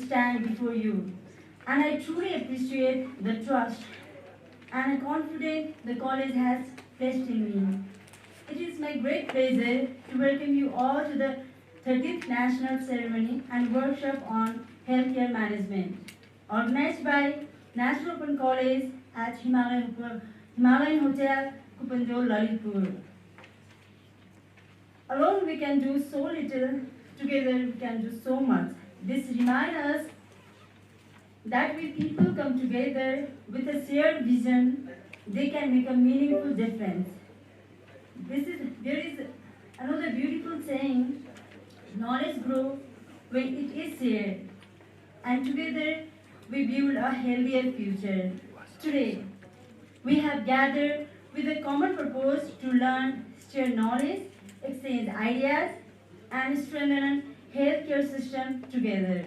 stand before you. And I truly appreciate the trust and confidence the college has placed in me. It is my great pleasure to welcome you all to the 30th National Ceremony and Workshop on Healthcare Management, organized by National Open College at Himalayan Hotel, Kupandol, Lalitpur. Alone we can do so little, together we can do so much. This reminds us that when people come together with a shared vision, they can make a meaningful difference. There is another beautiful saying, knowledge grows when it is shared, and together we build a healthier future. Today, we have gathered with a common purpose to learn, share knowledge, exchange ideas, and strengthen healthcare system together.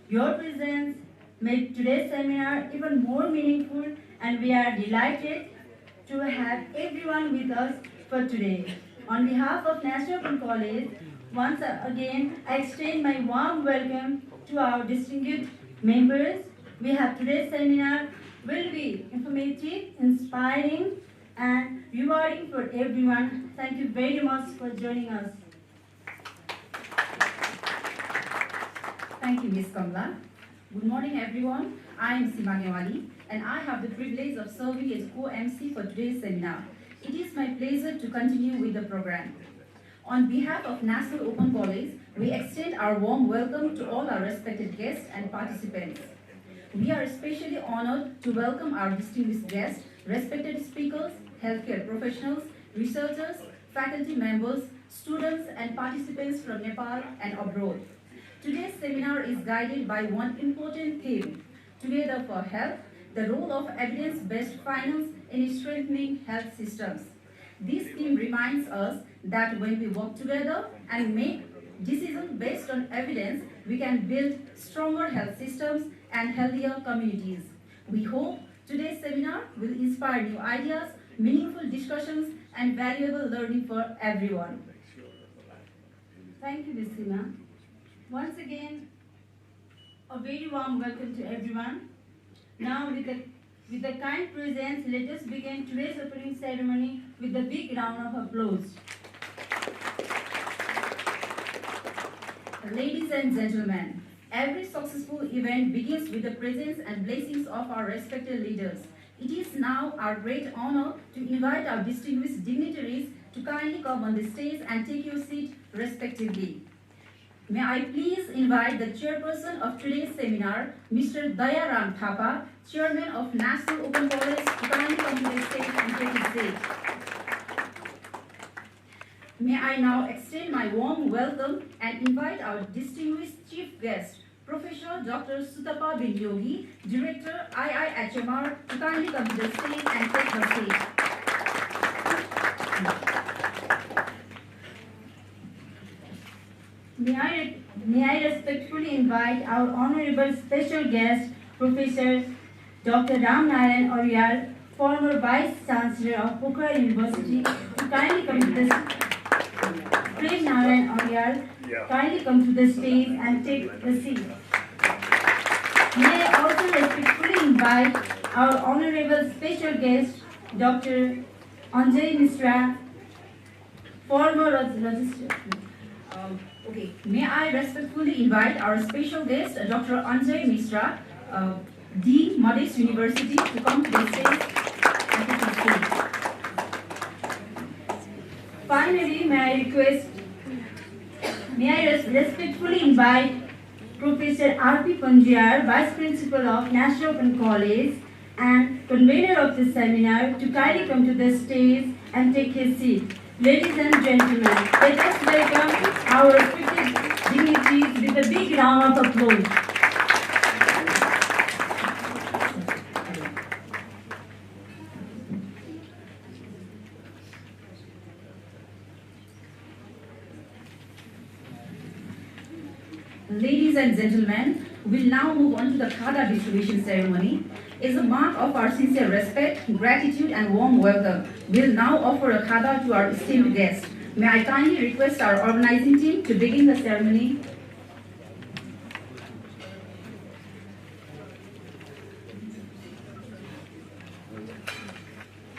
Your presence made today's seminar even more meaningful, and we are delighted to have everyone with us for today. On behalf of National Open College, once again, I extend my warm welcome to our distinguished members. We have today's seminar will be informative, inspiring, and rewarding for everyone. Thank you very much for joining us. Thank you, Ms. Kamla. Good morning, everyone. I am Sima Gewali, and I have the privilege of serving as co-MC for today's seminar. It is my pleasure to continue with the program. On behalf of National Open College, we extend our warm welcome to all our respected guests and participants. We are especially honored to welcome our distinguished guests, respected speakers, healthcare professionals, researchers, faculty members, students, and participants from Nepal and abroad. Today's seminar is guided by one important theme, Together for Health, the role of evidence-based finance in strengthening health systems. This theme reminds us that when we work together and make decisions based on evidence, we can build stronger health systems and healthier communities. We hope today's seminar will inspire new ideas, meaningful discussions, and valuable learning for everyone. Thank you, Ms. Sima. Once again, a very warm welcome to everyone. Now, with the kind presence, let us begin today's opening ceremony with a big round of applause. Ladies and gentlemen, every successful event begins with the presence and blessings of our respected leaders. It is now our great honor to invite our distinguished dignitaries to kindly come on the stage and take your seat respectively. May I please invite the chairperson of today's seminar, Mr. Dayaram Thapa, chairman of National Open College, to kindly come to the stage and take his seat. May I now extend my warm welcome and invite our distinguished chief guest, Professor Dr. Sutapa Bin Yogi, Director IIHMR, to kindly come to the stage and take her seat. May I respectfully invite our honorable special guest, Professor Dr. Ram Narayan Aryal, former Vice Chancellor of Pokhara University, to kindly come to the stage. Narayan Aryal, kindly come to the stage and take the seat. May I also respectfully invite our honorable special guest, Dr. Anjay Misra, former registrar. May I respectfully invite our special guest, Dr. Anjay Misra, Dean, Madras University, to come to the stage and take his seat. Finally, may I respectfully invite Professor R.P. Panjiar, Vice Principal of National Open College and convener of this seminar, to kindly come to the stage and take his seat. Ladies and gentlemen, let us welcome our respected dignitaries with a big round of applause. Ladies and gentlemen, we'll now move on to the Khada distribution ceremony. As a mark of our sincere respect, gratitude, and warm welcome, we'll now offer a Khada to our esteemed guests. May I kindly request our organizing team to begin the ceremony.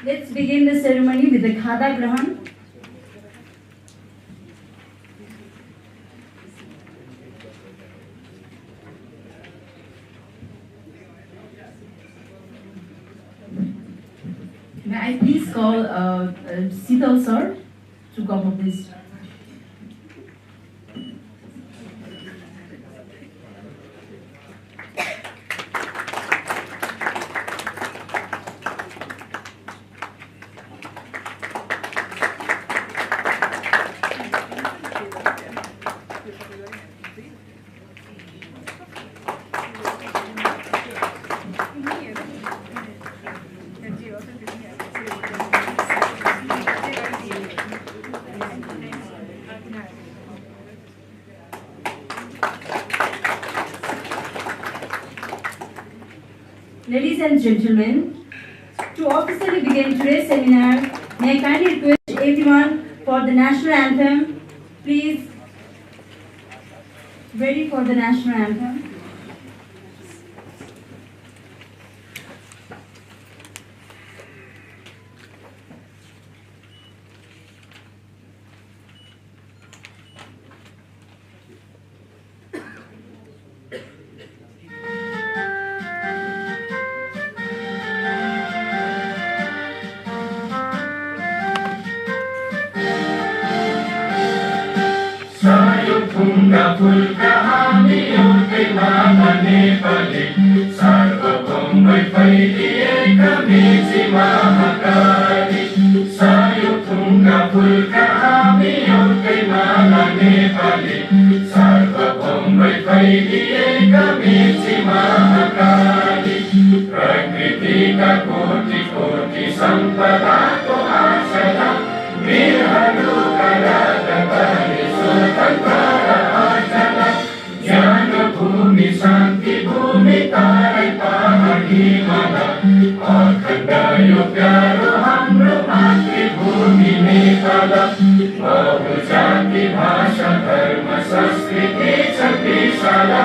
Let's begin the ceremony with the Khada Grahan. May I please call Sital sir to come up this. Ladies and gentlemen, to officially begin today's seminar, may I kindly request everyone for the national anthem. Please, ready for the national anthem. Sayupunga pulka hami yote mama nepali Sarvabhaum vaidhiye kami mahakali Sayupunga pulka hami yote mama nepali Sarvabhaum vaidhiye kami mahakali Prakriti ka koti koti sampada ko asala Virhanu karadatani Sutantara Ajala Jana Bhumi Shanti Bhumi Tarai Pahimala Akhanda Yogyaro Hamro Matri Bhumi Nepala Bahu Jati Bhasha Dharma Sanskriti Chhatisala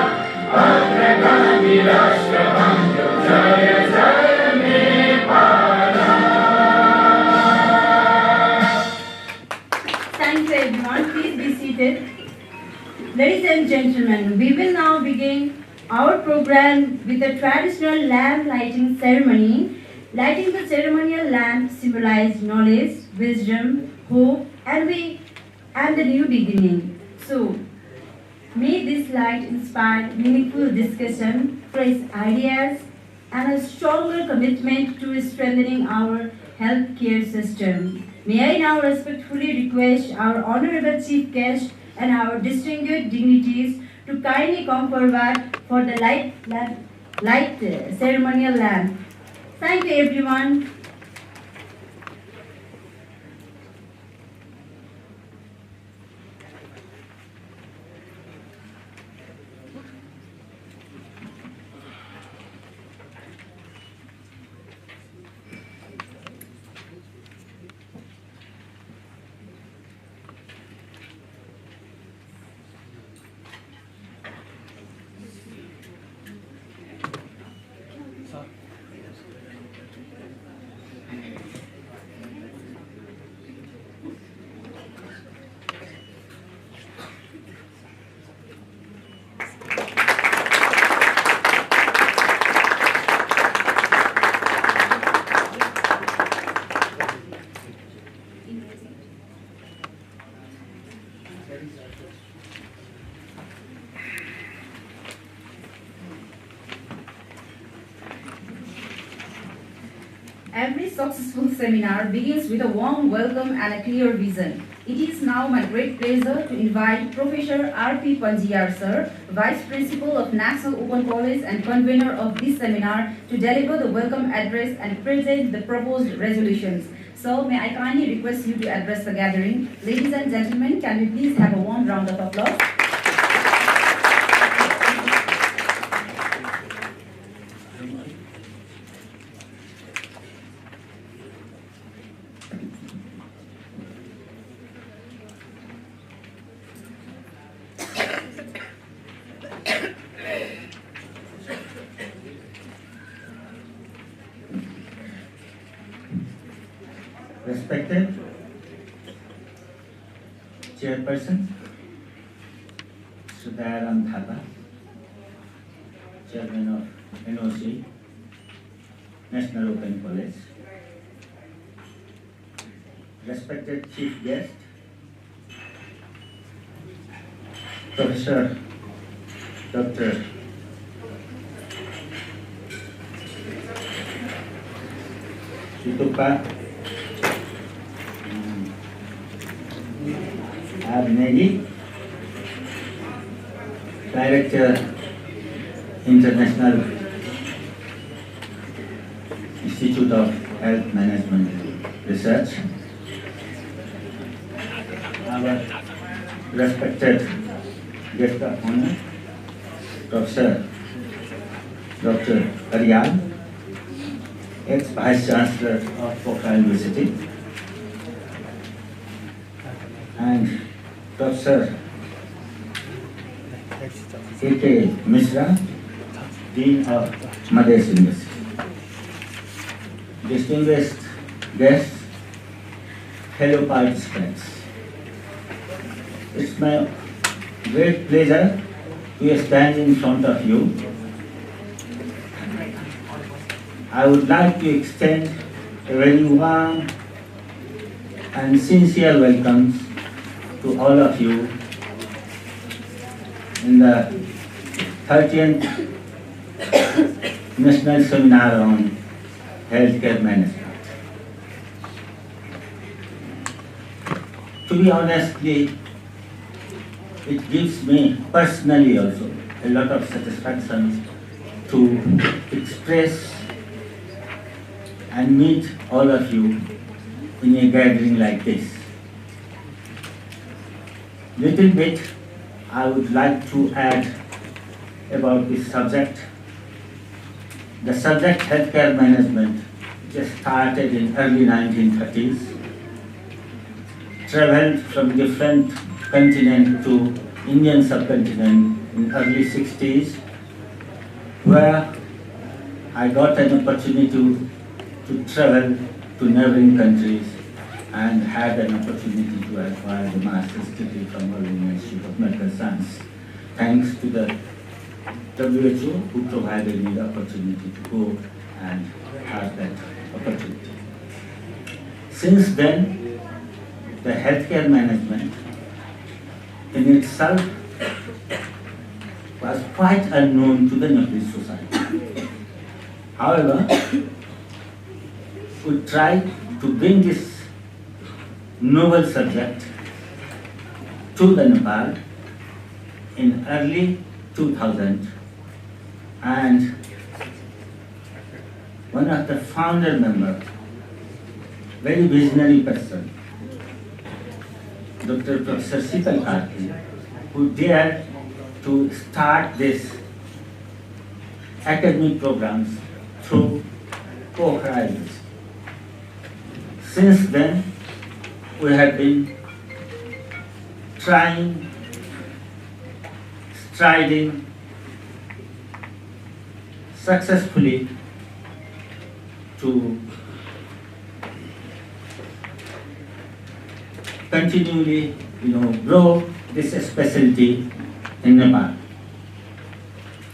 Agragami Rashtra Hamro Jaya Jaya Nepala. Thank you everyone. Please be seated. Ladies and gentlemen, we will now begin our program with a traditional lamp lighting ceremony. Lighting the ceremonial lamp symbolizes knowledge, wisdom, hope, and the new beginning. So, may this light inspire meaningful discussion, fresh ideas, and a stronger commitment to strengthening our healthcare system. May I now respectfully request our Honorable Chief Guest and our distinguished dignitaries to kindly come forward for the light ceremonial lamp. Thank you everyone. Every successful seminar begins with a warm welcome and a clear vision. It is now my great pleasure to invite Professor R.P. Panjiyar sir, Vice Principal of National Open College and convener of this seminar, to deliver the welcome address and present the proposed resolutions. So may I kindly request you to address the gathering. Ladies and gentlemen, can we please have a warm round of applause? Respected Chairperson, Sudaram Thapa, Chairman of NOC, National Open College. Respected Chief Guest, Professor Dr. Situpa Abnegi, Director, International Institute of Health Management Research, our respected guest of honor, Professor Dr. Aryal, ex-Vice Chancellor of Pokhara University, and Professor A.K. Mishra, Dean of Madras University. Distinguished guests, fellow participants, it's my great pleasure to stand in front of you. I would like to extend a very warm and sincere welcome to all of you in the 30th National Seminar on Healthcare Management. To be honestly, it gives me personally also a lot of satisfaction to express and meet all of you in a gathering like this. Little bit I would like to add about this subject. The subject healthcare management just started in early 1930s, traveled from different continent to Indian subcontinent in early 60s, where I got an opportunity to travel to neighboring countries and had an opportunity to acquire the master's degree from our Institute of Medical Science, thanks to the WHO who provided me the opportunity to go and have that opportunity. Since then, the healthcare management in itself was quite unknown to the Nepalese society. However, we tried to bring this novel subject to the Nepal in early 2000, and one of the founder members, very visionary person, Dr. Professor Sital Karki, who dared to start this academic programs through Pokhara University. Since then, we have been trying, striding successfully to continually, grow this specialty in Nepal.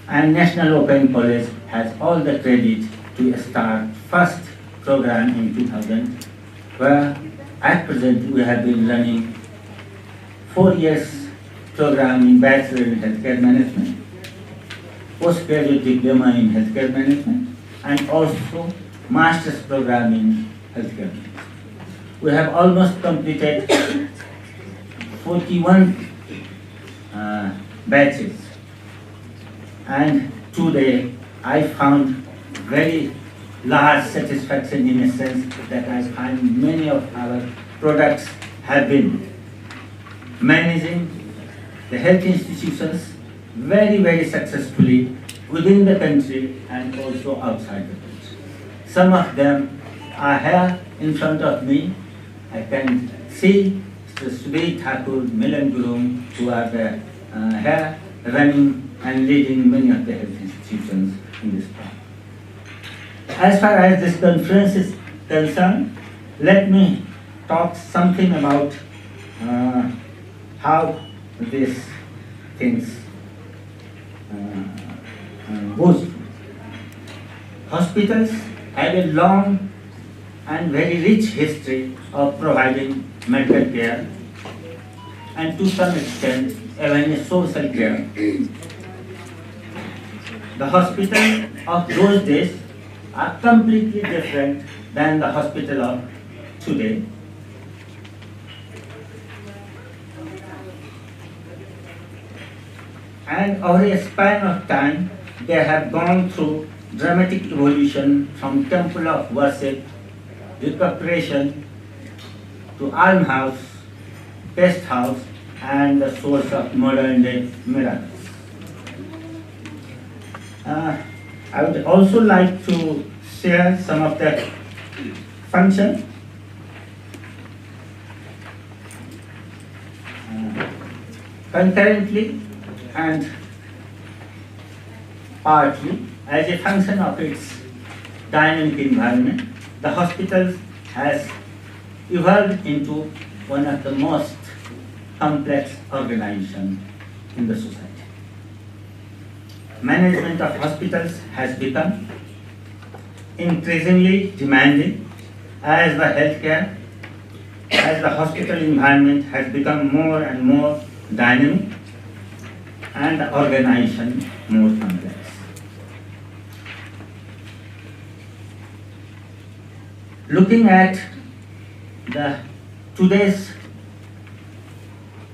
And National Open College has all the credit to start first program in 2000, where at present we have been running 4 years program in Bachelor in Healthcare Management, postgraduate diploma in Healthcare Management, and also Master's program in Healthcare Management. We have almost completed 41 batches, and today I found very large satisfaction in a sense that I find many of our products have been managing the health institutions very, very successfully within the country and also outside the country. Some of them are here in front of me. I can see Mr. Sudhir Thakur, Milan Gurung, who are here running and leading many of the health institutions in this part. As far as this conference is concerned, let me talk something about how these things goes. Hospitals have a long and very rich history of providing medical care and to some extent even a social care. The hospitals of those days are completely different than the hospital of today. And over a span of time, they have gone through dramatic evolution from temple of worship, recuperation, to almshouse, pest house, and the source of modern day miracles. I would also like to share some of the functions. Concurrently and partly as a function of its dynamic environment, the hospital has evolved into one of the most complex organizations in the society. Management of hospitals has become increasingly demanding as the hospital environment has become more and more dynamic and the organization more complex. Looking at today's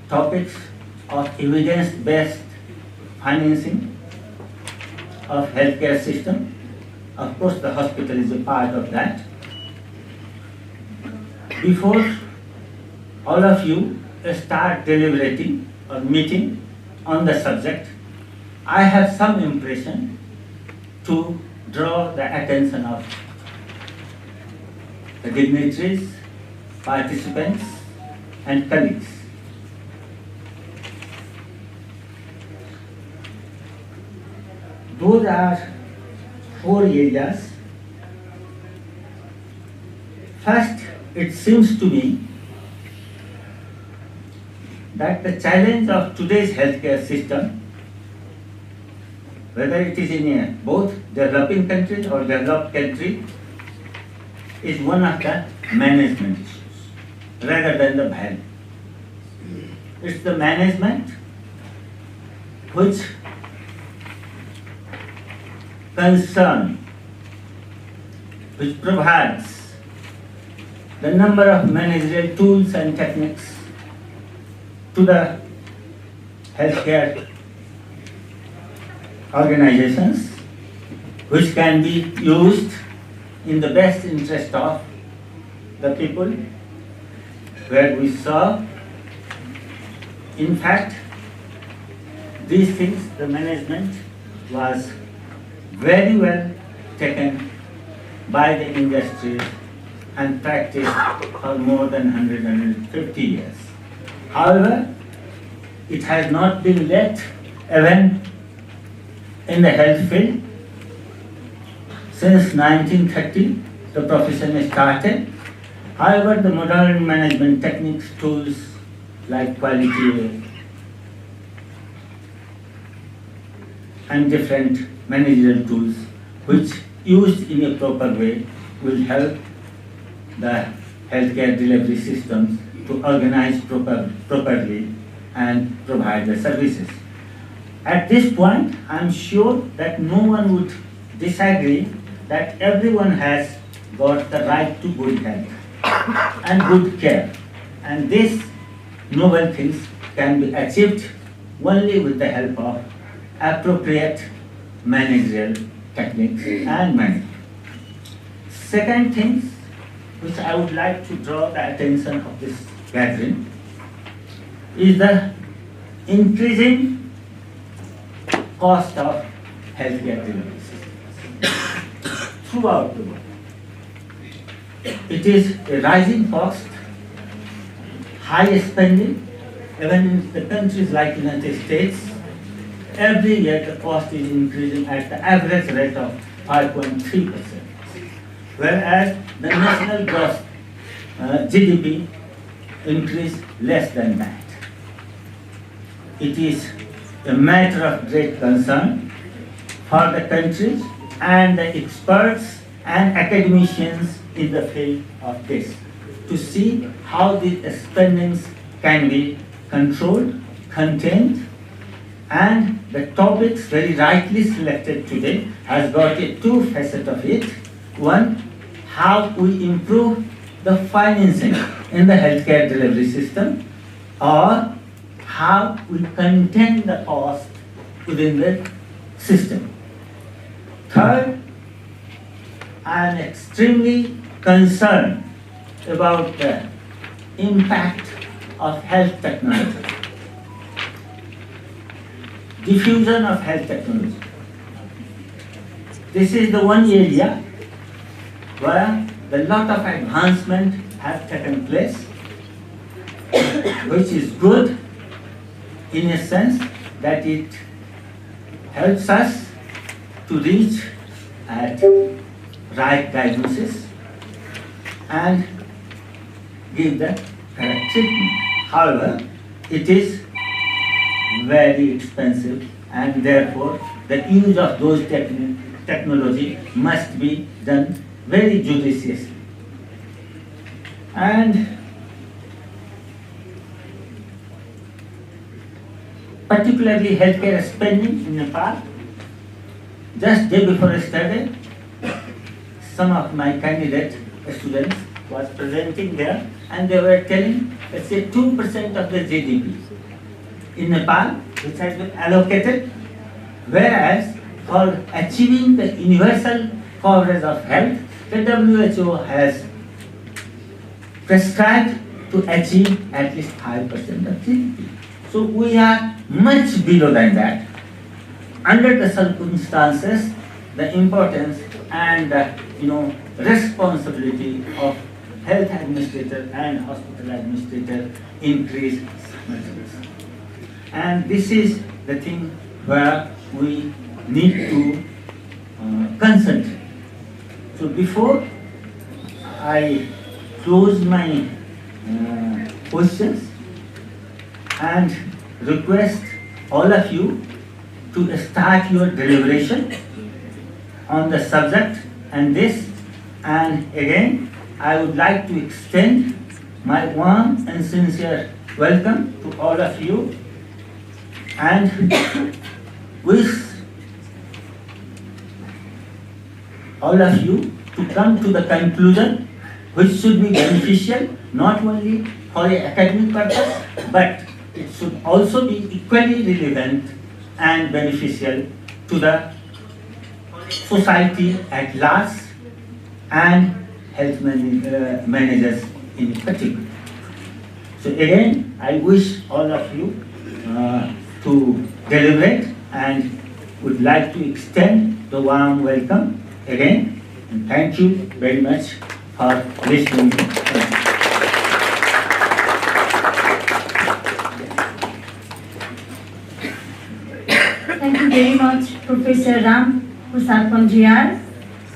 topics of evidence-based financing of healthcare system, of course the hospital is a part of that. Before all of you start deliberating or meeting on the subject, I have some impression to draw the attention of the dignitaries, participants, and colleagues. Those are 4 areas. First, it seems to me that the challenge of today's healthcare system, whether it is in both developing countries or developed country, is one of the management issues rather than the value. It's the management which which provides the number of managerial tools and techniques to the healthcare organizations which can be used in the best interest of the people where we serve. In fact, these things, the management was very well taken by the industries and practiced for more than 150 years. However, it has not been let even in the health field. Since 1930, the profession started. However, the modern management techniques, tools like quality and different managerial tools which used in a proper way will help the healthcare delivery systems to organize properly and provide the services. At this point, I'm sure that no one would disagree that everyone has got the right to good health and good care. And these noble things can be achieved only with the help of appropriate managerial techniques and management. Second things which I would like to draw the attention of this gathering is the increasing cost of healthcare delivery systems throughout the world. It is a rising cost, high spending, even in the countries like United States. Every year the cost is increasing at the average rate of 5.3%, whereas the national gross GDP increase less than that. It is a matter of great concern for the countries and the experts and academicians in the field of this to see how the spendings can be controlled, contained, and the topics very rightly selected today has got a two facets of it. One, how we improve the financing in the healthcare delivery system, or how we contain the cost within the system. Third, I am extremely concerned about the impact of health technology, diffusion of health technology. This is the one area where a lot of advancement have taken place, which is good in a sense that it helps us to reach at right diagnosis and give the correct treatment. However, it is very expensive, and therefore the use of those technology must be done very judiciously. And particularly healthcare spending in Nepal. Just day before yesterday, some of my candidate students was presenting there, and they were telling, let's say 2% of the GDP in Nepal, which has been allocated, whereas for achieving the universal coverage of health, the WHO has prescribed to achieve at least 5% of GDP. So we are much below than that. Under the circumstances, the importance and responsibility of health administrator and hospital administrator increase much. And this is the thing where we need to concentrate. So before I close my questions and request all of you to start your deliberation on the subject and this, and again I would like to extend my warm and sincere welcome to all of you and wish all of you to come to the conclusion which should be beneficial not only for an academic purpose, but it should also be equally relevant and beneficial to the society at large and health managers in particular. So again, I wish all of you to deliberate and would like to extend the warm welcome again, and thank you very much for listening. Thank you very much, Professor Ram Prasad Panjiar.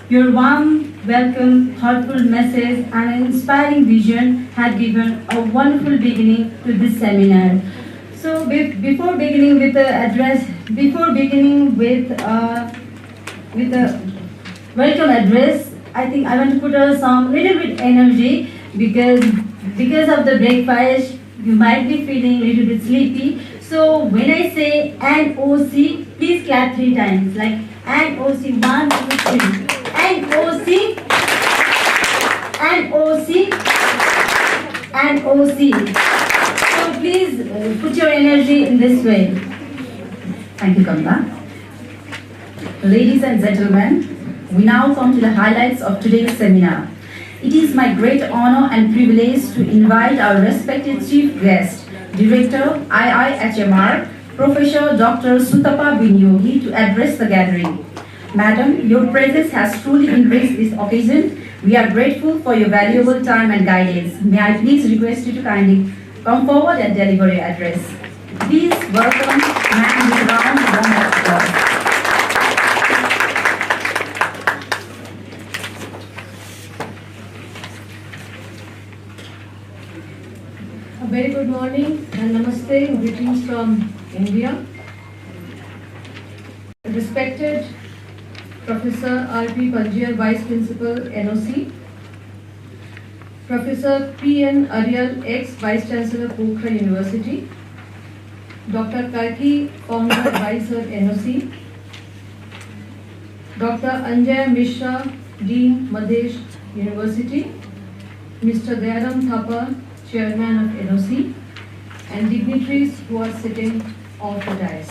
Your warm welcome, thoughtful message, and an inspiring vision had given a wonderful beginning to this seminar. So, before beginning with the address, before beginning with the welcome address, I think I want to put some little bit energy because of the breakfast, you might be feeling a little bit sleepy. So when I say NOC, please clap 3 times. Like NOC, 1, 2, 3. NOC, NOC, NOC. So please put your energy in this way. Thank you, Kamla. Ladies and gentlemen, we now come to the highlights of today's seminar. It is my great honor and privilege to invite our respected chief guest, Director, IIHMR, Professor Dr. Sutapa Binyogi, to address the gathering. Madam, your presence has truly enriched this occasion. We are grateful for your valuable time and guidance. May I please request you to kindly come forward and deliver your address. Please welcome Madam with a round of applause. very good morning and namaste, greetings from India. Respected Professor R.P. Panjiar, Vice Principal, NOC. Professor P.N. Ariel, ex-Vice Chancellor, Pokhara University. Dr. Karki, Founder, Advisor, NOC. Dr. Anjay Mishra, Dean, Madhesh University. Mr. Dayaram Thapa, Chairman of NOC, and dignitaries who are sitting off the dais.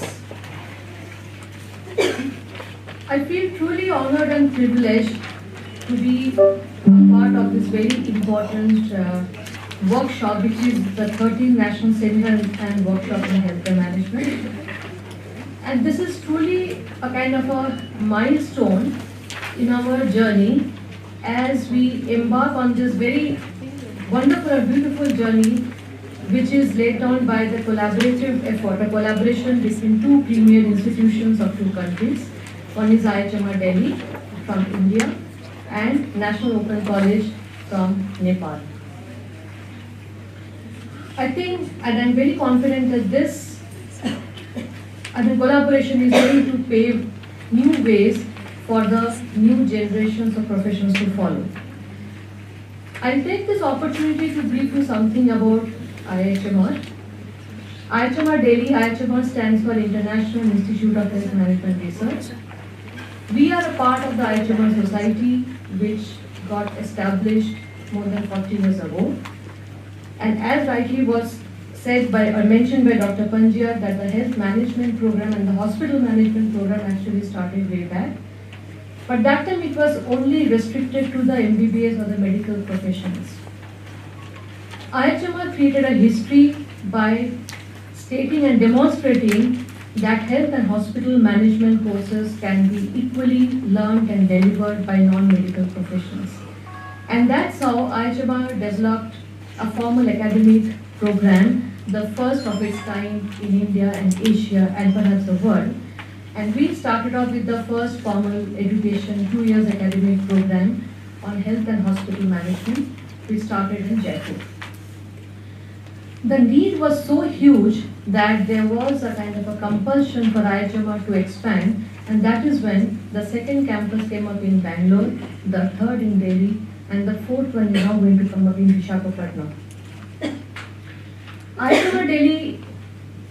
I feel truly honored and privileged to be a part of this very important workshop, which is the 13th National Seminar and Workshop in Healthcare Management. And this is truly a kind of a milestone in our journey as we embark on this very wonderful and beautiful journey, which is laid down by the collaborative effort, a collaboration between two premier institutions of two countries. One is IIHMR Delhi from India and National Open College from Nepal. I think, and I'm very confident that this collaboration is going to pave new ways for the new generations of professionals to follow. I'll take this opportunity to brief you something about IIHMR. IIHMR Delhi, IIHMR stands for International Institute of Health Management Research. We are a part of the IIHMR Society, which got established more than 40 years ago. And as rightly was said by or mentioned by Dr. Panjiar, that the health management program and the hospital management program actually started way back. But that time it was only restricted to the MBBS or the medical professions. IIHMR created a history by stating and demonstrating that health and hospital management courses can be equally learned and delivered by non-medical professionals. And that's how IIHMR developed a formal academic program, the first of its kind in India and Asia and perhaps the world. And we started off with the first formal education, 2 years academic program on health and hospital management. We started in Jaipur. The need was so huge that there was a kind of a compulsion for IIHMR to expand, and that is when the second campus came up in Bangalore, the third in Delhi, and the fourth one is now going to come up in Visakhapatnam. IIHMR Delhi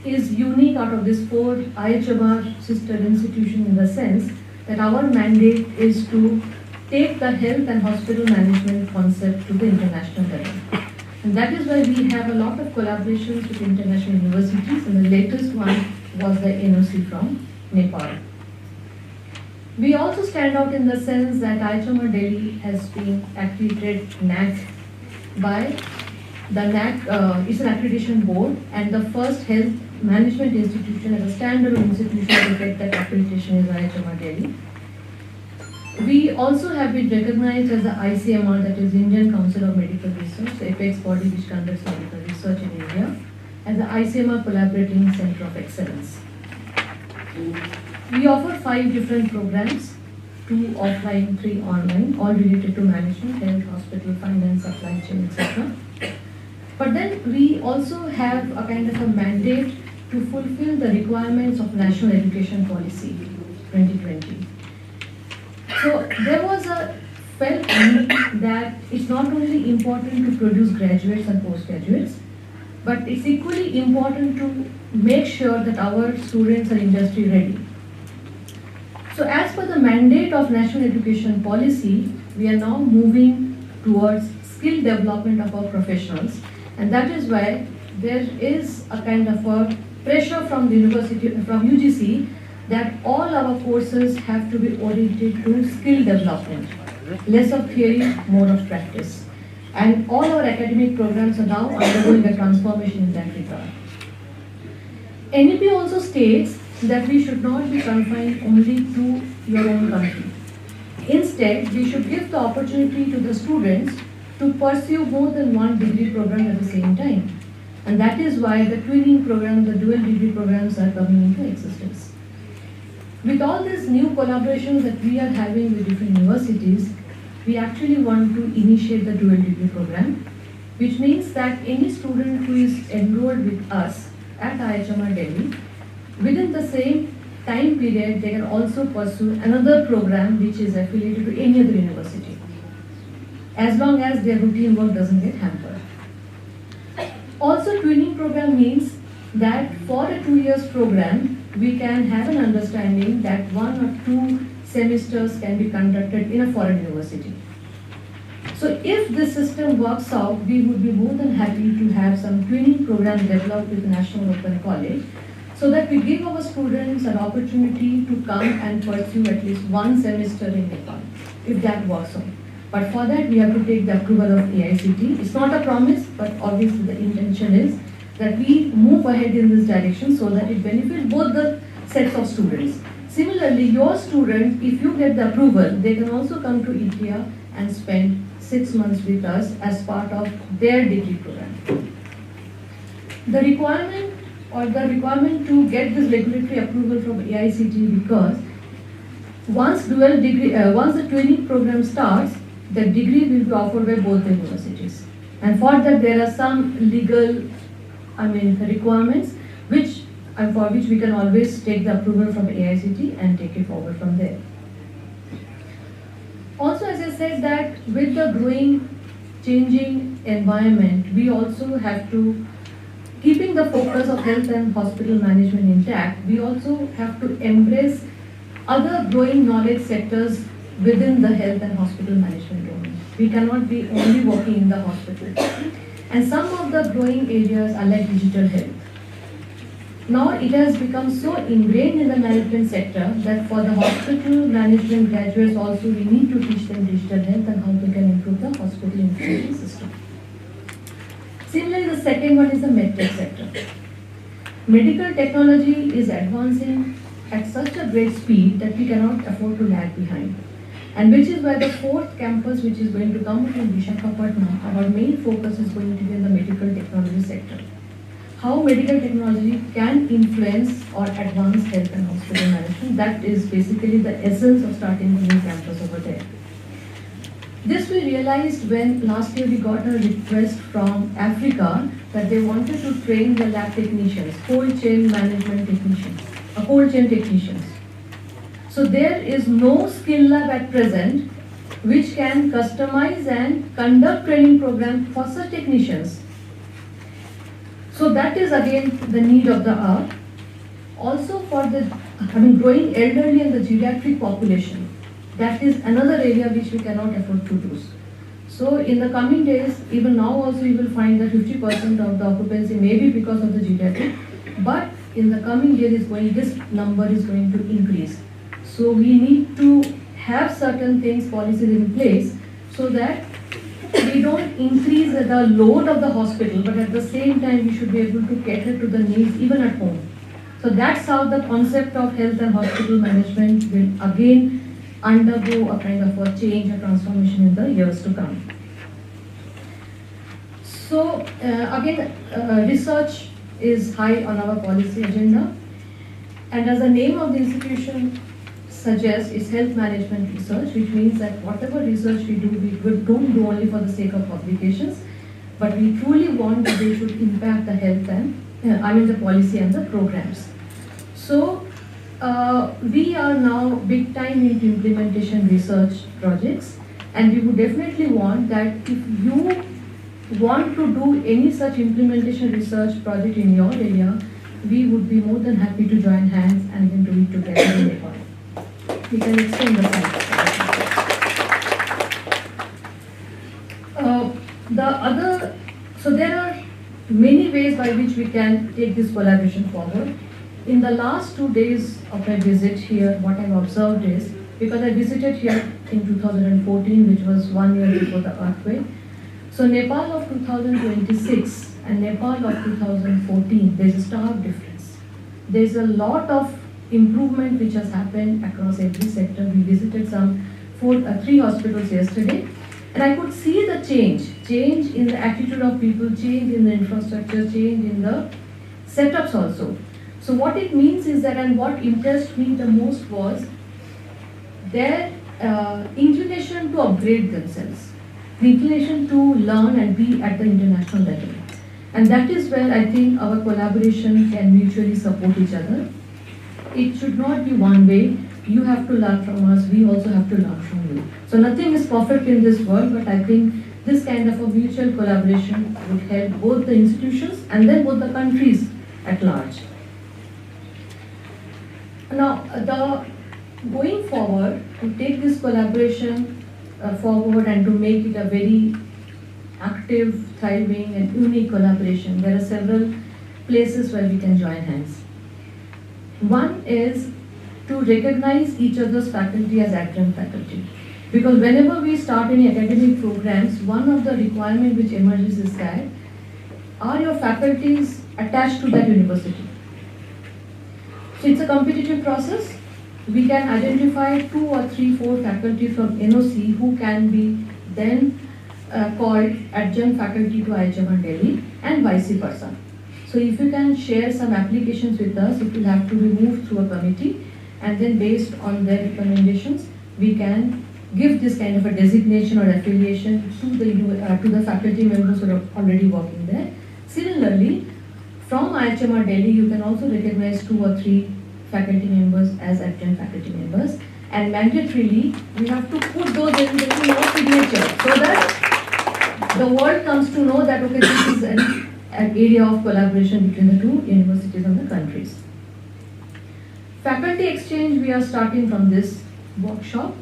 is unique out of these four IIHMR sister institutions in the sense that our mandate is to take the health and hospital management concept to the international level. And that is why we have a lot of collaborations with international universities, and the latest one was the NOC from Nepal. We also stand out in the sense that IIHMR Delhi has been accredited NAC by the NAC, is an accreditation board and the first health management institution as a standalone institution to get that accreditation is IIHMR Delhi. We also have been recognized as the ICMR, that is Indian Council of Medical Research, the apex body which conducts medical research in India, as the ICMR Collaborating Center of Excellence. We offer 5 different programs, 2 offline, 3 online, all related to management, health, hospital, finance, supply chain, etc. But then we also have a kind of a mandate to fulfill the requirements of National Education Policy 2020. So there was a felt need that it's not only important to produce graduates and postgraduates, but it's equally important to make sure that our students are industry ready. So as per the mandate of National Education Policy, we are now moving towards skill development of our professionals, and that is why there is a kind of a pressure from the university, from UGC, that all our courses have to be oriented to skill development. Less of theory, more of practice. And all our academic programs are now undergoing a transformation in that regard. NEP also states that we should not be confined only to your own country. Instead, we should give the opportunity to the students to pursue more than one degree program at the same time. And that is why the twinning program, the dual degree programs are coming into existence. With all these new collaborations that we are having with different universities, we actually want to initiate the dual degree program. which means that any student who is enrolled with us at IIHMR Delhi, within the same time period, they can also pursue another program which is affiliated to any other university, as long as their routine work doesn't get hampered. Also, twinning program means that for a 2 years program, we can have an understanding that 1 or 2 semesters can be conducted in a foreign university. So if this system works out, we would be more than happy to have some twinning program developed with National Open College, so that we give our students an opportunity to come and pursue at least 1 semester in Nepal, if that works out. But for that, we have to take the approval of AICT. It's not a promise, but obviously the intention is that we move ahead in this direction so that it benefits both the sets of students. Similarly, your student, if you get the approval, they can also come to India and spend 6 months with us as part of their degree program. The requirement to get this regulatory approval from AICT, because once the twinning program starts, the degree will be offered by both the universities. And for that, there are some legal, requirements, for which we can always take the approval from AICT and take it forward from there. Also, as I said, that with the growing, changing environment, we also have to, keeping the focus of health and hospital management intact, we also have to embrace other growing knowledge sectors within the health and hospital management domain. We cannot be only working in the hospital. And some of the growing areas are like digital health. Now it has become so ingrained in the management sector that for the hospital management graduates also, we need to teach them digital health and how they can improve the hospital information system. Similarly, the second one is the medtech sector. Medical technology is advancing at such a great speed that we cannot afford to lag behind. And which is where the 4th campus, which is going to come from Visakhapatnam, our main focus is going to be in the medical technology sector. How medical technology can influence or advance health and hospital management, that is basically the essence of starting the new campus over there. This we realized when last year we got a request from Africa that they wanted to train the lab technicians, cold chain management technicians, cold chain technicians. So there is no skill lab at present which can customize and conduct training program for such technicians. So that is again the need of the hour. Also for the growing elderly and the geriatric population, that is another area which we cannot afford to lose. So in the coming days, even now also you will find that 50% of the occupancy may be because of the geriatric, but in the coming years this number is going to increase. So we need to have certain things, policies in place so that we don't increase the load of the hospital, but at the same time we should be able to cater to the needs even at home. So that's how the concept of health and hospital management will again undergo a kind of a change, a transformation in the years to come. So research is high on our policy agenda, and as the name of the institution suggests, is health management research, which means that whatever research we don't do only for the sake of publications, but we truly want that they should impact the health and the policy and the programs. So we are now big time into implementation research projects, and we would definitely want that if you want to do any such implementation research project in your area, we would be more than happy to join hands and then do it together in Nepal. We can extend the site. So there are many ways by which we can take this collaboration forward. In the last 2 days of my visit here, what I've observed is, because I visited here in 2014, which was 1 year before the earthquake. So Nepal of 2026 and Nepal of 2014, there's a stark difference. There's a lot of improvement which has happened across every sector. We visited some 3 hospitals yesterday, and I could see the change in the attitude of people, change in the infrastructure, change in the setups also. So what it means is that, and what impressed me the most was their inclination to upgrade themselves. the inclination to learn and be at the international level. And that is where I think our collaboration can mutually support each other. It should not be one way. You have to learn from us, we also have to learn from you. So nothing is perfect in this world, but I think this kind of a mutual collaboration would help both the institutions and then both the countries at large. Now, going forward, to take this collaboration forward and to make it a very active, thriving and unique collaboration, there are several places where we can join hands. One is to recognize each other's faculty as adjunct faculty. Because whenever we start any academic programs, one of the requirements which emerges is that, are your faculties attached to that university? So it's a competitive process. We can identify 2 or 3, 4 faculty from NOC who can be then called adjunct faculty to IIHMR Delhi and vice versa. So if you can share some applications with us, it will have to be moved through a committee, and then based on their recommendations, we can give this kind of a designation or affiliation to the faculty members who are already working there. Similarly, from IIHMR Delhi, you can also recognize 2 or 3 faculty members as adjunct faculty members, and mandatorily we have to put those in your signature so that the world comes to know that okay, this is an area of collaboration between the 2 universities and the countries. Faculty exchange, we are starting from this workshop,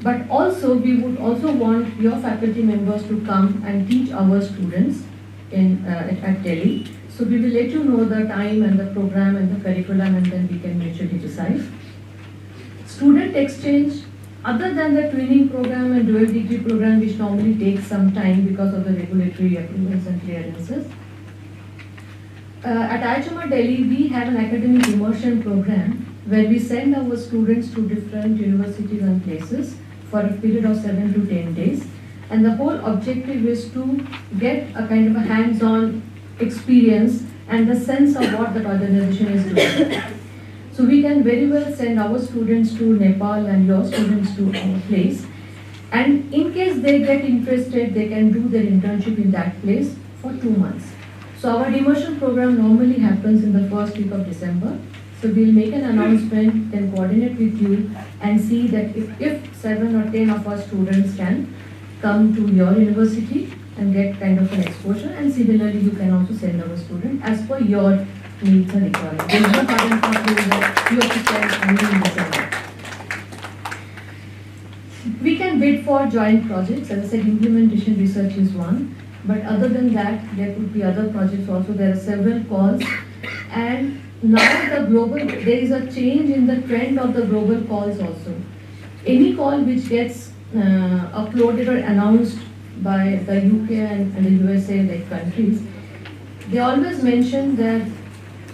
but also we would also want your faculty members to come and teach our students at Delhi. So we will let you know the time and the program and the curriculum, and then we can mutually decide. Student exchange, other than the twinning program and dual degree program, which normally takes some time because of the regulatory approvals and clearances. At IIHMR Delhi, we have an academic immersion program where we send our students to different universities and places for a period of 7 to 10 days. And the whole objective is to get a kind of a hands-on experience and the sense of what the organization is doing. So we can very well send our students to Nepal and your students to our place. And in case they get interested, they can do their internship in that place for 2 months. So our immersion program normally happens in the first week of December. So we'll make an announcement, then coordinate with you and see that if 7 or 10 of our students can come to your university and get kind of an exposure, and similarly you can also send our student as per your needs and requirements. There is no hard and fast rule that you have to send only in December. We can bid for joint projects. As I said, implementation research is one, but other than that, there could be other projects also. There are several calls, and now there is a change in the trend of the global calls also. Any call which gets uploaded or announced by the UK and the USA like countries, they always mention that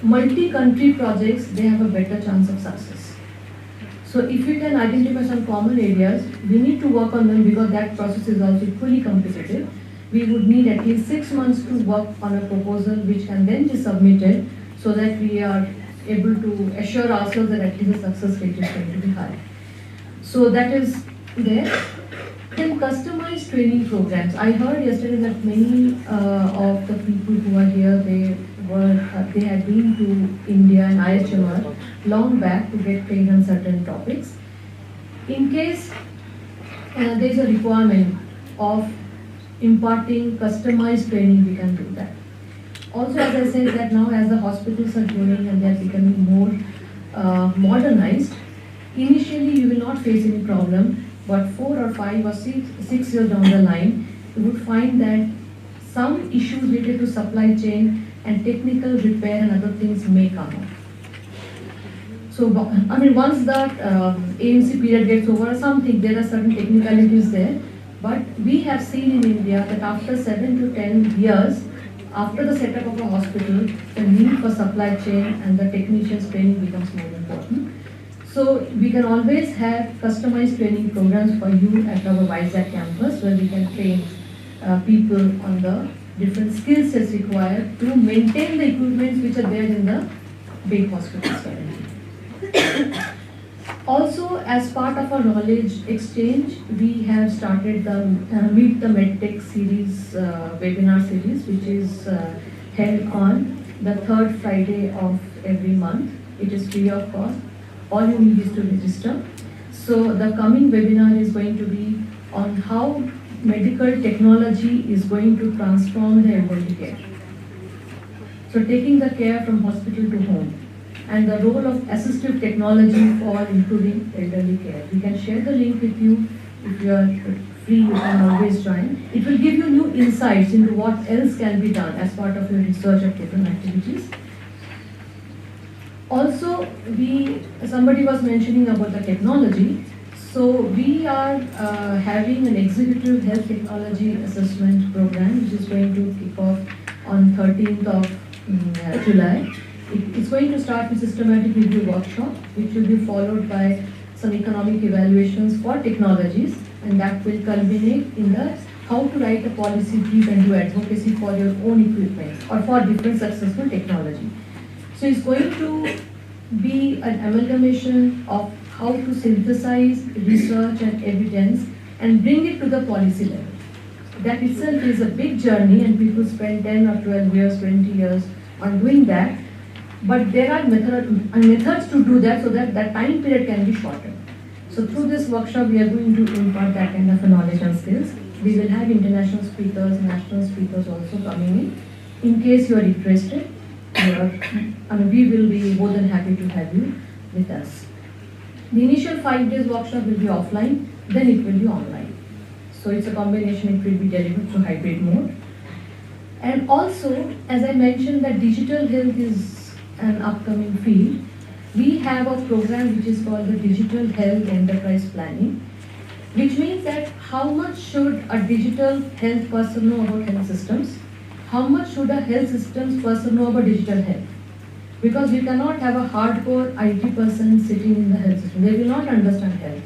multi-country projects, they have a better chance of success. So if you can identify some common areas, we need to work on them because that process is also fully competitive. We would need at least 6 months to work on a proposal which can then be submitted so that we are able to assure ourselves that at least the success rate is going to be high. So that is there. Then customized training programs. I heard yesterday that many of the people who are here, they had been to India and IIHMR long back to get trained on certain topics. In case there is a requirement of imparting customized training, we can do that. Also, as I said, that now as the hospitals are growing and they are becoming more modernized, initially you will not face any problem, but 4 or 5 or 6 years down the line, you would find that some issues related to supply chain and technical repair and other things may come up. So, I mean, once that AMC period gets over or something, there are certain technicalities there, but we have seen in India that after 7 to 10 years, after the setup of a hospital, the need for supply chain and the technicians training becomes more important. So we can always have customized training programs for you at our Vizag campus where we can train people on the different skill sets required to maintain the equipments which are there in the big hospitals currently. Also, as part of our knowledge exchange, we have started the Meet the MedTech series, webinar series, which is held on the third Friday of every month. It is free of cost. All you need is to register. So the coming webinar is going to be on how medical technology is going to transform the elderly care. So taking the care from hospital to home, and the role of assistive technology for improving elderly care. We can share the link with you. If you are free, you can always join. It will give you new insights into what else can be done as part of your research or different activities. Also, somebody was mentioning about the technology. So we are having an executive health technology assessment program, which is going to kick off on 13th of July. It's going to start with systematic review workshop, which will be followed by some economic evaluations for technologies, and that will culminate in the how to write a policy brief and do advocacy for your own equipment or for different successful technology. So it's going to be an amalgamation of how to synthesize research and evidence and bring it to the policy level. That itself is a big journey, and people spend 10 or 12 years, 20 years on doing that. But there are methods to do that so that that time period can be shortened. So through this workshop, we are going to impart that kind of knowledge and skills. We will have international speakers, national speakers also coming in. In case you are interested, we will be more than happy to have you with us. The initial 5 days workshop will be offline, then it will be online. So it's a combination, it will be delivered through hybrid mode. And also, as I mentioned, that digital health is an upcoming field. We have a program which is called the Digital Health Enterprise Planning, which means that how much should a digital health person know about health systems? How much should a health systems person know about digital health? Because we cannot have a hardcore IT person sitting in the health system. They will not understand health.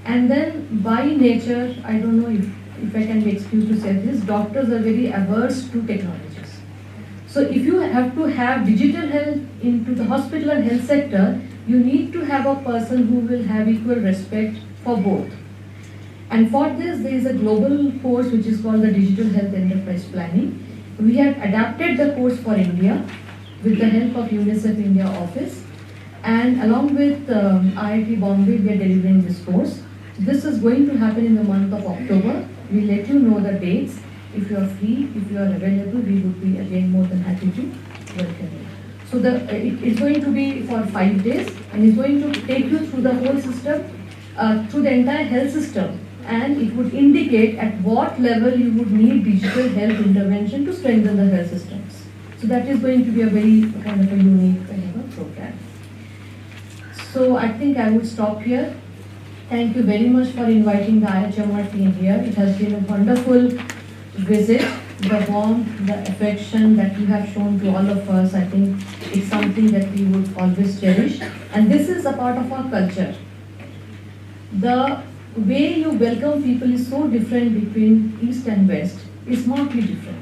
And then by nature, I don't know if I can be excused to say this, doctors are very averse to technologies. So if you have to have digital health into the hospital and health sector, you need to have a person who will have equal respect for both. And for this, there is a global course which is called the Digital Health Enterprise Planning. We have adapted the course for India with the help of UNICEF India office. And along with IIT Bombay, we are delivering this course. This is going to happen in the month of October. We'll let you know the dates. If you are free, if you are available, we would be again more than happy to welcome you. So it's going to be for 5 days, and it's going to take you through the whole system, through the entire health system, and it would indicate at what level you would need digital health intervention to strengthen the health systems. So that is going to be a very kind of a unique kind of a program. So I think I would stop here. Thank you very much for inviting the IIHMR team here. It has been a wonderful visit. The warmth, the affection that you have shown to all of us, I think it's something that we would always cherish. And this is a part of our culture. The way you welcome people is so different between East and West. It's markedly different.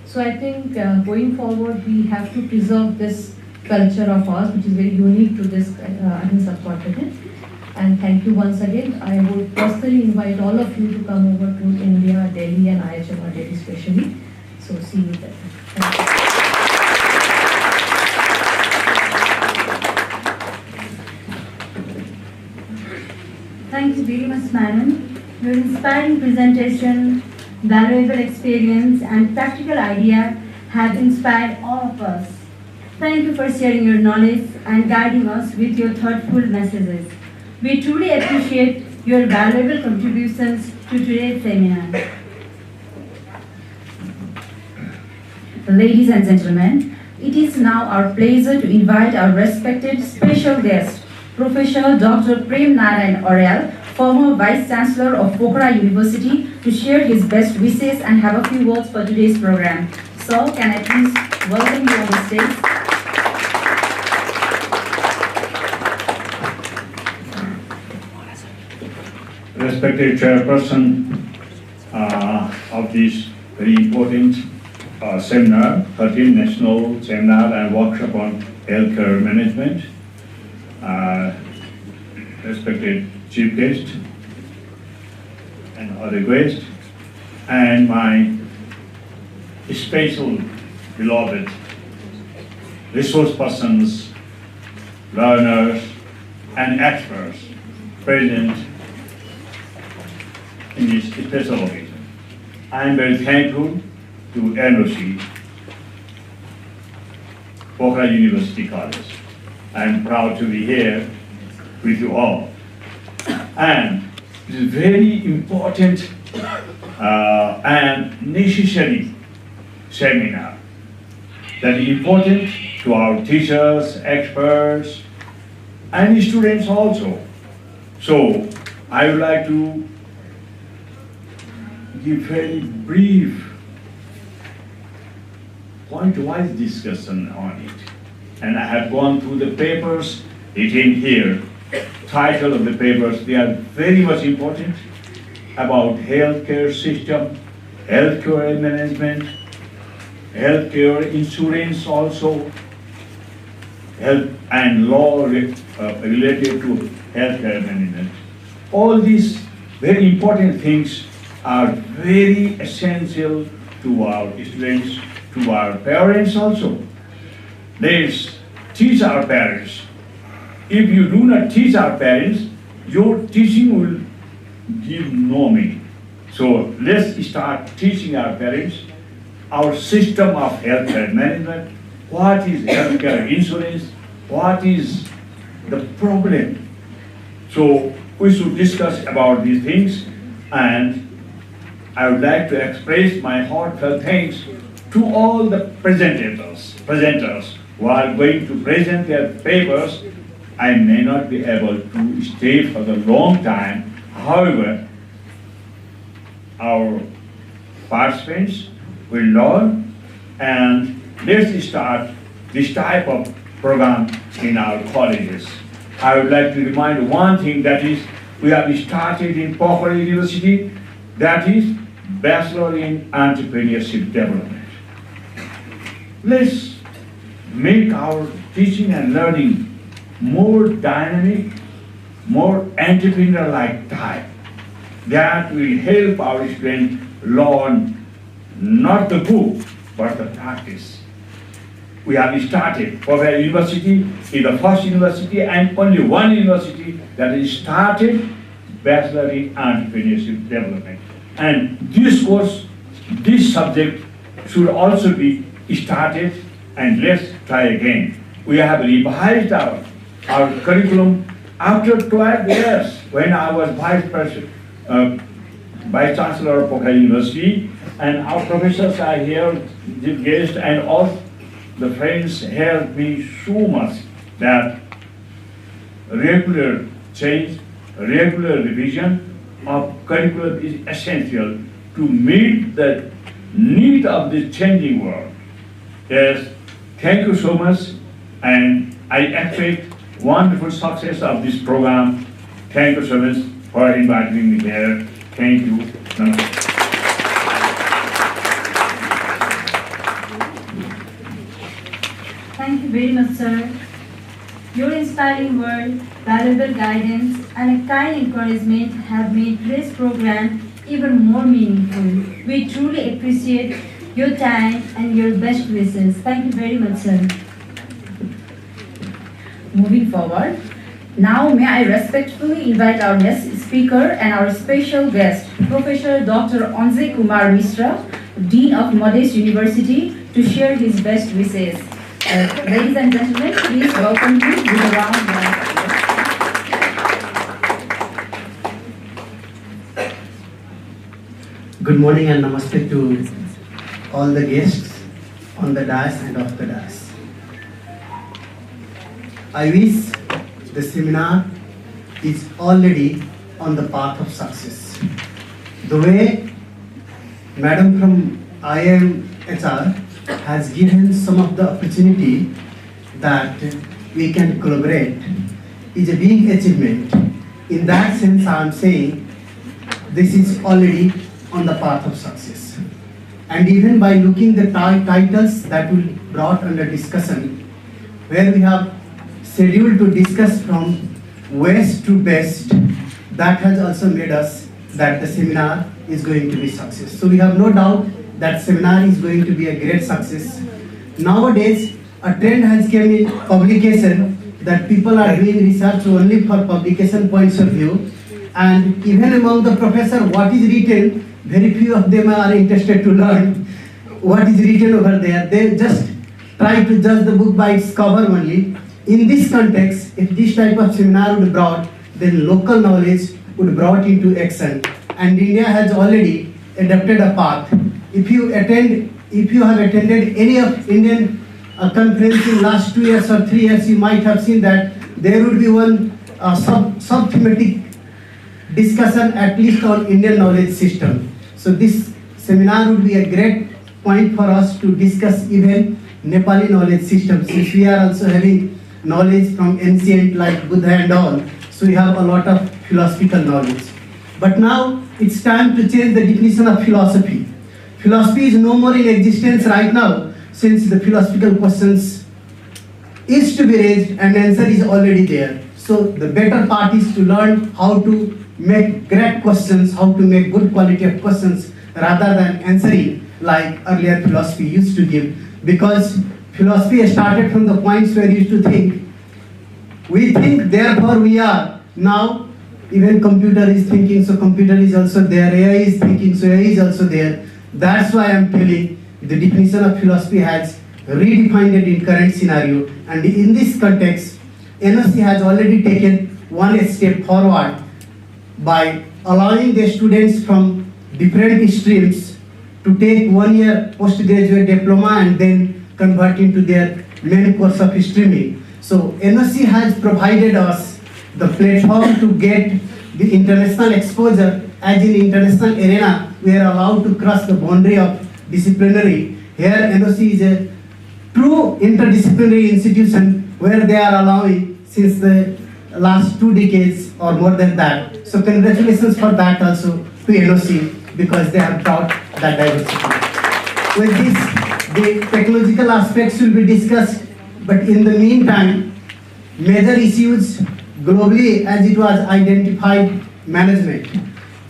So I think going forward, we have to preserve this culture of ours, which is very unique to this subcontinent. And thank you once again. I would personally invite all of you to come over to India, Delhi, and IIHMR Delhi especially. So see you there. Thank you. Thank you very much, madam. Your inspiring presentation, valuable experience, and practical idea have inspired all of us. Thank you for sharing your knowledge and guiding us with your thoughtful messages. We truly appreciate your valuable contributions to today's seminar. Ladies and gentlemen, it is now our pleasure to invite our respected special guest, Professor Dr. Prem Narayan Aurel, former Vice Chancellor of Pokhara University, to share his best wishes and have a few words for today's program. So, can I please welcome you on the stage? Respected Chairperson of this very important seminar, 13th National Seminar and Workshop on Healthcare Management. respected chief guest and other guests, and my special beloved resource persons, learners, and experts present in this special occasion. I am very thankful to NOC, Pokhara University College. I am proud to be here with you all. And it is very important and necessary seminar that is important to our teachers, experts, and students also. So I would like to give very brief point-wise discussion on it. And I have gone through the papers written here. Title of the papers, they are very much important about healthcare system, healthcare management, healthcare insurance also, health and law related to healthcare management. All these very important things are very essential to our students, to our parents also. Let's teach our parents. If you do not teach our parents, your teaching will give no meaning. So let's start teaching our parents our system of healthcare management, what is healthcare insurance, what is the problem. So we should discuss about these things, and I would like to express my heartfelt thanks to all the presenters who are going to present their papers. I may not be able to stay for the long time. However, our participants will learn, and let's start this type of program in our colleges. I would like to remind one thing, that is, we have started in Pokhara University, that is Bachelor in Entrepreneurship Development. Let's make our teaching and learning more dynamic, more entrepreneur-like type. That will help our students learn not the book, but the practice. We have started, Pokhara University is the first university and only one university that has started Bachelor in Entrepreneurship Development. And this course, this subject should also be started, and let's try again. We have revised our curriculum after 12 years when I was Vice Chancellor of Pokhara University, and our professors are here, the guests, and all the friends helped me so much that regular change, regular revision of curriculum is essential to meet the need of the changing world. Yes, thank you so much, and I expect wonderful success of this program. Thank you so much for inviting me here. Thank you. Namaste. Thank you very much, sir. Your inspiring word, valuable guidance, and a kind encouragement have made today's program even more meaningful. We truly appreciate your time and your best wishes. Thank you very much, sir. Moving forward, now may I respectfully invite our next speaker and our special guest, Professor Dr. Anjay Kumar Mishra, Dean of Modest University, to share his best wishes. Ladies and gentlemen, please welcome him with a round of applause. Good morning and namaste to all the guests on the dais and off the dais. I wish the seminar is already on the path of success. The way Madam from IIHMR has given some of the opportunity that we can collaborate is a big achievement. In that sense, I am saying this is already on the path of success. And even by looking the titles that will brought under discussion, where we have scheduled to discuss from waste to best, that has also made us that the seminar is going to be success. So we have no doubt that seminar is going to be a great success. Nowadays, a trend has come in publication that people are doing research only for publication points of view, and even among the professor, what is written, very few of them are interested to learn what is written over there. They just try to judge the book by its cover only. In this context, if this type of seminar would be brought, then local knowledge would be brought into action. And India has already adopted a path. If you have attended any of Indian conference in last 2 years or 3 years, you might have seen that there would be one sub-thematic discussion at least on Indian knowledge system. So this seminar would be a great point for us to discuss even Nepali knowledge system, since we are also having knowledge from ancient like Buddha and all. So we have a lot of philosophical knowledge. But now it's time to change the definition of philosophy. Philosophy is no more in existence right now, since the philosophical questions is to be raised and answer is already there. So the better part is to learn how to make great questions, how to make good quality of questions, rather than answering like earlier philosophy used to give. Because philosophy started from the points where you used to think. We think, therefore we are. Now even computer is thinking, so computer is also there. AI is thinking, so AI is also there. That's why I'm telling the definition of philosophy has redefined it in current scenario. And in this context, NOC has already taken one step forward by allowing the students from different streams to take 1 year postgraduate diploma and then convert into their main course of streaming. So NOC has provided us the platform to get the international exposure. As in international arena, we are allowed to cross the boundary of disciplinary. Here NOC is a true interdisciplinary institution where they are allowing since the last 2 decades or more than that. So congratulations for that also to NOC, because they have brought that diversity. With this, the technological aspects will be discussed, but in the meantime, major issues globally as it was identified, management.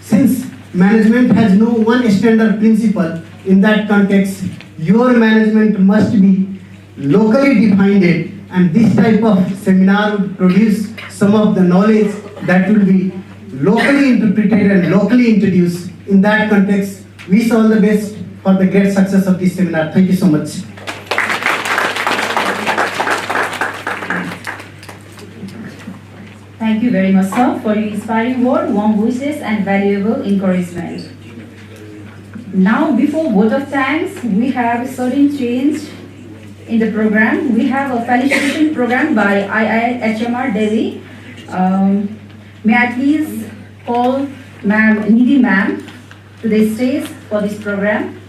Since management has no one standard principle, in that context, your management must be locally defined, and this type of seminar would produce some of the knowledge that will be locally interpreted and locally introduced. In that context, wish all the best for the great success of this seminar. Thank you so much. Thank you very much, sir, for your inspiring word, warm wishes, and valuable encouragement. Now, before vote of thanks, we have a certain change in the program. We have a felicitation program by IIHMR Delhi. May I please call Ma'am Nidhi Ma'am to the stage for this program.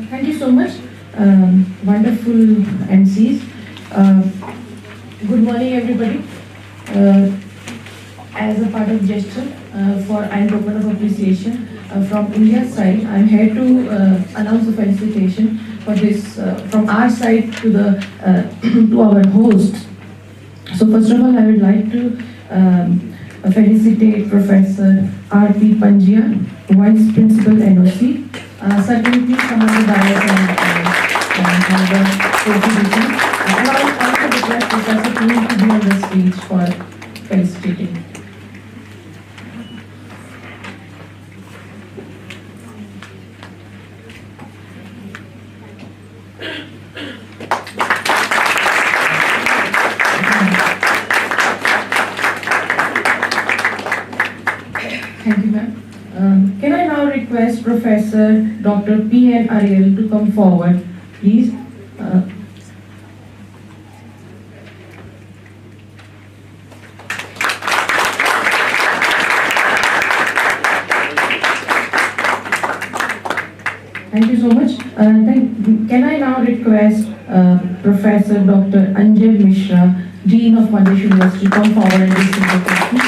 Thank you so much. Wonderful MCs. Good morning, everybody. As a part of gesture for and token of appreciation from India's side, I'm here to announce the felicitation for this from our side to the to our hosts. So first of all, I would like to felicitate Professor R.P. Panjia, Vice Principal NOC. Sir, can you please come on the dais and have the contribution? And I will also request Professor Pune to be on the stage for felicitating. Thank you, ma'am. Can I now request Professor Dr. P.N. Ariel to come forward, please? Thank you so much. Can I now request Professor Dr. Anjal Mishra, Dean of Madras University, to come forward and receive the question?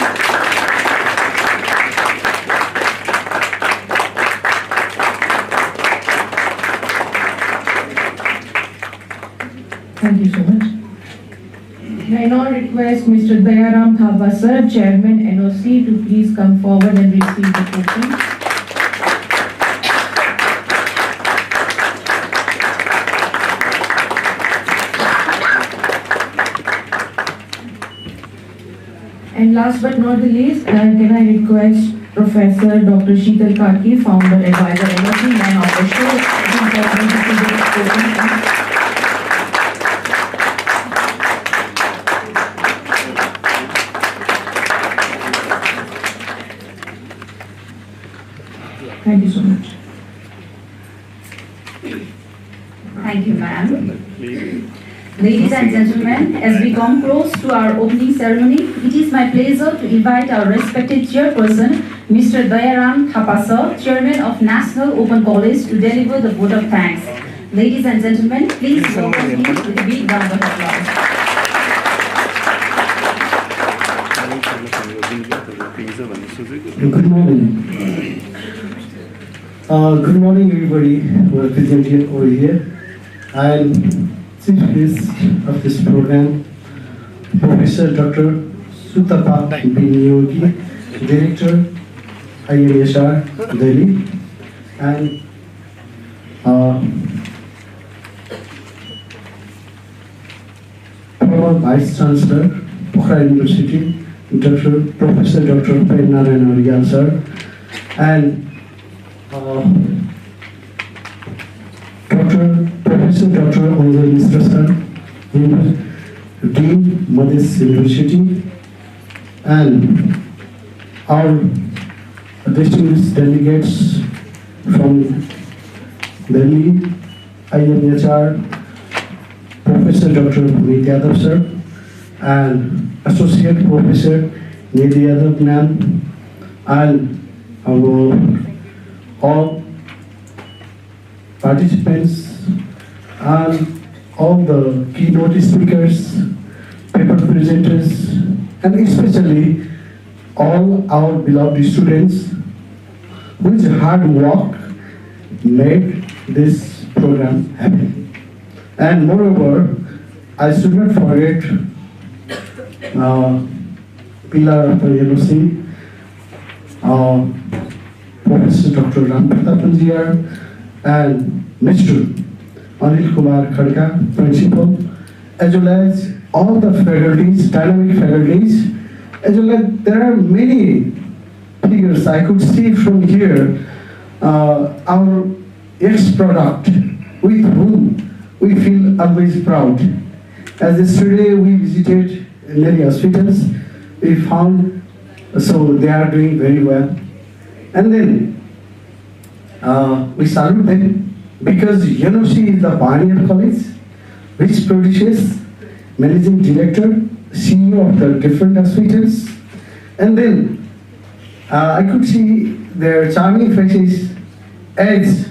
May I now request Mr. Dayaram Thapa sir, Chairman NOC, to please come forward and receive the token. And last but not the least, can I request Professor Dr. Sheetal Karki, Founder Advisor NOC, Man of the Show, to receive the token. Thank you so much. Thank you, ma'am. Ladies and gentlemen, as we come close to our opening ceremony, it is my pleasure to invite our respected chairperson, Mr. Dayaram Thapa sir, Chairman of National Open College, to deliver the vote of thanks. Ladies and gentlemen, please welcome him with a big round of applause. Good morning. Good morning, everybody who are present here over here. I'm chief guest of this program, Professor Dr. Sutapa Biniyogi, Director, IIHMR, Delhi, and former Vice Chancellor, Pokhara University, Professor Dr. Narayan Arya sir, and Professor Dr. Anjali Misra sir, Dean, Madras University, and our distinguished delegates from Delhi, IIHMR, Professor Dr. Puneet Yadav sir, and Associate Professor Nidhi Yadav ma'am, and our all participants and all the keynote speakers, paper presenters, and especially all our beloved students whose hard work made this program happen. And moreover, I should not forget pillar of the NOC, Professor Dr. Ram Pratap and Mr. Anil Kumar Khadka, Principal, as well as all the faculties, dynamic faculties, as well as there are many figures I could see from here, our ex-product with whom we feel always proud. As yesterday we visited many hospitals, we found, so they are doing very well. And then we salute them because UNOC is the pioneer college which produces managing director, CEO of the different hospitals. And then I could see their charming faces as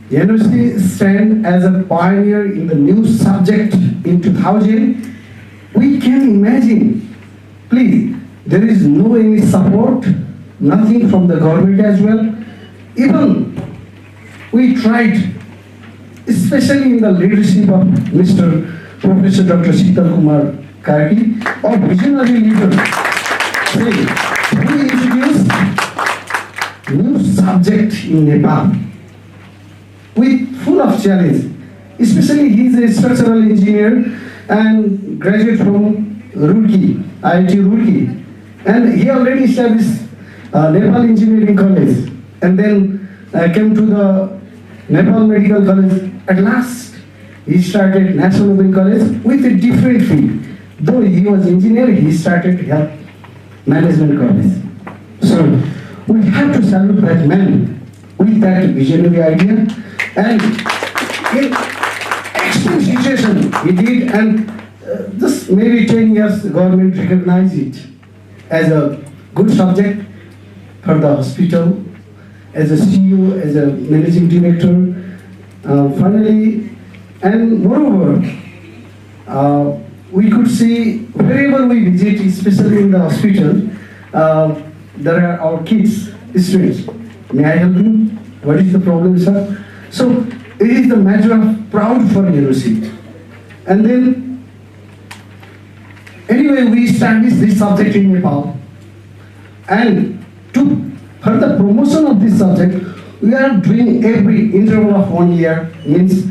UNOC stand as a pioneer in the new subject in 2000. We can imagine, please, there is no any support, nothing from the government as well. Even we tried, especially in the leadership of Mr. Professor Dr. Sheetal Kumar Karki, our visionary leader. We introduced new subject in Nepal with full of challenge. Especially he is a structural engineer and graduate from Roorkee, IIT Roorkee. And he already established Nepal Engineering College and then came to the Nepal Medical College. At last, he started National Open College with a different field. Though he was engineer, he started Health Management College. So we have to salute that man with that visionary idea, and in extreme situation he did, and just maybe 10 years the government recognized it as a good subject for the hospital, as a CEO, as a managing director, finally, and moreover, we could see wherever we visit, especially in the hospital, there are our kids, students. May I help you? What is the problem, sir? So it is the matter of proud for UNOC. And then anyway, we established this subject in Nepal. And for the promotion of this subject, we are doing every interval of 1 year, means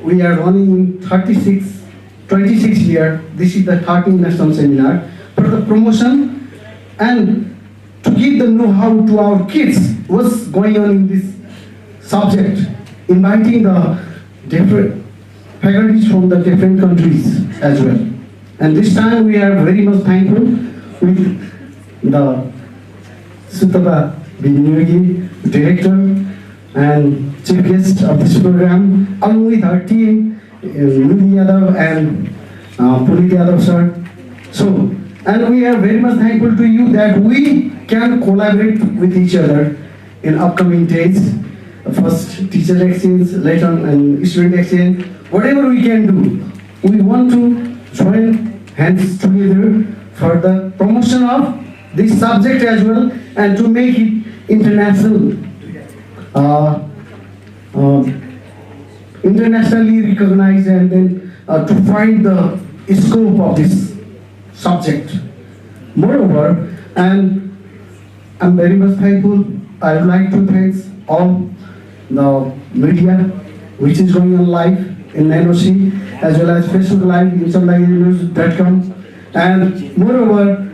we are running 26 year. This is the 13th national seminar for the promotion and to give the know-how to our kids what's going on in this subject, inviting the different faculties from the different countries as well. And this time we are very much thankful with the Sutaba Binyugi, director and chief guest of this program, along with our team, Nidhi Yadav and Puneet Yadav sir. So, and we are very much thankful to you that we can collaborate with each other in upcoming days. First teacher exchange, later on and student exchange, whatever we can do. We want to join hands together for the promotion of this subject as well and to make it international, internationally recognized, and then to find the scope of this subject. Moreover, and I'm very much thankful, I would like to thank all the media which is going on live in NOC as well as Facebook Live, insitute.com, and moreover,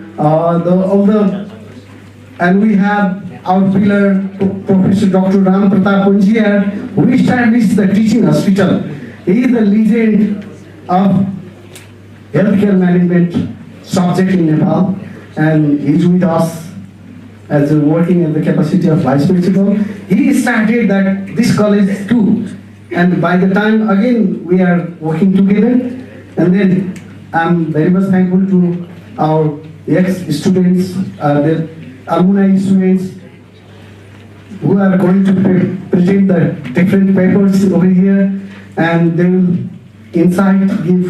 and we have our pillar, Professor Dr. Ram Pratap Punjiar, who established the teaching hospital. He is the legend of healthcare management subject in Nepal, and he is with us as working in the capacity of vice principal. He started this college too, and by the time again we are working together, and then I'm very much thankful to our ex-students, the alumni students who are going to present the different papers over here, and they will give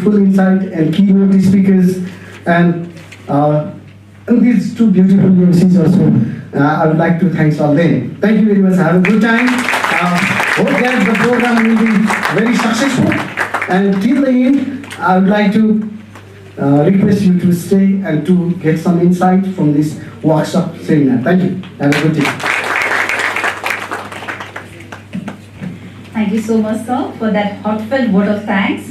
full insight and keynote speakers, and these two beautiful MCs also. I would like to thank all them. Thank you very much. Have a good time. Hope that the program will be very successful. And till the end, I would like to request you to stay and to get some insight from this workshop seminar. Thank you. Have a good day. Thank you so much, sir, for that heartfelt word of thanks.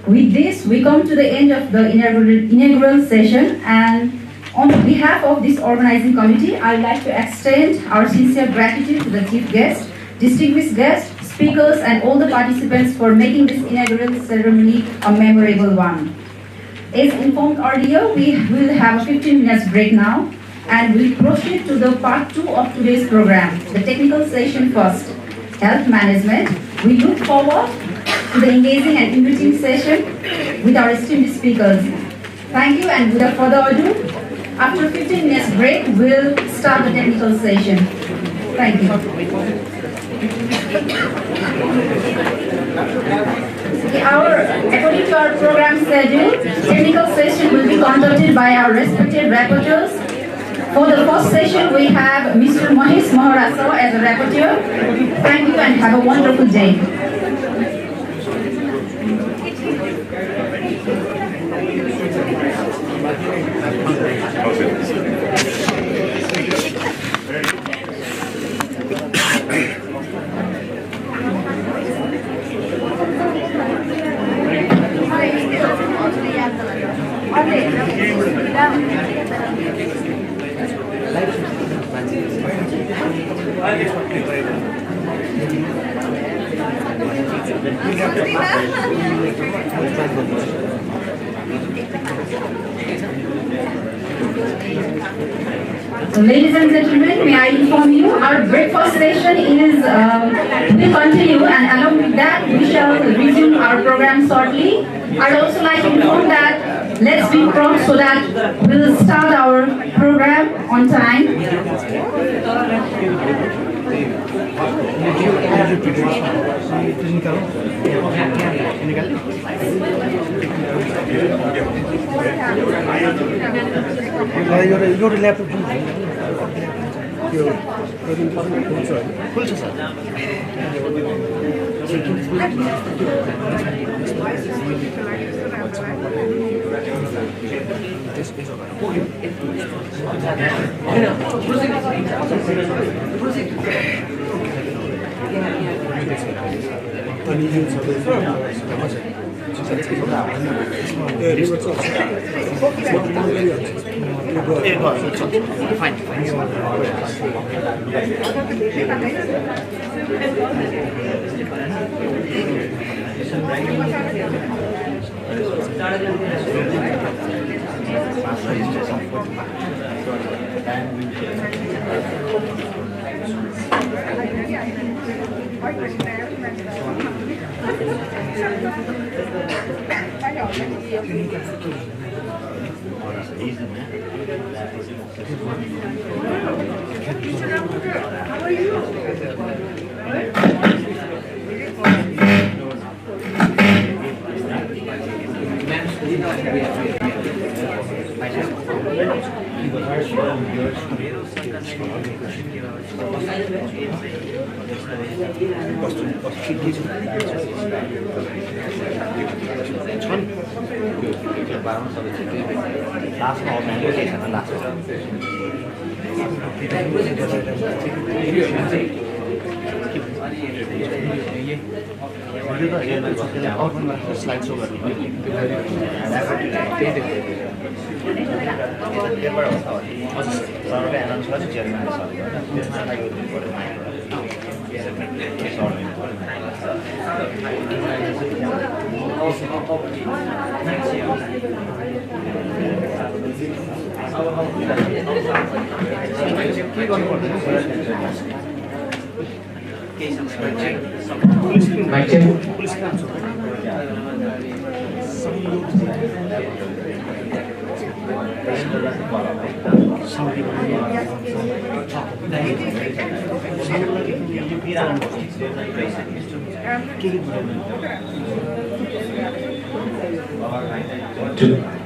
With this, we come to the end of the inaugural session, and on behalf of this organizing committee, I would like to extend our sincere gratitude to the chief guest, distinguished guests, speakers, and all the participants for making this inaugural ceremony a memorable one. As informed earlier, we will have a 15 minutes break now, and we'll proceed to the part 2 of today's program, the technical session first, health management. We look forward to the engaging and enriching session with our esteemed speakers. Thank you, and without further ado, after 15 minutes break, we'll start the technical session. Thank you. According to our program schedule, technical session will be conducted by our respected rapporteurs. For the first session, we have Mr. Mahesh Maharasa as a rapporteur. Thank you and have a wonderful day. So, ladies and gentlemen, may I inform you, our breakfast session will continue, and along with that, we shall resume our program shortly. I'd also like to inform that let's be prompt so that we'll start our program on time. Mic check. Two.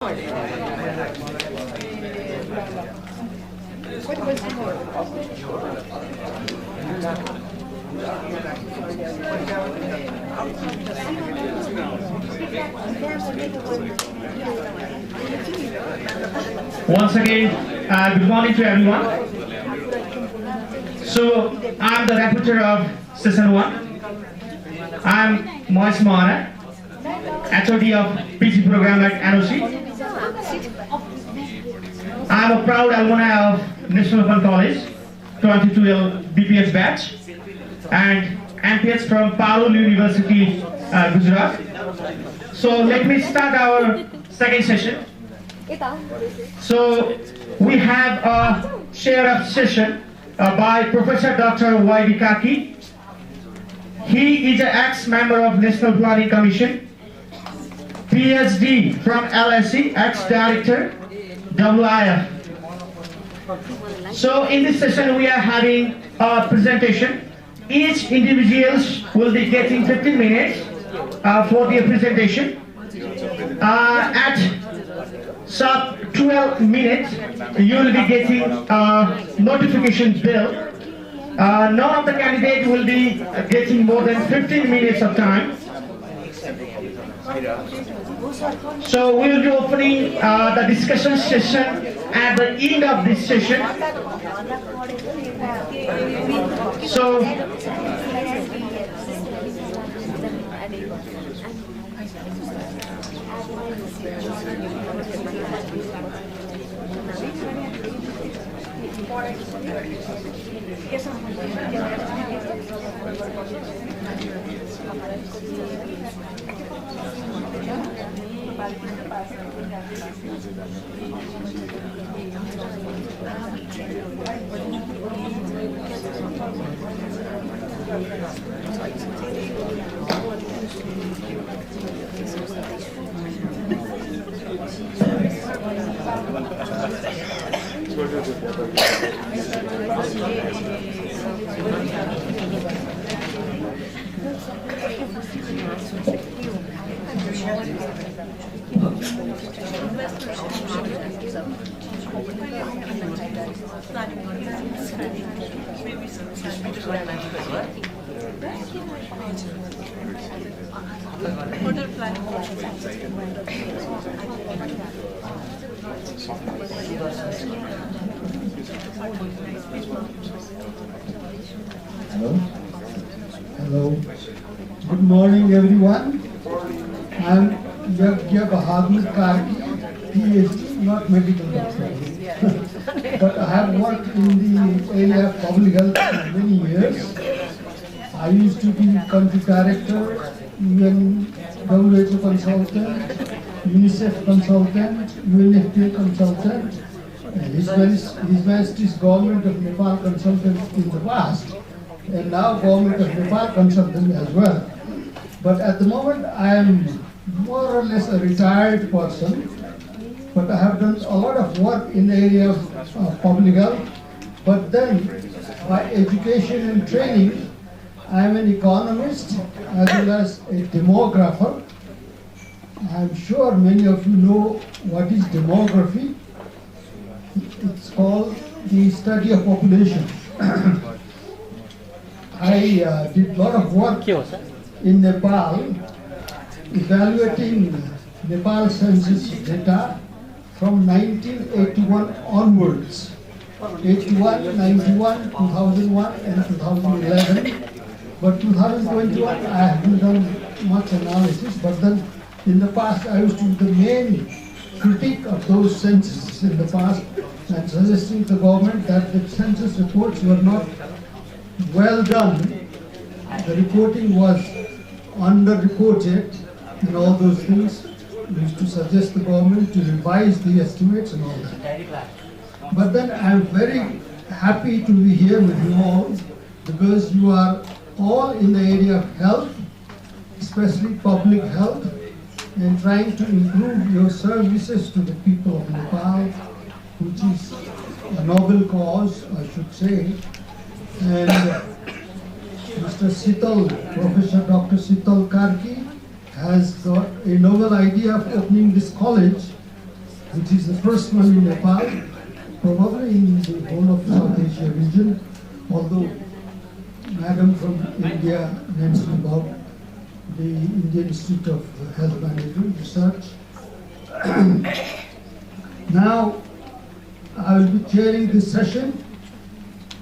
Once again, good morning to everyone. So, I'm the rapporteur of Session 1. I'm Mois Moana, HOD of PG program at NOC. I'm a proud alumni of National Open College, 22L BPS batch, and MPS from Parul University, Gujarat. So, let me start our second session. So we have a share of session by Professor Dr. Y.D. Kaki. He is an ex-member of National Planning Commission, PhD from LSE, ex-director, WIF. So in this session we are having a presentation. Each individual will be getting 15 minutes for their presentation. At sub 12 minutes, you will be getting a notification bell. None of the candidates will be getting more than 15 minutes of time. So we will be opening the discussion session at the end of this session. So Hello. Good morning, everyone. I'm Yagya Bahadur Karki, PhD, not medical doctor. But I have worked in the area of public health for many years. I used to be country director, UN WHO consultant, UNICEF consultant, UNFPA consultant, and His Majesty's Government of Nepal consultant in the past, and now Government of Nepal consultant as well. But at the moment I am more or less a retired person, but I have done a lot of work in the area of public health. But then by education and training, I am an economist as well as a demographer. I am sure many of you know what is demography. It's called the study of population. I did a lot of work in Nepal, evaluating Nepal census data from 1981 onwards. 81, 91, 2001 and 2011. But 2021 I haven't done much analysis, but then in the past I used to be the main critic of those censuses in the past and suggesting to the government that the census reports were not well done. The reporting was under-reported and all those things. We used to suggest the government to revise the estimates and all that. But then I am very happy to be here with you all because you are all in the area of health, especially public health, and trying to improve your services to the people of Nepal, which is a noble cause, I should say. And Mr. Sital, Professor Dr. Sital Karki, has got a novel idea of opening this college which is the first one in Nepal, probably in the whole of South Asia region, although Madam from India mentioned about the Indian Institute of Health Management Research. Now, I will be chairing this session,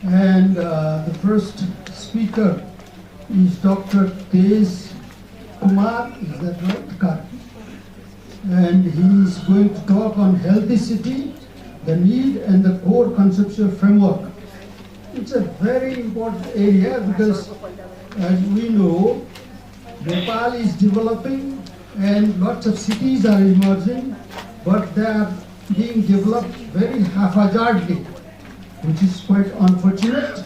and the first speaker is Dr. Tej Kumar, is that right? And he is going to talk on healthy city, the need and the core conceptual framework. It's a very important area because, as we know, Nepal is developing and lots of cities are emerging, but they are being developed very haphazardly, which is quite unfortunate.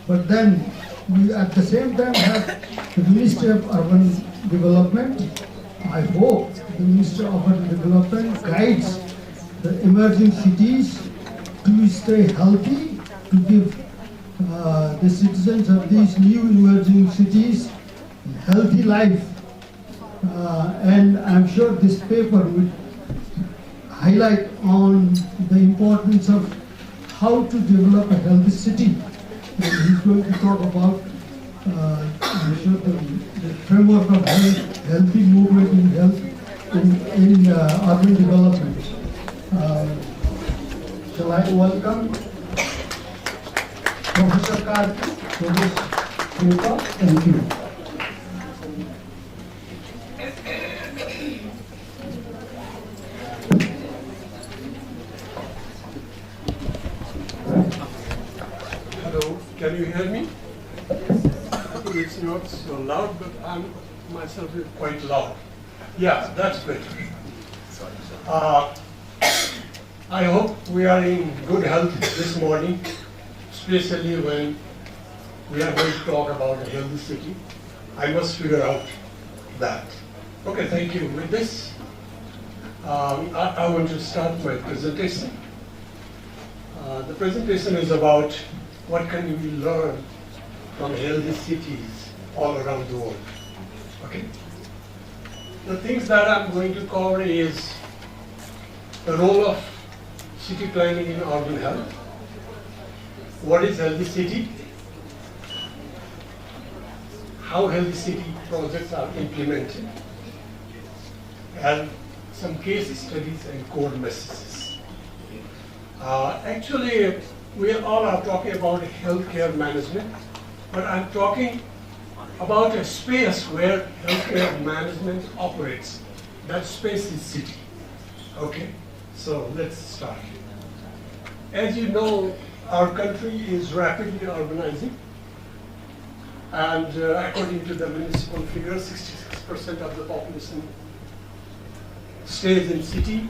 But then we at the same time have the Ministry of Urban Development. I hope the Ministry of Urban Development guides the emerging cities to stay healthy, to give the citizens of these new emerging cities healthy life. And I'm sure this paper will highlight on the importance of how to develop a healthy city. And he's going to talk about I'm sure the framework of healthy movement in health in urban development. Shall I welcome Professor Karthi for this paper? Thank you. Hello, can you hear me? It's not so loud, but I'm myself is quite loud. Yeah, that's better. I hope we are in good health this morning, especially when we are going to talk about a healthy city. I must figure out that. Okay, thank you. With this, I want to start my presentation. The presentation is about what can we learn from healthy cities all around the world. Okay. The things that I'm going to cover is the role of city planning in urban health. What is healthy city? How healthy city projects are implemented, and some case studies and core messages. Actually, we all are talking about healthcare management, but I'm talking about a space where healthcare management operates. That space is city. Okay, so let's start. As you know, our country is rapidly urbanizing, and according to the municipal figures, 66% of the population stays in city.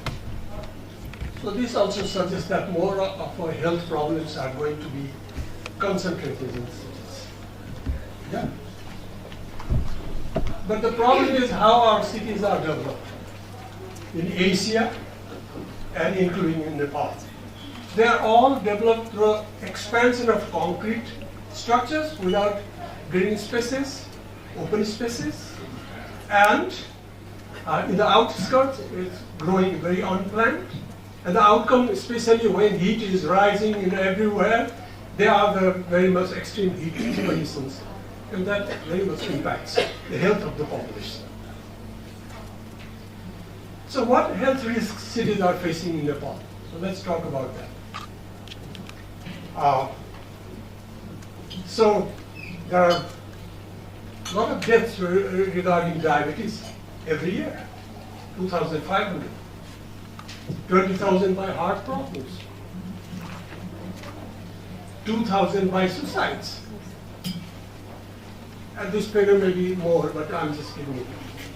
So this also suggests that more of our health problems are going to be concentrated in cities. Yeah. But the problem is how our cities are developed in Asia and including in Nepal. They are all developed through expansion of concrete structures without green spaces, open spaces, and in the outskirts it's growing very unplanned. And the outcome, especially when heat is rising in everywhere, they are the very much extreme heat conditions. And that very much impacts the health of the population. So what health risks cities are facing in Nepal? So let's talk about that. So there are a lot of deaths regarding diabetes every year, 2,500. 20,000 by heart problems, 2,000 by suicides. And this figure may be more, but I'm just giving it.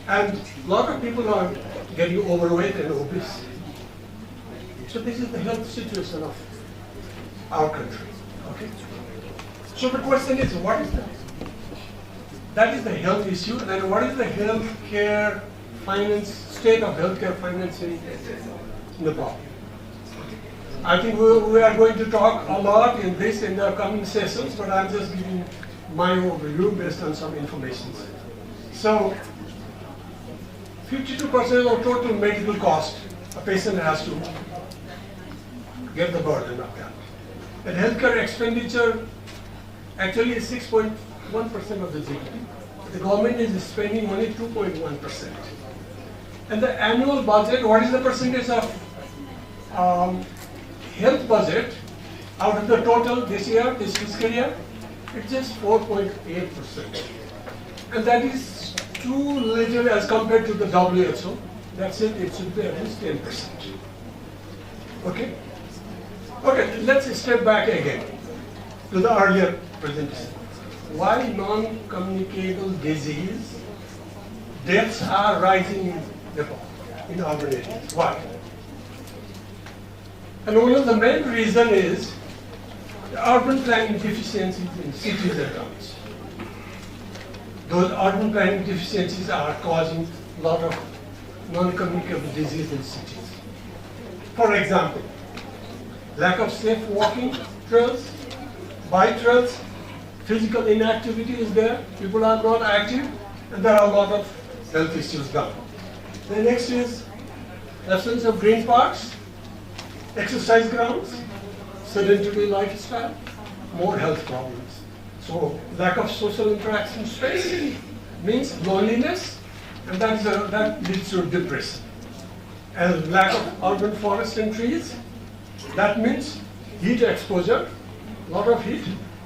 And a lot of people are getting overweight and obese. So this is the health situation of our country. Okay. So the question is, what is that? That is the health issue, and what is the healthcare finance, state of healthcare finance in Nepal? I think we are going to talk a lot in the coming sessions, but I'm just giving my overview based on some information. So, 52% of total medical cost a patient has to get the burden of that. And healthcare expenditure actually is 6.1% of the GDP. The government is spending only 2.1%. And the annual budget, what is the percentage of health budget out of the total this year, this fiscal year? It's just 4.8%. And that is too little as compared to the WHO. That's it should be at least 10%. Okay? Okay, let's step back again to the earlier presentation. Why non-communicable disease deaths are rising in Nepal, in urban areas? Why? And one of the main reason is the urban planning deficiencies in cities and towns. Those urban planning deficiencies are causing a lot of non-communicable disease in cities. For example, lack of safe walking trails, bike trails, physical inactivity is there, people are not active, and there are a lot of health issues down. The next is absence of green parks, exercise grounds, sedentary lifestyle, more health problems. So lack of social interaction space means loneliness, and that leads to depression. And lack of urban forests and trees, that means heat exposure, a lot of heat,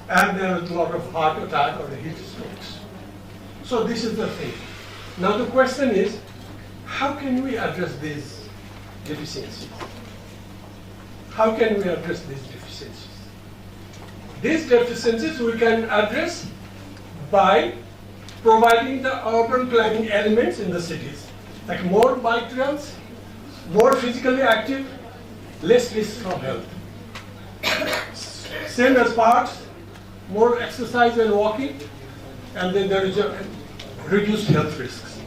and there is a lot of heart attack or heat strokes. So this is the thing. Now the question is, how can we address these deficiencies? How can we address these deficiencies? These deficiencies we can address by providing the urban planning elements in the cities, like more bike trails, more physically active, less risk from health. Same as parks, more exercise and walking, and then there is a reduced health risks.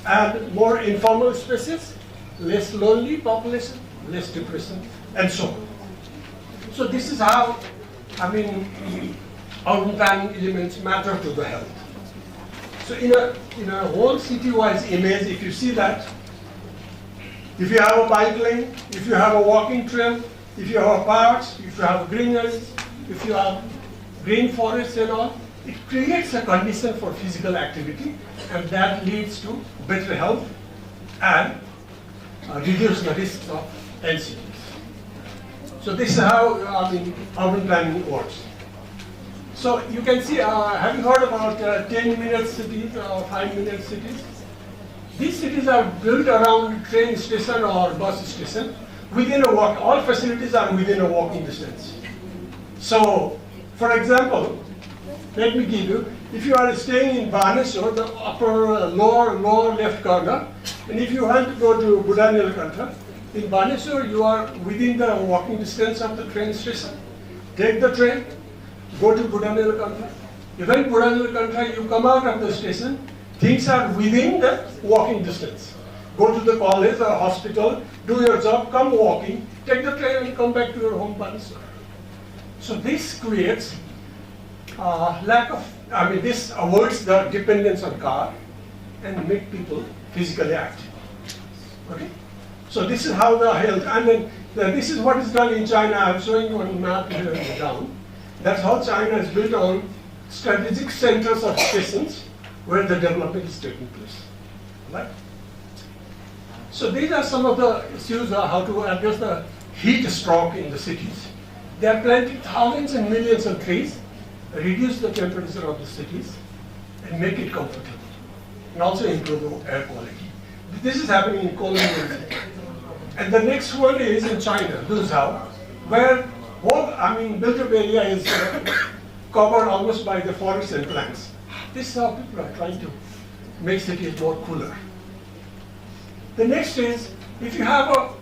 And more informal spaces, less lonely population, less depression, and so on. So this is how, urban planning elements matter to the health. So in a whole city-wise image, if you see that, if you have a bike lane, if you have a walking trail, if you have parks, if you have greeneries, if you have green forests and all, it creates a condition for physical activity, and that leads to better health and reduce the risks of NCDs. So this is how urban planning works. So you can see, have you heard about 10-minute cities or 5-minute cities? These cities are built around train station or bus station within a walk. All facilities are within a walking distance. So, for example, let me give you, if you are staying in Bhaneswar, the upper lower left corner, and if you want to go to Budanilkantha, in Bhaneswar you are within the walking distance of the train station. Take the train, go to Budanilkantha. Even Budanilkantha, you come out of the station, things are within the walking distance. Go to the college or hospital, do your job, come walking, take the train and come back to your home, Bhaneswar. So this creates this avoids the dependence on car and make people physically active. Okay? So this is how the health, and then this is what is done in China. I'm showing you on the map here down. That's how China is built on strategic centers of stations where the development is taking place. Right? So these are some of the issues how to address the heat stroke in the cities. They are planting thousands and millions of trees, reduce the temperature of the cities, and make it comfortable, and also improve the air quality. This is happening in Colombia. And the next one is in China, Luzhou, where built-up area is covered almost by the forests and plants. This is how people are trying to make cities more cooler. The next is, if you have a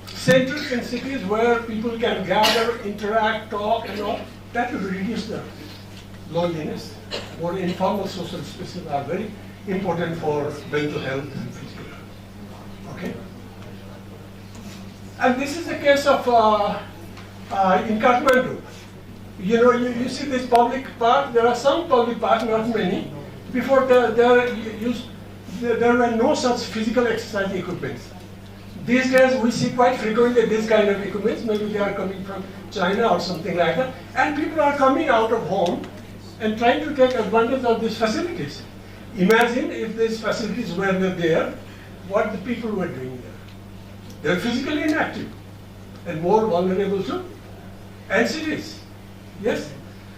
centers in cities where people can gather, interact, talk, and all, that will reduce the loneliness. More informal social spaces are very important for mental health and physical health. Okay? And this is the case of in Kathmandu. You see this public park. There are some public parks, not many. Before there were no such physical exercise equipment. These days we see quite frequently this kind of equipment, maybe they are coming from China or something like that, and people are coming out of home and trying to take advantage of these facilities. Imagine if these facilities were not there, what the people were doing there. They are physically inactive and more vulnerable to NCDs. Yes?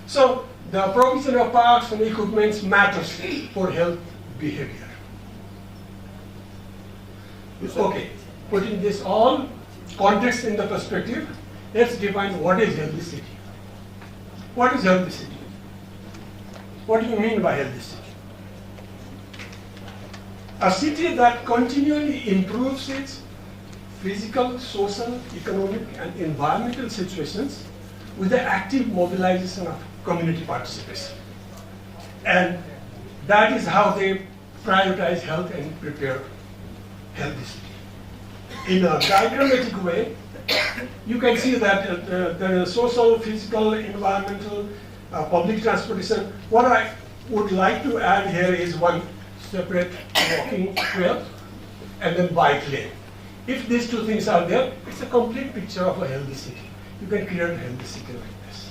So the provision of parks and equipments matters for health behavior. Okay, putting this all context in the perspective, let's define what is healthy city. What is healthy city? What do you mean by healthy city? A city that continually improves its physical, social, economic, and environmental situations with the active mobilization of community participation. And that is how they prioritize health and prepare healthy city. In a diagrammatic way, you can see that the social, physical, environmental, public transportation. What I would like to add here is one separate walking trail and then bike lane. If these two things are there, it's a complete picture of a healthy city. You can create a healthy city like this.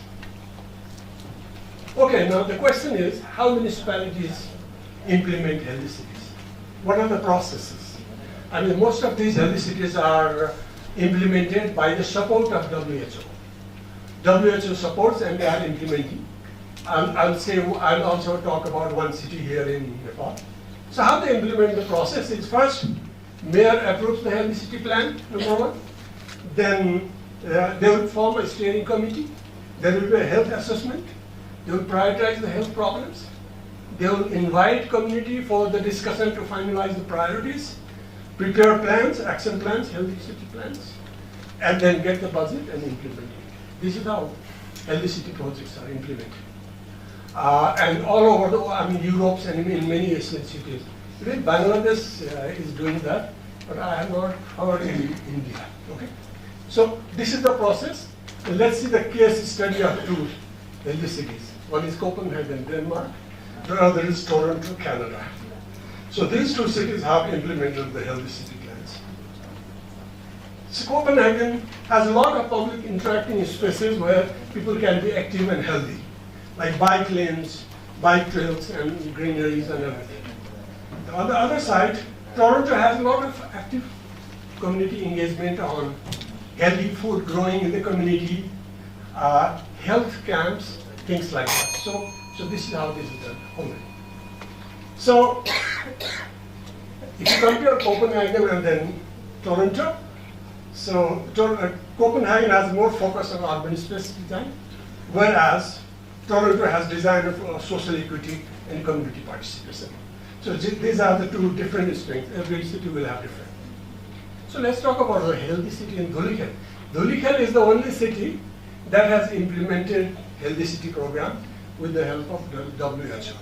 Okay, now the question is how municipalities implement healthy cities. What are the processes? I mean, most of these healthy cities are implemented by the support of WHO. WHO supports and they are implementing. I'll also talk about one city here in Nepal. So how they implement the process is first, mayor approves the healthy city plan, number one. Then they will form a steering committee. There will be a health assessment. They will prioritize the health problems. They will invite community for the discussion to finalize the priorities, prepare plans, action plans, healthy city plans, and then get the budget and implement it. This is how healthy city projects are implemented. And all over Europe and in many Asian cities. Even Bangladesh is doing that, but I have not heard in India. Okay? So this is the process. And let's see the case study of two healthy cities. One is Copenhagen, Denmark. The other is Toronto, Canada. So these two cities have implemented the healthy city plans. So Copenhagen has a lot of public interacting spaces where people can be active and healthy, like bike lanes, bike trails, and greeneries and everything. On the other side, Toronto has a lot of active community engagement on healthy food growing in the community, health camps, things like that. So this is how this is done already. So if you compare Copenhagen and then Toronto, so Copenhagen has more focus on urban space design, whereas Toronto has design of social equity and community participation. So these are the two different strengths. Every city will have different. So let's talk about the healthy city in Dhulikhel. Dhulikhel is the only city that has implemented healthy city program with the help of the WHO.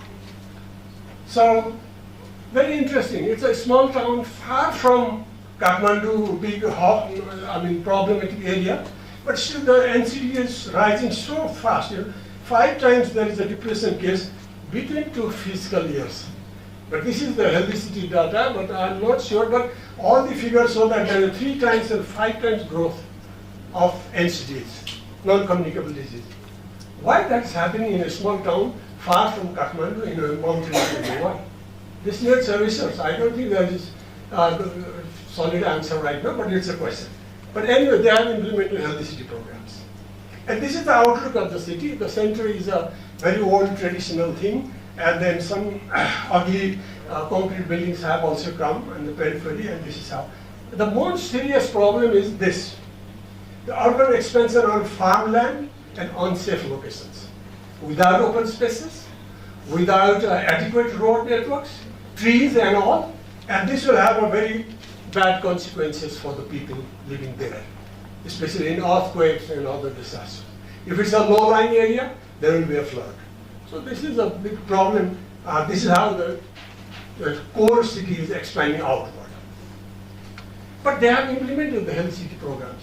So very interesting. It's a small town far from Kathmandu, big, problematic area, but still the NCD is rising so fast. 5 times there is a depression case between 2 fiscal years. But this is the healthy city data, but I'm not sure, but all the figures show that there are 3 times and 5 times growth of NCDs, non-communicable disease. Why that's happening in a small town far from Kathmandu in a mountain area? Why? This needs a research. I don't think there is a solid answer right now, but it's a question. But anyway, they have implemented healthy city programs. And this is the outlook of the city. The center is a very old traditional thing, and then some ugly concrete buildings have also come in the periphery, and this is how. The most serious problem is this: the urban expansion on farmland and unsafe locations, without open spaces, without adequate road networks, trees and all, and this will have a very bad consequences for the people living there, especially in earthquakes and other disasters. If it's a low-lying area, there will be a flood. So this is a big problem. This is how the core city is expanding outward. But they have implemented the health city programs.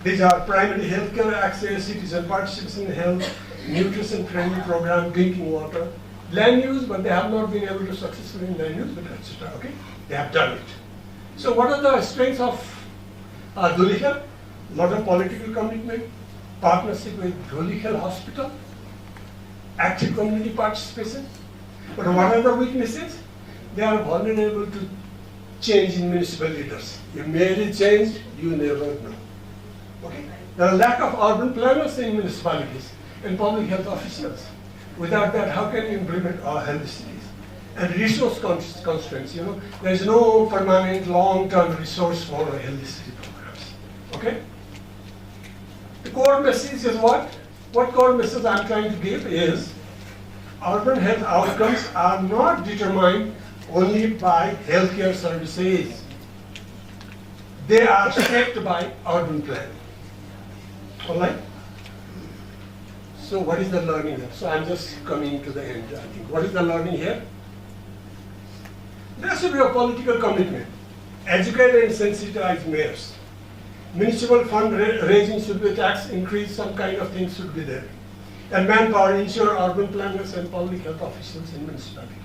These are primary healthcare access, citizen participation in health, nutrition-friendly program, drinking water, land use, but they have not been able to successfully in land use, but etc. Okay, they have done it. So what are the strengths of Dhulikhel, lot of political commitment, partnership with Dhulikhel Hospital, active community participation. But what are the weaknesses? They are vulnerable to change in municipal leaders. If mayor is changed, you never know. Okay? There are lack of urban planners in municipalities and public health officials. Without that, how can you implement our healthy cities? And resource constraints, there is no permanent long-term resource for healthy city programs. Okay? The core message is what? What core message I'm trying to give is urban health outcomes are not determined only by healthcare services. They are shaped by urban planning. All right? So what is the learning here? So I'm just coming to the end, I think. What is the learning here? There should be a political commitment. Educate and sensitize mayors. Municipal fund raising should be tax increase, some kind of things should be there. And manpower, ensure urban planners and public health officials in municipalities.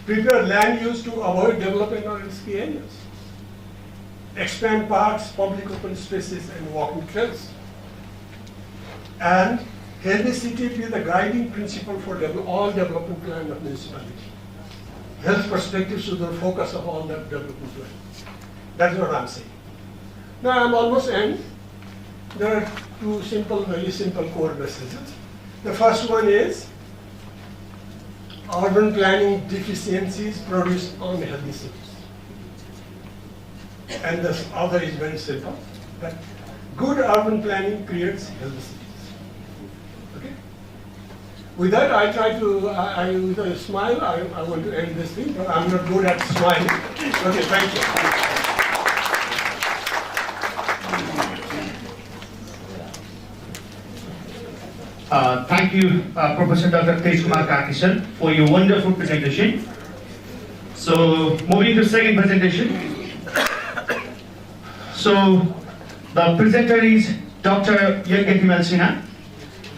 Prepare land use to avoid development of risky areas. Expand parks, public open spaces, and walking trails. And healthy city be the guiding principle for all development plan of municipality. Health perspective should be the focus of all that development plan. That's what I'm saying. Now I'm almost end. There are two simple, very simple core messages. The first one is urban planning deficiencies produce unhealthy cities. And the other is very simple, that good urban planning creates healthy cities. Okay? With that, I try to, with a smile, I want to end this thing, but I'm not good at smiling. Okay, thank you. Thank you, Professor Dr. Tejkumar Kakishan, for your wonderful presentation. So, moving to second presentation. So, the presenter is Dr. Timal Sinha,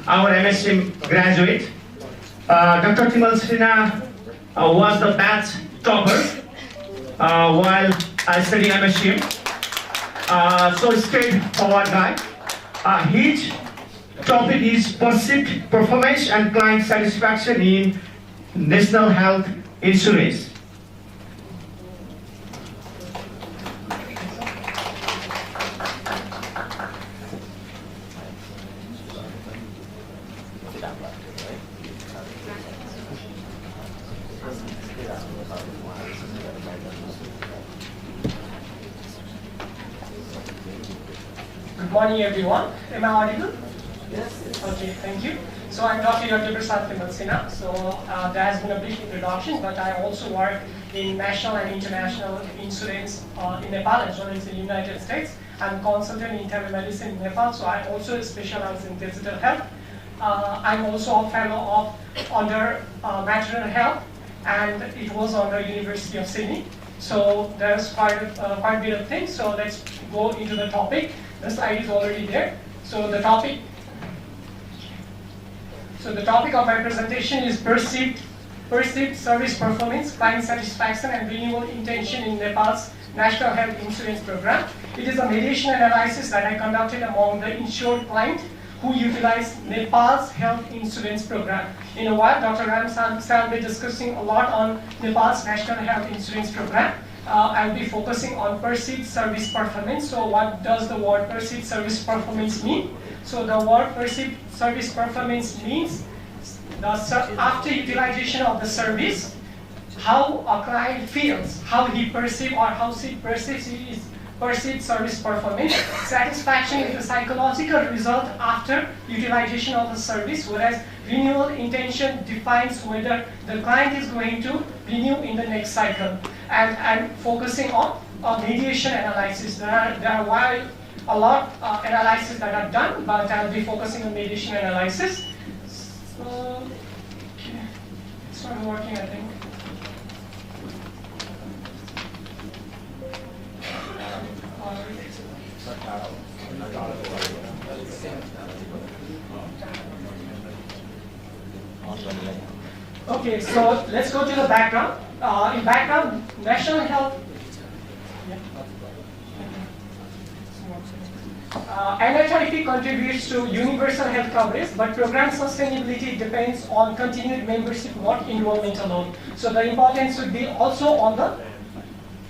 our MSc graduate. Dr. Timal Sinha was the batch topper while I studied MSc. So, straightforward guy. His topic is perceived performance and client satisfaction in national health insurance. Good morning, everyone. Am I audible? Yes. Okay, thank you. So I'm Dr. Timal Sinha. So there has been a brief introduction, but I also work in national and international insurance in Nepal as well as in the United States. I'm consultant in telemedicine in Nepal, so I also specialize in digital health. I'm also a fellow of under maternal health, and it was under University of Sydney. So there's quite a bit of things. So let's go into the topic. The slide is already there. So the topic of my presentation is perceived service performance, client satisfaction, and renewal intention in Nepal's National Health Insurance Program. It is a mediation analysis that I conducted among the insured client who utilize Nepal's health insurance program. In a while, Dr. Ram will be discussing a lot on Nepal's National Health Insurance Program. I'll be focusing on perceived service performance. So what does the word perceived service performance mean? So the word perceived service performance means after utilization of the service, how a client feels, how he perceives or how she perceives his perceived service performance. Satisfaction is the psychological result after utilization of the service, whereas renewal intention defines whether the client is going to renew in the next cycle. And I'm focusing on mediation analysis. There are a lot of analysis that I've done, but I'll be focusing on mediation analysis. So, okay. It's not working, I think. Okay, so let's go to the background. In background, national health. Yeah. NHIP contributes to universal health coverage, but program sustainability depends on continued membership, not enrollment alone. So the importance would be also on the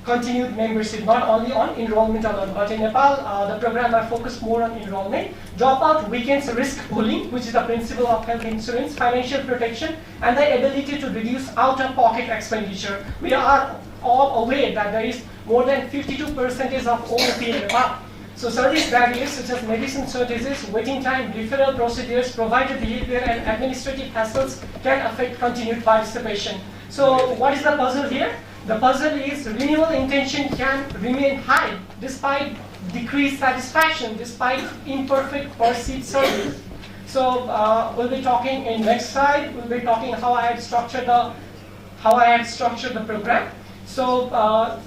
continued membership, not only on enrollment alone. But in Nepal, the program are focused more on enrollment. Dropout weakens risk pooling, which is the principle of health insurance, financial protection, and the ability to reduce out-of-pocket expenditure. We are all aware that there is more than 52% of OP in Nepal. So service barriers such as medicine shortages, waiting time, referral procedures, provider behavior, and administrative hassles can affect continued participation. So what is the puzzle here? The puzzle is renewal intention can remain high despite decreased satisfaction, despite imperfect perceived service. So we'll be talking in next slide. We'll be talking how I had structured the program. So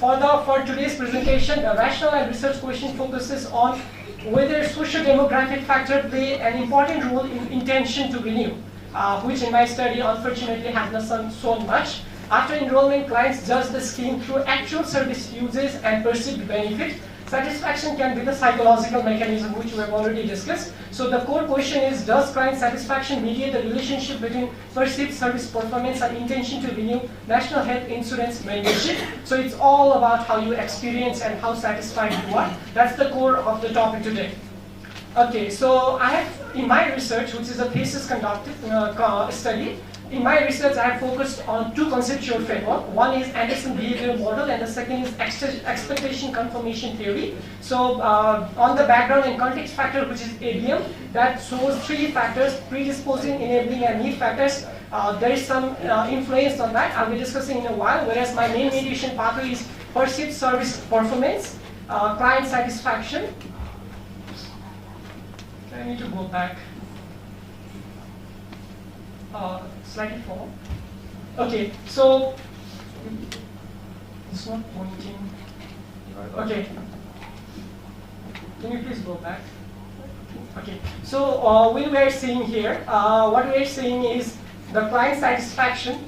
for today's presentation, the rational and research question focuses on whether socio-demographic factors play an important role in intention to renew, which in my study unfortunately has not shown much. After enrollment, clients judge the scheme through actual service uses and perceived benefit. Satisfaction can be the psychological mechanism which we have already discussed. So the core question is, does client satisfaction mediate the relationship between perceived service performance and intention to renew national health insurance membership? So it's all about how you experience and how satisfied you are. That's the core of the topic today. Okay, so I have, in my research, which is a thesis conducted study, in my research, I have focused on two conceptual frameworks. One is Anderson behavioral model, and the second is expectation confirmation theory. So on the background and context factor, which is ABM, that shows three factors: predisposing, enabling, and need factors. There is some influence on that. I'll be discussing in a while. Whereas my main mediation pathway is perceived service performance, client satisfaction. I need to go back. Slightly forward. Okay, so it's not pointing. Okay, can you please go back? Okay, so we were seeing here, what we are seeing is the client satisfaction.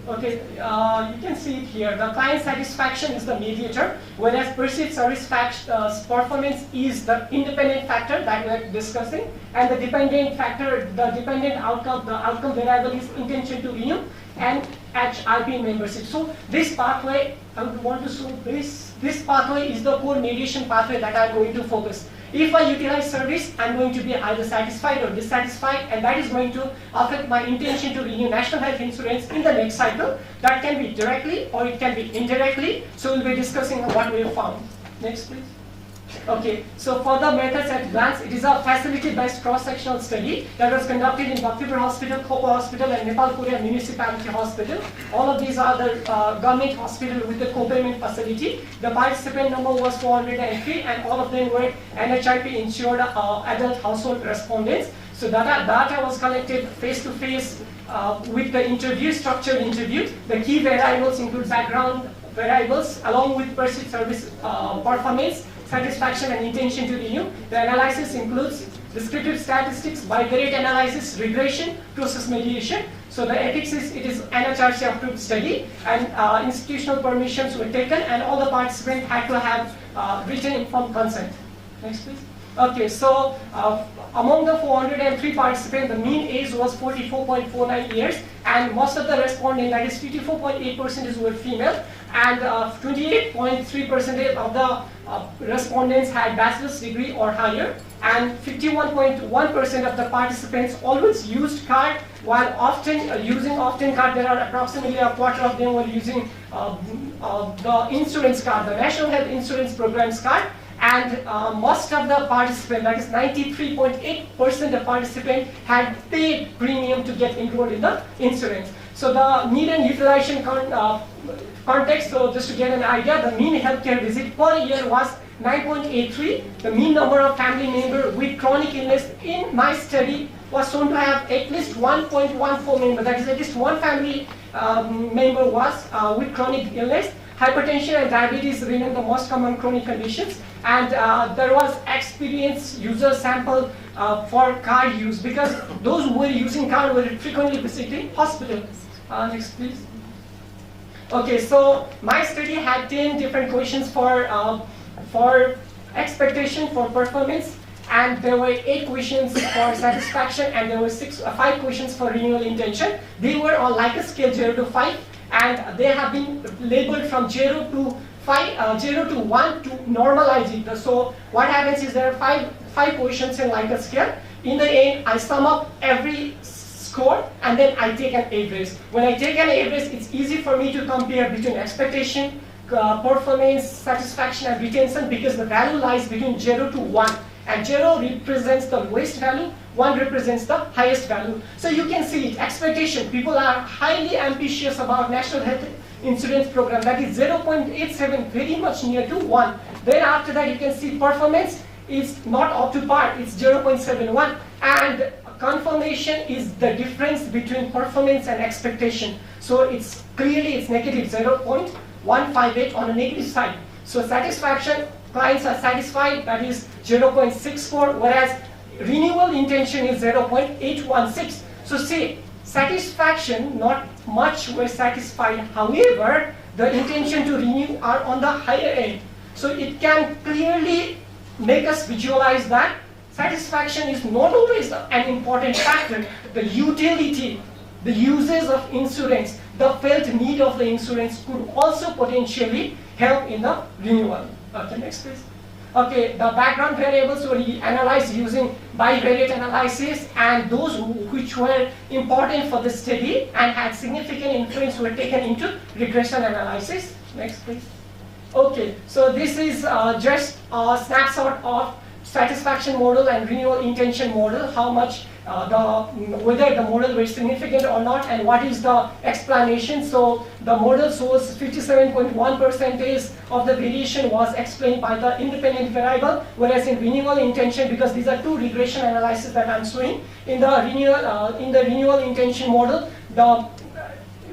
Okay, you can see it here. The client satisfaction is the mediator, whereas perceived service performance is the independent factor that we are discussing, and the dependent factor, the dependent outcome, the outcome variable is intention to renew and HRP membership. So this pathway, I would want to show this pathway is the core mediation pathway that I am going to focus. If I utilize service, I'm going to be either satisfied or dissatisfied, and that is going to affect my intention to renew national health insurance in the next cycle. That can be directly or it can be indirectly. So we'll be discussing what we have found. Next, please. Okay, so for the methods at glance, it is a facility-based cross-sectional study that was conducted in Bhaktipur Hospital, Khopa Hospital, and Nepal Korea Municipality Hospital. All of these are the government hospital with the co-payment facility. The participant number was 403, and all of them were NHIP insured adult household respondents. So data was collected face-to-face with the interview, structured interview. The key variables include background variables along with perceived service performance, satisfaction, and intention to renew. The analysis includes descriptive statistics, bivariate analysis, regression, process mediation. So the ethics is, it is NHRC approved study, and institutional permissions were taken, and all the participants had to have written informed consent. Next, please. Okay, so among the 403 participants, the mean age was 44.49 years, and most of the respondents, that is 54.8%, were female, and 28.3% of the respondents had bachelor's degree or higher, and 51.1% of the participants always used card, while often using card, there are approximately a quarter of them were using the insurance card, the National Health Insurance Program's card. And most of the participants, that is 93.8% of participants, had paid premium to get enrolled in the insurance. So the median utilization context, so just to get an idea, the mean healthcare visit per year was 9.83. The mean number of family members with chronic illness in my study was shown to have at least 1.14 members. That is, at least one family member was with chronic illness. Hypertension and diabetes remain the most common chronic conditions, and there was experienced user sample for card use, because those who were using card were frequently visiting hospitals. Next, please. Okay, so my study had 10 different questions for for expectation, for performance, and there were 8 questions for satisfaction, and there were 5 questions for renewal intention. They were on like a scale 0 to 5, and they have been labeled from 0 to 5, 0 to 1 to normalize it. So what happens is there are 5 questions in like a scale. In the end, I sum up every score and then I take an average. When I take an average, it's easy for me to compare between expectation, performance, satisfaction, and retention, because the value lies between 0 to 1. And 0 represents the lowest value, 1 represents the highest value. So you can see it, expectation, people are highly ambitious about National Health Insurance Program, that is 0.87, very much near to 1. Then after that you can see performance is not up to par, it's 0.71. And confirmation is the difference between performance and expectation. So it's clearly it's negative 0.158 on the negative side. So satisfaction, clients are satisfied, that is 0.64, whereas renewal intention is 0.816. So see, satisfaction, not much were satisfied. However, the intention to renew are on the higher end. So it can clearly make us visualize that satisfaction is not always an important factor. The utility, the uses of insurance, the felt need of the insurance could also potentially help in the renewal. Okay, next please. Okay, the background variables were analyzed using bivariate analysis, and those which were important for the study and had significant influence were taken into regression analysis. Next please. Okay, so this is just a snapshot of satisfaction model and renewal intention model, how much whether the model were significant or not, and what is the explanation. So the model shows 57.1% of the variation was explained by the independent variable, whereas in renewal intention, because these are 2 regression analyses that I'm showing, in the renewal intention model,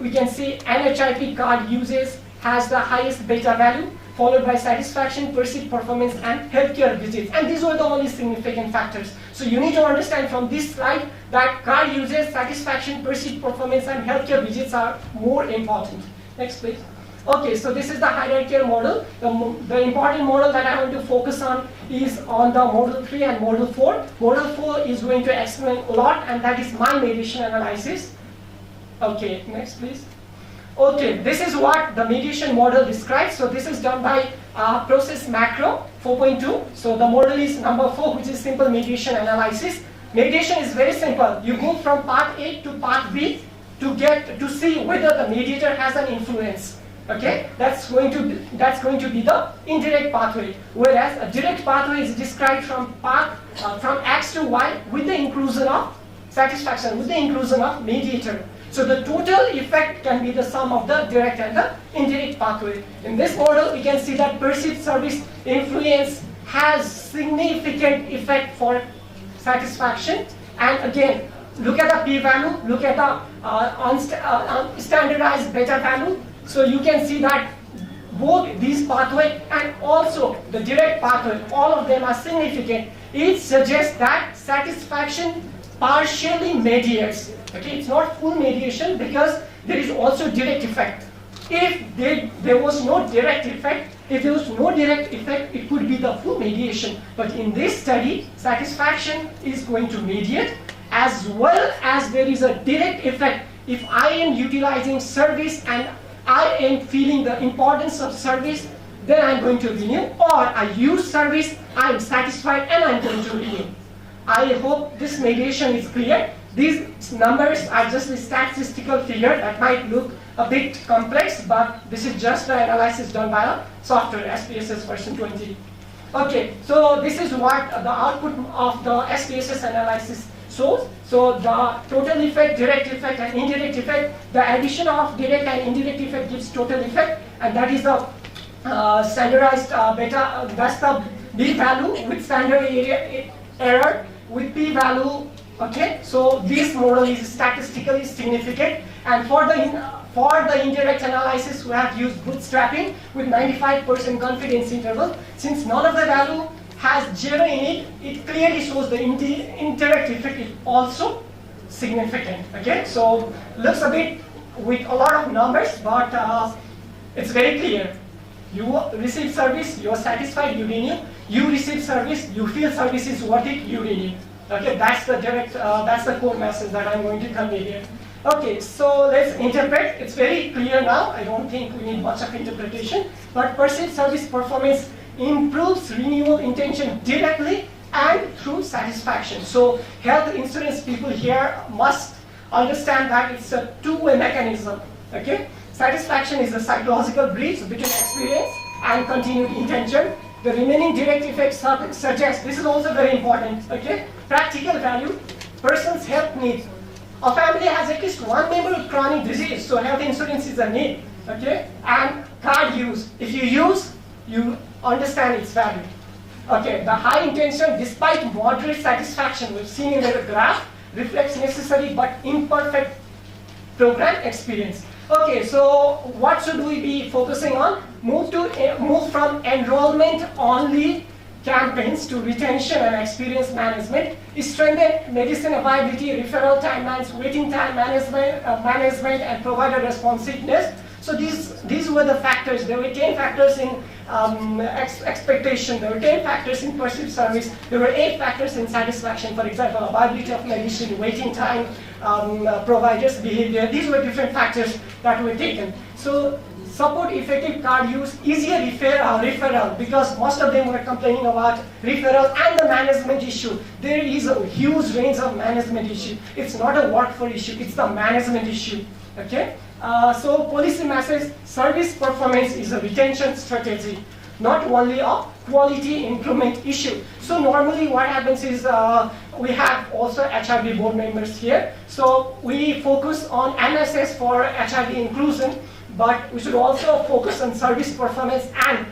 we can see NHIP card uses has the highest beta value, followed by satisfaction, perceived performance, and healthcare visits. And these were the only significant factors. So you need to understand from this slide that car usage, satisfaction, perceived performance, and healthcare visits are more important. Next please. Okay, so this is the hierarchical model. The important model that I want to focus on is on the model 3 and model 4. Model 4 is going to explain a lot, and that is my mediation analysis. Okay, next please. Okay, this is what the mediation model describes. So this is done by process macro 4.2. So the model is number 4, which is simple mediation analysis. Mediation is very simple. You go from part A to part B to see whether the mediator has an influence. Okay, that's going to be the indirect pathway. Whereas a direct pathway is described from X to Y with the inclusion of satisfaction, with the inclusion of mediator. So the total effect can be the sum of the direct and the indirect pathway. In this model, we can see that perceived service influence has significant effect for satisfaction. And again, look at the p-value, look at the standardized beta value. So you can see that both these pathway and also the direct pathway, all of them are significant. It suggests that satisfaction partially mediates. Okay, it's not full mediation because there is also direct effect. If there was no direct effect, it could be the full mediation. But in this study, satisfaction is going to mediate, as well as there is a direct effect. If I am utilizing service and I am feeling the importance of service, then I'm going to renew. Or I use service, I'm satisfied, and I'm going to renew. I hope this mediation is clear. These numbers are just a statistical figure that might look a bit complex, but this is just the analysis done by a software, SPSS version 20. Okay, so this is what the output of the SPSS analysis shows. So the total effect, direct effect, and indirect effect, the addition of direct and indirect effect gives total effect, and that is the standardized beta, that's the B value with standard error with P value. Okay, so this model is statistically significant, and for the indirect analysis we have used bootstrapping with 95% confidence interval. Since none of the value has 0 in it, it clearly shows the indirect effect is also significant. Okay, so looks a bit with a lot of numbers, but it's very clear. You receive service, you are satisfied, you renew. You receive service, you feel service is worth it, you renew. Okay, that's the core message that I'm going to convey here. Okay, so let's interpret. It's very clear now. I don't think we need much of interpretation. But perceived service performance improves renewal intention directly and through satisfaction. So health insurance people here must understand that it's a two-way mechanism. Okay, satisfaction is a psychological bridge between experience and continued intention. The remaining direct effects suggest, this is also very important, okay? Practical value, person's health needs. A family has at least one member with chronic disease, so health insurance is a need, okay? And card use, if you use, you understand its value. Okay, the high intention, despite moderate satisfaction, we've seen in the graph, reflects necessary but imperfect program experience. Okay, so what should we be focusing on? Move from enrollment only campaigns to retention and experience management. Strengthen medicine availability, referral timelines, waiting time management, and provider responsiveness. So these were the factors. There were 10 factors in expectation. There were 10 factors in perceived service. There were 8 factors in satisfaction. For example, availability of medicine, waiting time, providers' behavior. These were different factors that were taken. So support effective card use, easier referral, because most of them were complaining about referral and the management issue. There is a huge range of management issue. It's not a workforce issue, it's the management issue. Okay? So policy message, service performance is a retention strategy, not only a quality improvement issue. So normally what happens is we have also HRD board members here. So we focus on MSS for HRD inclusion, but we should also focus on service performance, and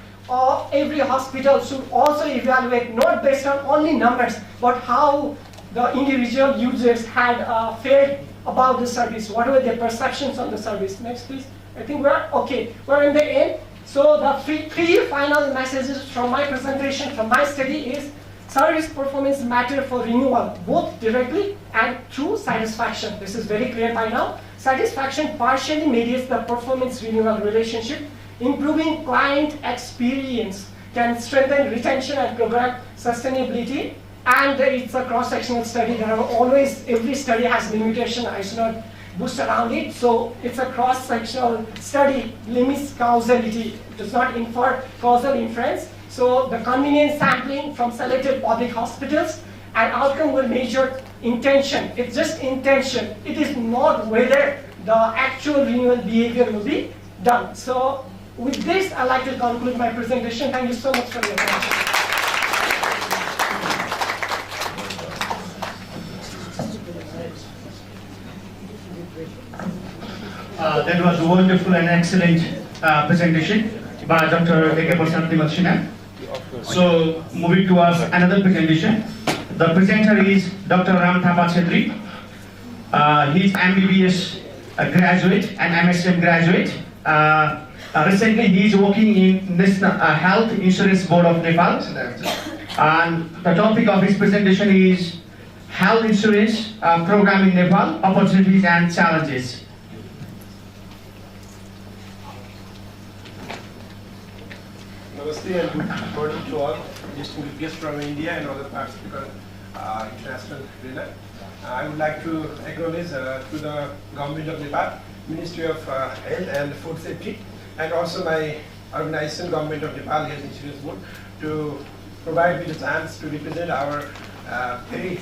every hospital should also evaluate not based on only numbers, but how the individual users had fared about the service, what were their perceptions on the service. Next please. I think we're in the end. So the three final messages from my presentation, from my study is service performance matter for renewal, both directly and through satisfaction. This is very clear by now. Satisfaction partially mediates the performance renewal relationship. Improving client experience can strengthen retention and program sustainability. And it's a cross-sectional study. There are always, every study has limitation. I should not boost around it. So it's a cross-sectional study, limits causality, does not infer causal inference. So the convenience sampling from selected public hospitals, and outcome will measure intention. It's just intention. It is not whether the actual renewal behavior will be done. So with this, I'd like to conclude my presentation. Thank you so much for your attention. That was a wonderful and excellent presentation by Dr. A.K. So, moving towards another presentation. The presenter is Dr. Ram Thapa Chetri. He's MBBS graduate and MSM graduate. Recently, he is working in National Health Insurance Board of Nepal. And the topic of his presentation is Health Insurance Program in Nepal, Opportunities and Challenges. Namaste and good morning to all distinguished guests from India and other parts of the international arena. I would like to acknowledge to the Government of Nepal, Ministry of Health and Food Safety, and also my organization, Government of Nepal Health Insurance Board, to provide me the chance to represent our very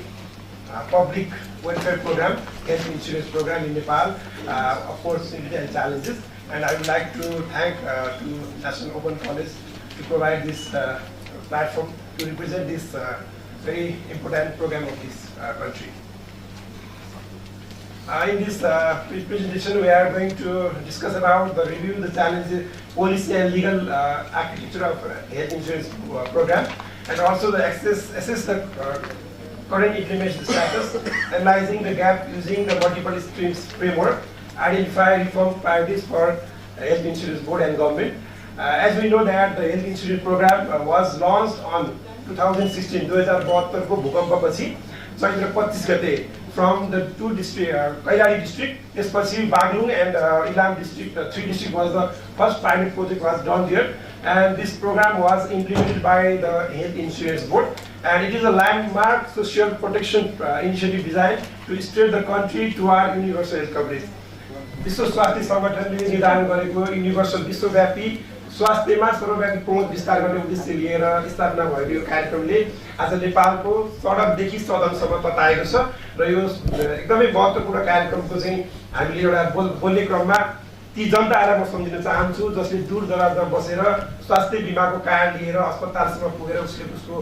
public welfare program, health insurance program in Nepal, opportunities and challenges. And I would like to thank to National Open College to provide this platform to represent this very important program of this country. In this presentation, we are going to discuss about the review, the challenges, policy and legal architecture of health insurance program, and also the assess the current implementation status, analyzing the gap using the multiple streams framework, identify reform priorities for health insurance board and government. As we know that the health insurance program was launched on 2016, 2072 को भूकम्पपछि चैत्र 25 गते from the two district, Kailali district, especially Baglung and Ilam district, three district was the first pilot project was done there. And this program was implemented by the Health Insurance Board. And it is a landmark social protection initiative designed to steer the country toward universal health coverage. विश्व स्वास्थ्य संगठनले निर्धारण गरेको universal विश्वव्यापी स्वास्थ्यमा सर्वव्यापी पहुँच विस्तार गर्ने उद्देश्य लिएर स्थापना भएको यो कार्यक्रमले आज नेपालको सडकदेखि सदनसम्म तताएको छ र यो एकदमै महत्त्वपूर्ण कार्यक्रमको चाहिँ हामीले एउटा बोल्ने क्रममा ती जनतालाई म सम्झिन चाहन्छु जसले दूर दराजमा बसेर स्वास्थ्य बिमाको कार्ड लिएर अस्पतालसम्म पुगेर उसले उसको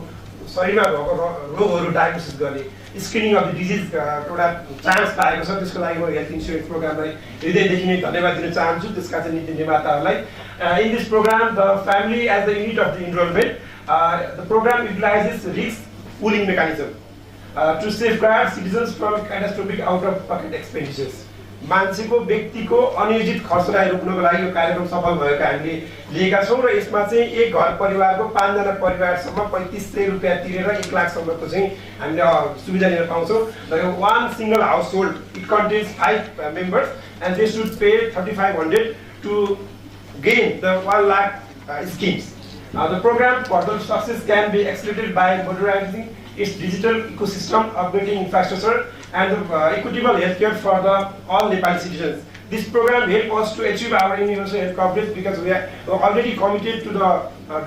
शरीरमा भएको रोगहरू डायग्नोसिस गर्ने स्क्रिनिङ अफ द डिजिज एउटा चान्स पाएको छ त्यसको लागि म हेल्थ इन्सुरेन्स प्रोग्रामलाई हृदयदेखि नै धन्यवाद दिन चाहन्छु त्यसका चाहिँ नीति निर्माताहरूलाई in this program the family as the unit of the enrolment the program utilises risk pooling mechanism to safeguard citizens from catastrophic out of pocket expenditures मान्छेको व्यक्तिको अनियोजित खर्चलाई रोक्नको लागि यो कार्यक्रम सफल भएको हामीले लिएका छौँ र यसमा चाहिँ एक घर परिवारको 5 जना परिवारसम्म 3500 रुपियाँ तिरेर 1 लाखसम्मको चाहिँ हामीले सुविधा लिन पाउँछौँ र यो one single household it contains 5 members and they should pay 3500 to gain the 1 lakh schemes. The program further success can be accelerated by modernizing its digital ecosystem, upgrading infrastructure, and equitable healthcare for all Nepali citizens. This program helps us to achieve our universal health coverage because we are already committed to the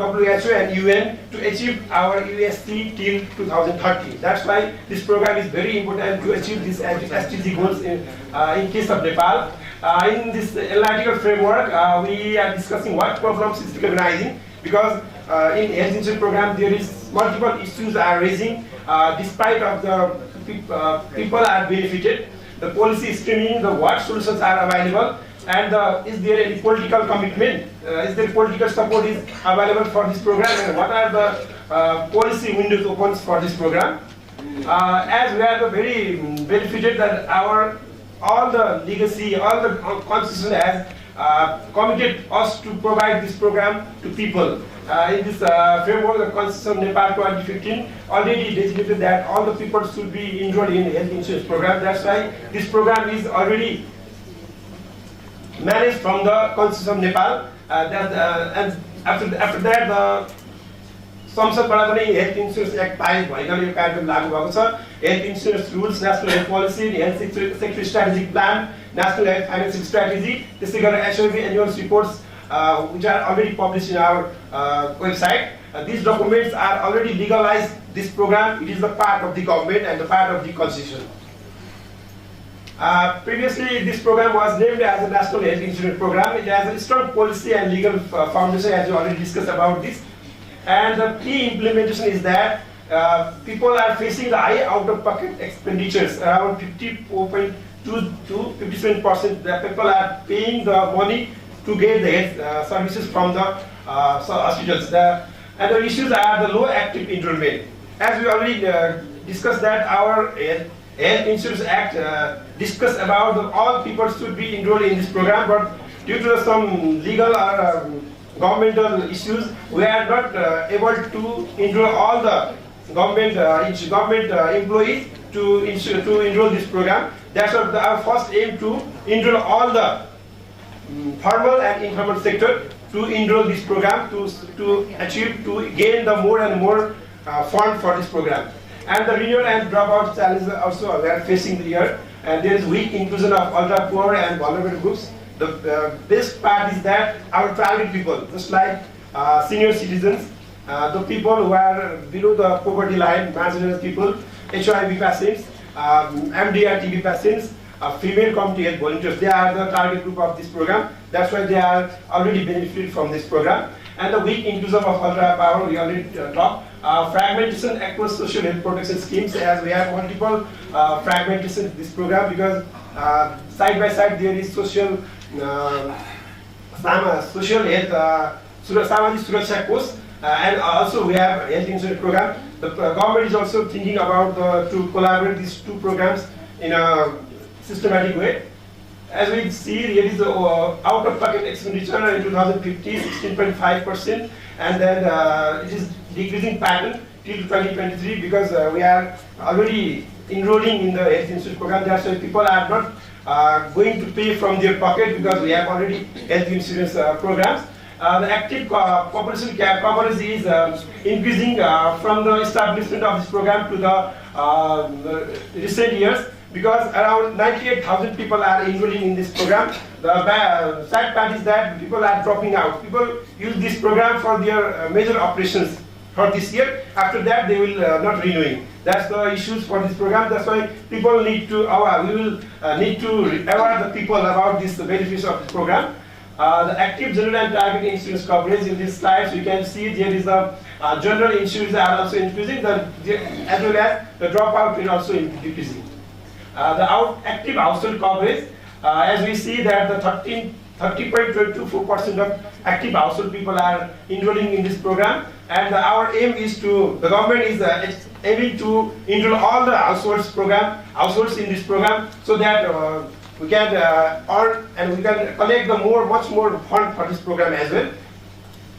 WHO and UN to achieve our USC till 2030. That's why this program is very important to achieve these SDG goals in case of Nepal. In this analytical framework, we are discussing what problems is recognizing because in health insurance program there is multiple issues are raising despite of the people are benefited, the policy screening, the what solutions are available, and is there any political commitment, is there political support is available for this program, and what are the policy windows opens for this program. As we are the very benefited that all the legacy, all the constitution has committed us to provide this program to people. In this framework, the Constitution of Nepal 2015 already designated that all the people should be enrolled in health insurance program. That's why this program is already managed from the Constitution of Nepal. And after that, the संसदबाट पनि health insurance act पारित भइकन यो कार्यक्रम लागू भएको छ health insurance rules national health policy health sector strategic plan national health financing strategy त्यसै गरेर SOB annual reports which are already published in our website. These documents are already legalized. This program, it is the part of the government and the part of the constitution. Previously, this program was named as a National Health Insurance Program. It has a strong policy and legal foundation, as we already discussed about this. And the key implementation is that people are facing the high out-of-pocket expenditures, around 54.2 to 57%. The people are paying the money to get the health services from the hospitals. And the issues are the low active enrollment. As we already discussed that our Health Insurance Act discussed about all people should be enrolled in this program, but due to some legal or governmental issues, we are not able to enroll all the government employees to enroll this program. That's our first aim, to enroll all the formal and informal sector to enroll this program to gain the more and more fund for this program. And the renewal and dropout challenges also we are facing here, and there is weak inclusion of ultra poor and vulnerable groups. The best part is that our target people, just like senior citizens, the people who are below the poverty line, marginalized people, HIV patients, MDR TB patients, female community health volunteers, they are the target group of this program. That's why they are already benefited from this program. And the weak inclusion of ultra power, we already talked. Fragmentation across social health protection schemes, as we have multiple fragmentation in this program, because side by side there is social health, Samajik Suraksha Course, and also we have health insurance program. The government is also thinking about to collaborate these two programs in a systematic way. As we see, there is out-of-pocket expenditure in 2050, 16.5%, and then it is decreasing pattern till 2023 because we are already enrolling in the health insurance program. That's why people are not going to pay from their pocket because we have already health insurance programs. The active population coverage is increasing from the establishment of this program to the recent years, because around 98,000 people are enrolling in this program. The sad part is that people are dropping out. People use this program for their major operations for this year. After that, they will not renewing. That's the issues for this program. That's why people need to, we will need to aware the people about this, the benefits of this program. The active general and target insurance coverage in these slides, you can see there is the general insurance are also increasing, as well as the dropout is also decreasing. The active household coverage, as we see that the 30.24% of active household people are enrolling in this program, and our aim is to, the government is aiming to enroll all the households in this program, so that we can earn and we can collect the much more fund for this program as well.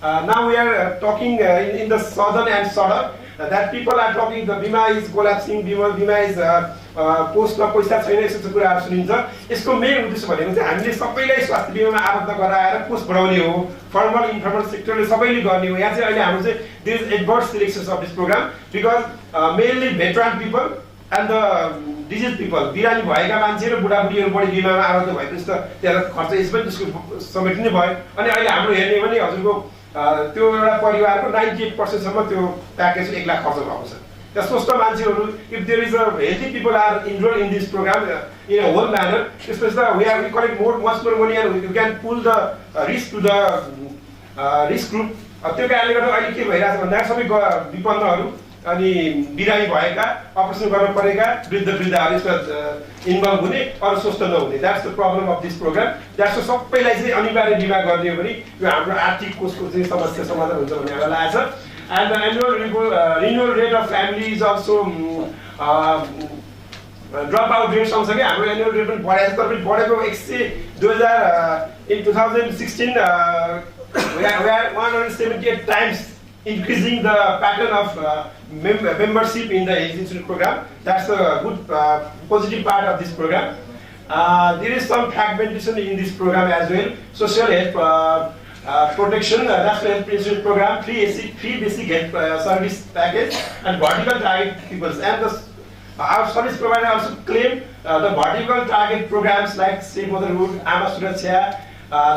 Now we are talking in the southern and southern that people are talking the Bima is collapsing, Bima is पोस्टमा पैसा छैन, यस्तो कुराहरू सुनिन्छ। यसको main उद्देश्य भनेको चाहिँ हामीले सबैलाई स्वास्थ्य बिमामा आबद्ध गराएर पोस्ट बढाउने हो, फर्मल इन्फर्मल सेक्टरले सबैले गर्ने हो। यहाँ चाहिँ अहिले हाम्रो चाहिँ this adverse selections of this program because mainly veteran people and the disease people, बिरामी भएका मान्छे र बुढाबुढीहरू बढी बिमामा आबद्ध भएपछि त त्यहाँ खर्च यसमै त्यसको समेटिने भयो। अनि अहिले हाम्रो हेर्ने भने हजुरको त्यो एउटा परिवारको 98% सम्म त्यो प्याकेज 1 लाख खर्च भएको छ। The social managers, if there is a healthy people are enrolled in this program in a whole manner, especially we collect much more money and we can pull the risk to the risk group. त्यो कारणले गर्दा अहिले के भइरहेछ भन्दा सबै विपन्नहरू अनि बिरामी भएका अपरेसन गर्न परेका वृद्धहरू यसमा इन्भल्भ हुने अरु स्वस्थ नहुने, that's the problem of this programme. That's सबैलाई चाहिँ अनिवार्य बिमा गर्ने हो भने यो हाम्रो आर्थिक कोषको चाहिँ समस्या समाधान हुन्छ भन्ने हामीलाई लागेछ। And the annual renewal rate of family is also dropout rate सँगसँगै हाम्रो annual rate पनि बढेको छ। तर पनि बढेको 2016 we are 178 times increasing the pattern of membership in the health insurance program. That's a good positive part of this program. There is some fragmentation in this program as well. Social health protection, national health insurance program, free basic health service package, and vertical target peoples. And our service provider also claim the vertical target programs like Safe Motherhood, Ama Suraksha,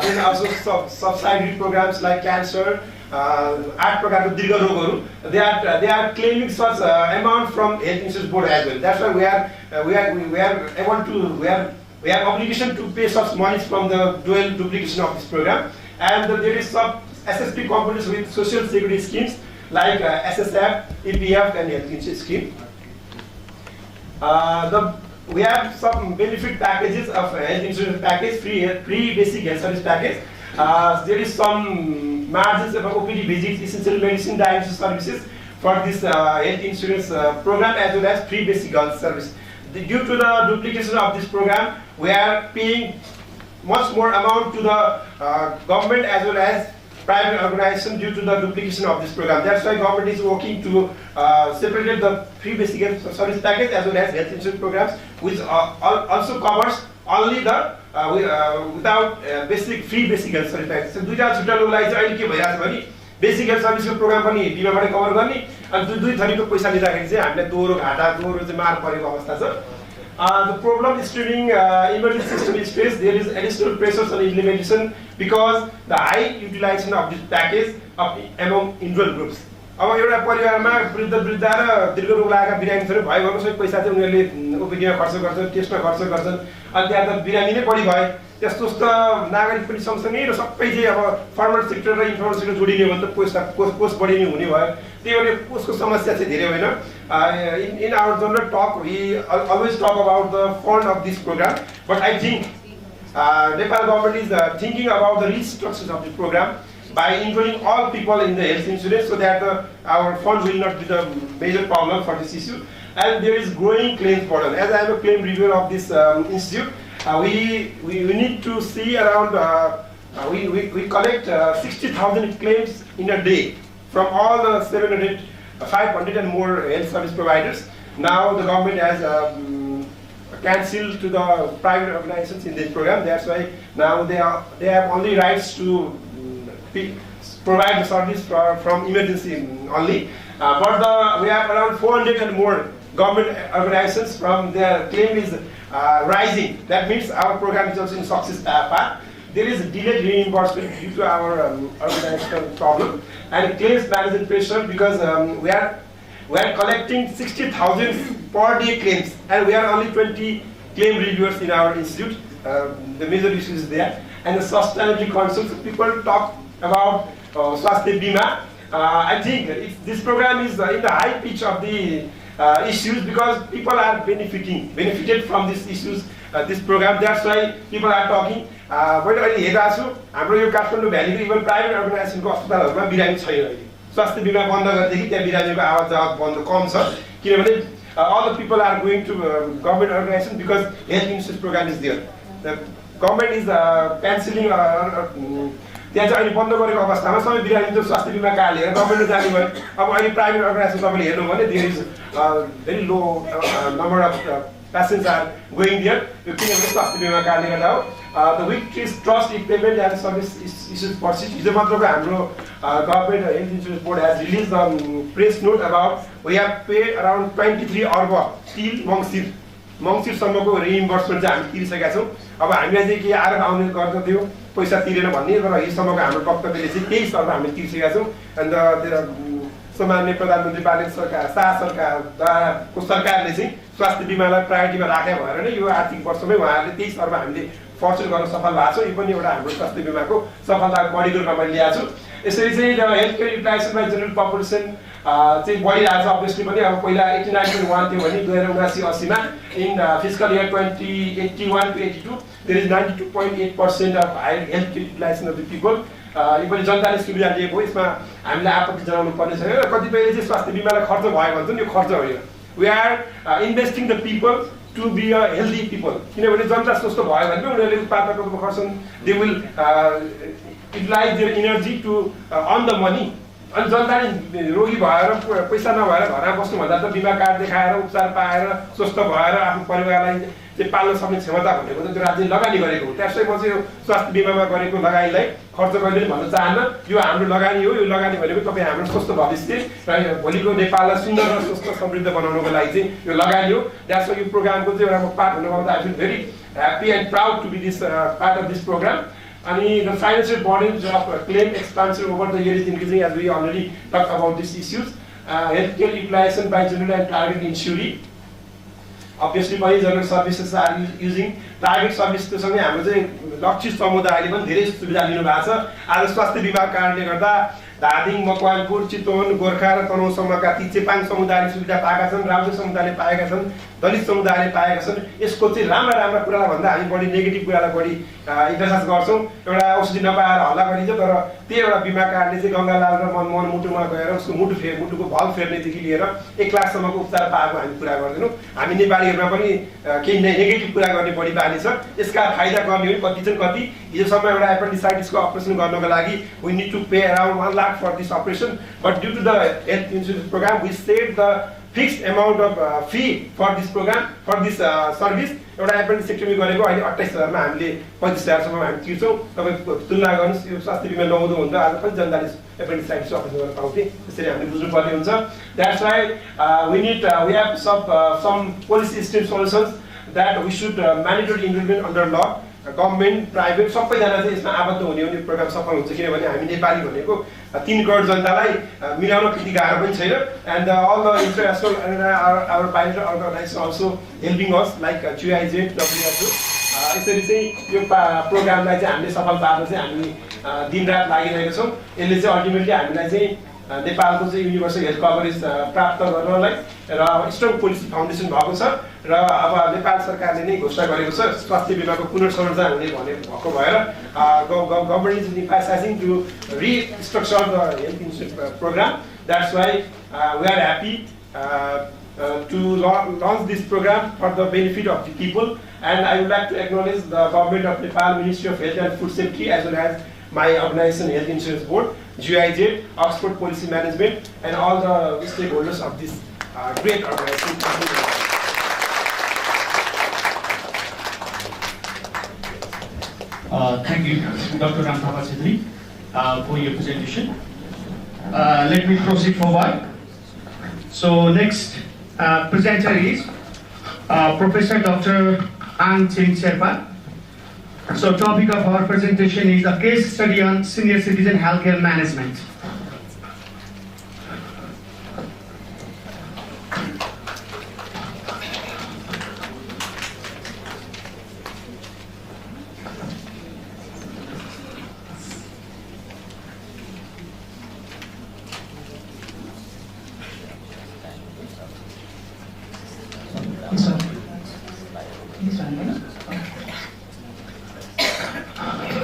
then also subsidiary programs like cancer, art program, they are claiming such amount from health insurance board as well. That's why we have obligation to pay such monies from the dual duplication of this program. And there is some SSP components with social security schemes like SSF, EPF, and health insurance scheme. We have some benefit packages of health insurance package, free basic health service package. There is some margins of OPD visits, essential medicine, diagnosis services for this health insurance program, as well as free basic health service. Due to the duplication of this program, we are paying much more amount to the government as well as private organization due to the duplication of this program. That's why government is working to separate the free basic health service package as well as health insurance programs, which also covers only the without basic free basic health service package. So दुईटा छुट्टा लोगलाई चाहिँ अहिले के भइरहेछ भने basic health सर्भिसको programme पनि बिमाबाट cover गर्ने अनि दुई थरीको पैसा लिँदाखेरि चाहिँ हामीले दोहोरो चाहिँ मार परेको अवस्था छ। The problem is during emergency system is faced. There is additional pressures on implementation because the high utilization of this package among enrolled groups. अब एउटा परिवारमा वृद्ध र दीर्घ रोग लागेका बिरामीहरू भयो भने सबै पैसा चाहिँ उनीहरूले ओपिडीमा खर्च गर्छन्, टेस्टमा खर्च गर्छन्, अनि त्यहाँ त बिरामी नै बढी भयो। त्यस्तो नागरिक पनि सँगसँगै र सबै चाहिँ अब फर्मल सेक्टर र इन्फर्मल सेक्टर जोडिने भने त कोष बढी नै हुने भयो। त्यही भएर कोषको समस्या चाहिँ धेरै होइन। In our general talk, we always talk about the fund of this program, but I think Nepal government is thinking about the restructure of this program by enrolling all people in the health insurance so that our fund will not be the major problem for this issue. And there is growing claims burden. As I am a claim reviewer of this institute, we need to see around, we collect 60,000 claims in a day from all the 500 and more health service providers. now the government has cancelled to the private organizations in this program. That's why now they have only rights to provide the service from emergency only. But we have around 400 and more government organizations from their claim is rising. That means our program is also in success path. There is delayed reimbursement due to our organizational problem and claims management pressure because we are collecting 60,000 per day claims and we are only 20 claim reviewers in our institute. The major issue is there. And the sustainability concerns, people talk about Swasthya Bima. I think this program is in the high pitch of the issues because people are benefited from these issues, this program. That's why people are talking. मैले अहिले हेरेको छु हाम्रो यो Kathmandu भ्यालीको even private अर्गनाइजेसनको अस्पतालहरूमा बिरामी छैन अहिले स्वास्थ्य बिमा बन्द गरेदेखि त्यहाँ बिरामीको आवाज जवाब बन्द कम छ किनभने all the people are going to government organization because health insurance program is there. The government is cancelling त्यहाँ चाहिँ अहिले बन्द गरेको अवस्थामा सबै बिरामी चाहिँ स्वास्थ्य बिमा कार्ड लिएर गभर्मेन्टले जाने भयो अब अहिले प्राइभेट अर्गनाइजेसन तपाईँले हेर्नु भने there is very low number of patients are going there यो किनभने स्वास्थ्य बिमा कार्डले गर्दा हो the weak trust in payment and service issues persist हिजो मात्रको हाम्रो government health insurance board has release the press note about we have paid around 23 अर्ब टिल मङ्सिरसम्मको रिइम्बर्समेन्ट चाहिँ हामी तिरिसकेका छौँ अब हामीलाई चाहिँ के आएर आउने गर्दथ्यो पैसा तिरेन भन्ने र हिजोसम्मको हाम्रो वक्तव्यले चाहिँ 23 अर्ब हामीले तिरिसकेका छौँ अन्त सामान्य प्रधानमन्त्री पालित सरकार सरकारको सरकारले चाहिँ स्वास्थ्य बिमालाई प्रायोरिटीमा राखे भएर नै यो आर्थिक वर्षमै उहाँहरूले 23 अर्ब हामीले फर्चुन गर्न सफल भएको छ यो पनि एउटा हाम्रो स्वास्थ्य बिमाको सफलताको बढीको रूपमा मैले ल्याएको छु यसरी चाहिँ health care utilisation by general population चाहिँ बढिरहेको छ अभियसली पनि अब पहिला 89.1 थियो भने 2079-80 मा इन fiscal year 2081 to 82 there is 92.8% of health care utilization of the people यो पनि जनताले सुविधा दिएको हो यसमा हामीले आपत्ति जनाउनु पर्ने छैन र कतिपयले चाहिँ स्वास्थ्य बिमालाई खर्च भयो भन्छन् यो खर्च होइन we are investing the people to be a healthy people किनभने जनता स्वस्थ भयो भने उनीहरूले उत्पादकको खर्चन they will utilise their energy to earn the money अनि जनताले रोगी भएर पैसा नभएर घरमा बस्नुभन्दा त बिमा कार्ड देखाएर उपचार पाएर स्वस्थ भएर आफ्नो परिवारलाई चाहिँ पाल्न सक्ने क्षमता भनेको त त्यो राज्यले लगानी गरेको हो त्यसै म चाहिँ यो स्वास्थ्य बिमामा गरेको लगानीलाई खर्च गर्ने भन्न चाहन्न यो हाम्रो लगानी हो यो लगानी भनेको तपाईँ हाम्रो स्वस्थ भविष्य र भोलिको नेपाललाई सुन्दर र स्वस्थ समृद्ध बनाउनको लागि चाहिँ यो लगानी हो द्याट्स वाइ यो प्रोग्रामको चाहिँ एउटा म पार्ट हुन पाउँदा I feel very happy and proud to be this part of this programme अनि the financial burdens of claim expansion over the year is increasing as we already talked about these issues. Healthcare utilization by general and private insurance. Obviously, by general services are using private services सँगै हाम्रो चाहिँ लक्षित समुदायले पनि धेरै सुविधा लिनु भएको छ आज स्वास्थ्य बिमा कारणले गर्दा धादिङ मकवानपुर चितवन गोर्खा र तनहुँसम्मका ती चेपाङ समुदायले सुविधा पाएका छन् राउटे समुदायले पाएका छन् दलित समुदायले पाएका छन् यसको चाहिँ राम्रा कुरालाई भन्दा हामी बढी नेगेटिभ कुरालाई बढी इन्फोसाइज गर्छौँ एउटा औषधि नपाएर हल्ला गरिन्छ तर त्यही एउटा बिमा कार्डले चाहिँ गङ्गालाल र मनमोहन मुटुमा गएर उसको मुटुको भल फेर्नेदेखि लिएर 1 लाखसम्मको उपचार पाएको हामी कुरा गर्दैनौँ हामी नेपालीहरूमा पनि केही नेगेटिभ कुरा गर्ने बढी बानी छ यसका फाइदा गर्ने हो कति हिजोसम्म एउटा एपेन्डिसाइटिसको अपरेसन गर्नको लागि we need to pay around 1 lakh for this operation, but due to the health insurance program, we saved the fixed amount of fee for this program, for this service. एउटा एपेन्डिसेक्टोमी गरेको अहिले 28,000 मा हामीले 25,000 सम्म हामी तिर्छौँ तपाईँ तुलना गर्नुहोस् यो स्वास्थ्य बिमा नहुँदो हुन्छ आज पनि जनताले एपेन्डिसाइटिस अपरेसन गर्न पाउँथे त्यसरी हामीले बुझ्नुपर्ने हुन्छ that's why we have some policy stem solutions that we should mandatory involvement under law. Government private सबैजना चाहिँ यसमा आबद्ध हुने हो नि प्रोग्राम सफल हुन्छ किनभने हामी नेपाली भनेको 3 करोड जनतालाई मिलाउन त्यति गाह्रो पनि छैन and all the international our biometric organisation also helping us like GIZ WHO यसरी चाहिँ यो प्रोग्रामलाई चाहिँ हामीले सफल पार्न चाहिँ हामी दिनरात लागिरहेका छौँ यसले चाहिँ अल्टिमेटली हामीलाई चाहिँ नेपालको चाहिँ युनिभर्सल हेल्थ कभरेज प्राप्त गर्नलाई र स्ट्रङ पोलिसी फाउन्डेसन भएको छ र अब नेपाल सरकारले नै घोषणा गरेको छ स्वास्थ्य बिमाको पुनर्संरचना हुने भएको भएर government is emphasizing to restructure the health insurance program. That's why we are happy to launch this program for the benefit of the people, and I would like to acknowledge the government of Nepal, Ministry of Health and Food Safety, as well as my organization Health Insurance Board, GIZ, Oxford Policy Management, and all the stakeholders of this great organization. Thank you, Dr. Ramthapa Chhetri, for your presentation. Let me proceed forward. So next presenter is Professor Dr. Ang Ching Sherpa. So topic of our presentation is a case study on senior citizen healthcare management.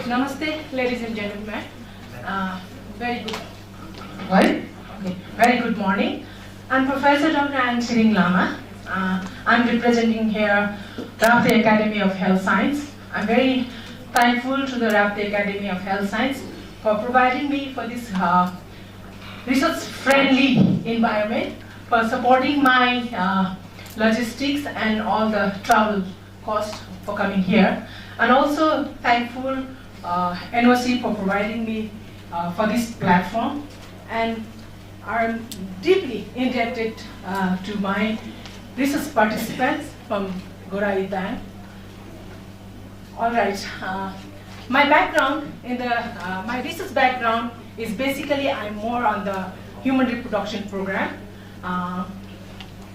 Namaste, ladies and gentlemen. Very good. Well, okay. Very good morning. I'm Professor Dr. Ang Ching Lama. I'm representing here Rapte Academy of Health Science. I'm very thankful to the Rapte Academy of Health Science for providing me for this research-friendly environment, for supporting my logistics and all the travel costs for coming here, and also thankful NOC for providing me for this platform, and I'm deeply indebted to my research participants from Gorai Bank. All right, my background in the my research background is basically I'm more on the human reproduction program.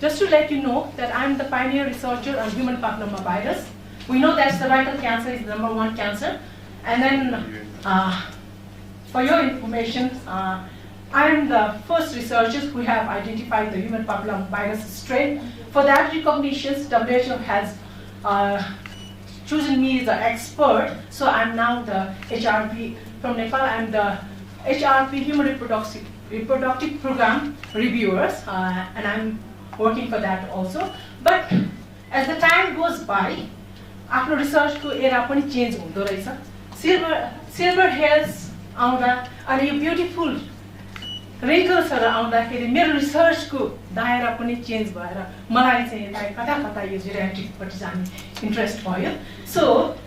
Just to let you know that I'm the pioneer researcher on human papillomavirus. We know that cervical cancer is the #1 cancer. And then, for your information, I am the first researchers who have identified the human papillomavirus strain. For that recognition, WHO has chosen me as the expert. So I'm now the HRP from Nepal. I'm the HRP Human Reproductive Program reviewers, and I'm working for that also. But as the time goes by, आफ्नो रिसर्चको era पनि change हुँदो रहेछ. Silver hairs आउँदा अनि यो beautiful रिङ्कल्सहरू आउँदाखेरि मेरो रिसर्चको दायरा पनि चेन्ज भएर मलाई चाहिँ यता कता कता यो जेरियाट्रिकपट्टि जाने इन्ट्रेस्ट भयो. So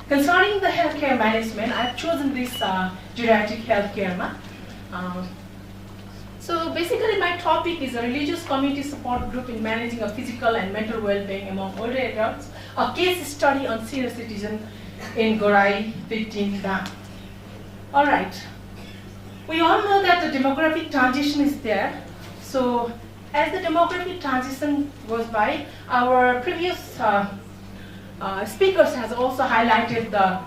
concerning the health care management I have chosen this geriatric health केयरमा. So basically my topic is a religious community support group in managing a physical and mental well-being among older adults, a case study on senior citizen in Gorai 15 Dam. All right, we all know that the demographic transition is there. So as the demographic transition goes by, our previous speakers has also highlighted the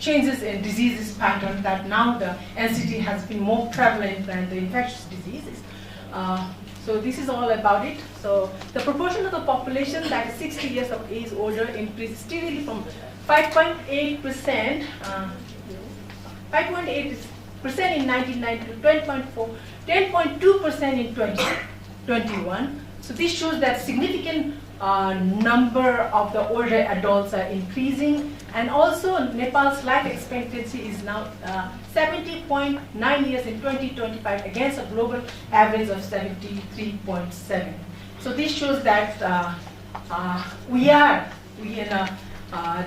changes in diseases pattern, that now the NCT has been more prevalent than the infectious diseases. So this is all about it. So the proportion of the population that is 60 years of age older increased steadily from 5.8% in 1990 to 10.2% in 2021. So this shows that significant number of the older adults are increasing, and also Nepal's life expectancy is now 70.9 years in 2025 against a global average of 73.7. So this shows that we are in a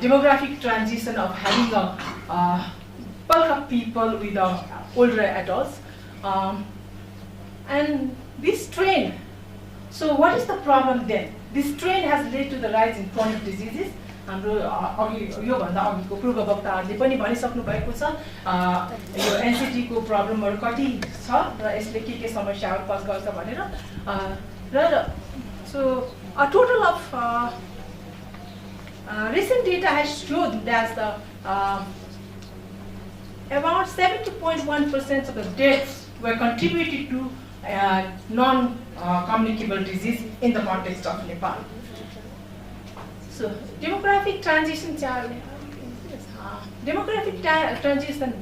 demographic transition of having a bulk of people with older adults, and this trend. So what is the problem then? This trend has led to the rise in chronic diseases. हाम्रो योभन्दा अघिको पूर्व वक्ताहरूले पनि भनिसक्नु भएको छ यो एनसिटीको प्रब्लमहरू कति छ र यसले के समस्याहरू पस गर्छ भनेर र so a total of recent data has shown that about 70.1% of the deaths were contributed to non-communicable disease in the context of Nepal. So demographic transition, transition.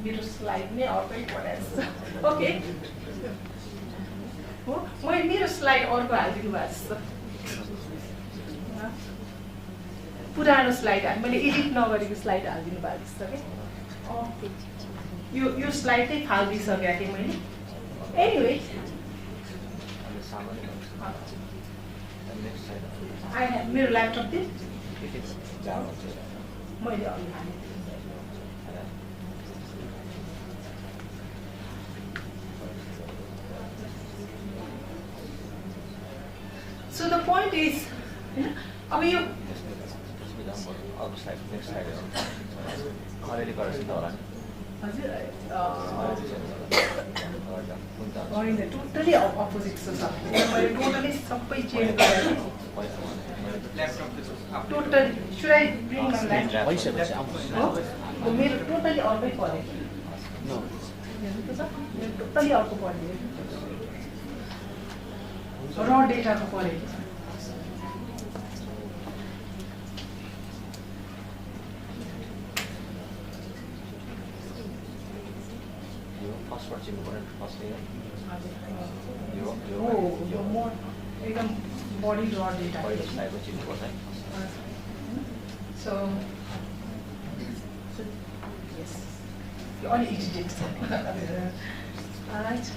Mirror slide me or wait, what else? Okay. My mirror slide or go I'll do as. पुरानो slide मैले edit नगरेको slide हालिदिनु भएको छ के यो slide चाहिँ फालिदिइसकेको थिएँ मैले. एनिवे I have मेरो ल्यापटप दिए मैले अघि हालेँ So the point is, अब यो होइन टोटली अपोजिट छ सर मैले टोटली सबै चेन्ज गरेँ totally should I bring my laptop? हो मेरो टोटली अर्कै पऱ्यो टोटली अर्को पऱ्यो र डेटाको पऱ्यो एकदम बडी र data So yes, all edit. Alright.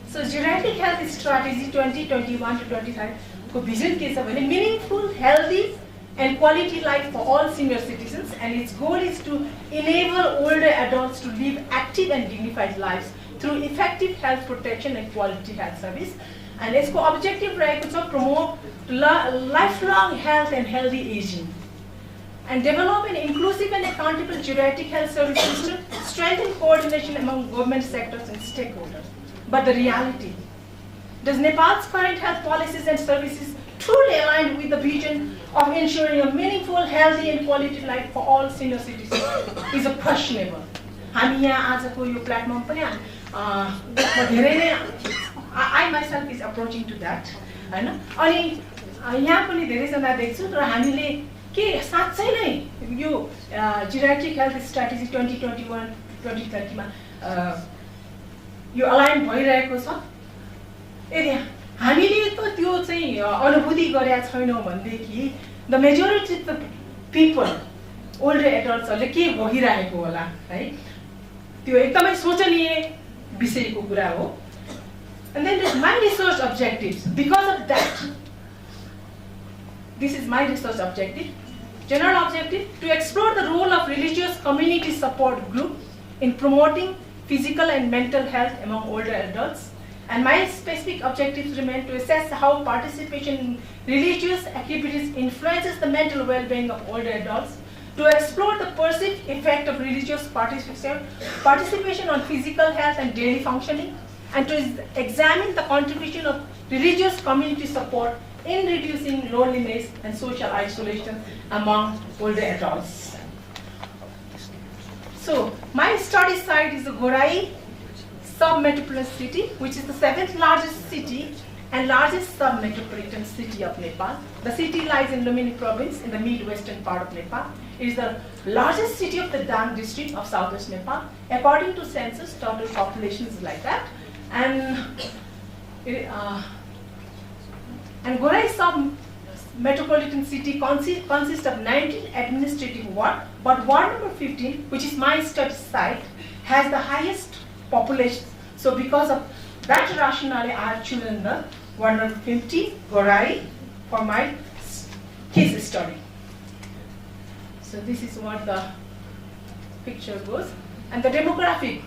So geriatric health strategy 2021 to 25 को vision के सब है meaningful, healthy and quality life for all senior citizens, and its goal is to enable older adults to live active and dignified lives through effective health protection and quality health service. And इसको objective रहेको छ promote lifelong health and healthy aging, and develop an inclusive and accountable geriatric health service system, strengthen coordination among government sectors and stakeholders. But the reality, does Nepal's current health policies and services truly align with the vision of ensuring a meaningful, healthy and quality life for all senior citizens is a questionable. हामी यहाँ आजको यो platform पनि धेरै नै I myself is approaching to that, हैन अनि यहाँ पनि धेरैजना देख्छु तर हामीले के साँच्चै नै यो geriatric health strategy 2021-2030 मा यो अलाइन भइरहेको छ यदि हामीले त त्यो चाहिँ अनुभूति गरेका छैनौँ भनेदेखि the majority of the people older एडल्ट्सहरूले के भइरहेको होला है त्यो एकदमै सोचनीय विषयको कुरा हो And then my research objectives, because of that, this is my research objective, general objective, to explore the role of religious community support group in promoting physical and mental health among older adults. And my specific objectives remain to assess how participation in religious activities influences the mental well-being of older adults, to explore the perceived effect of religious participation on physical health and daily functioning, and to examine the contribution of religious community support in reducing loneliness and social isolation among older adults. So, my study site is the Gorai sub-metropolitan city, which is the 7th largest city and largest sub-metropolitan city of Nepal. The city lies in Lumini province in the mid-western part of Nepal. It is the largest city of the Dang district of southwest Nepal. According to census, total population is like that. And Gorai sub-metropolitan city consists of 19 administrative wards, but ward number 15, which is my study site, has the highest population. So because of that rationale, I have chosen the ward number 50, Gorai, for my case study. So this is what the picture goes. And the demographic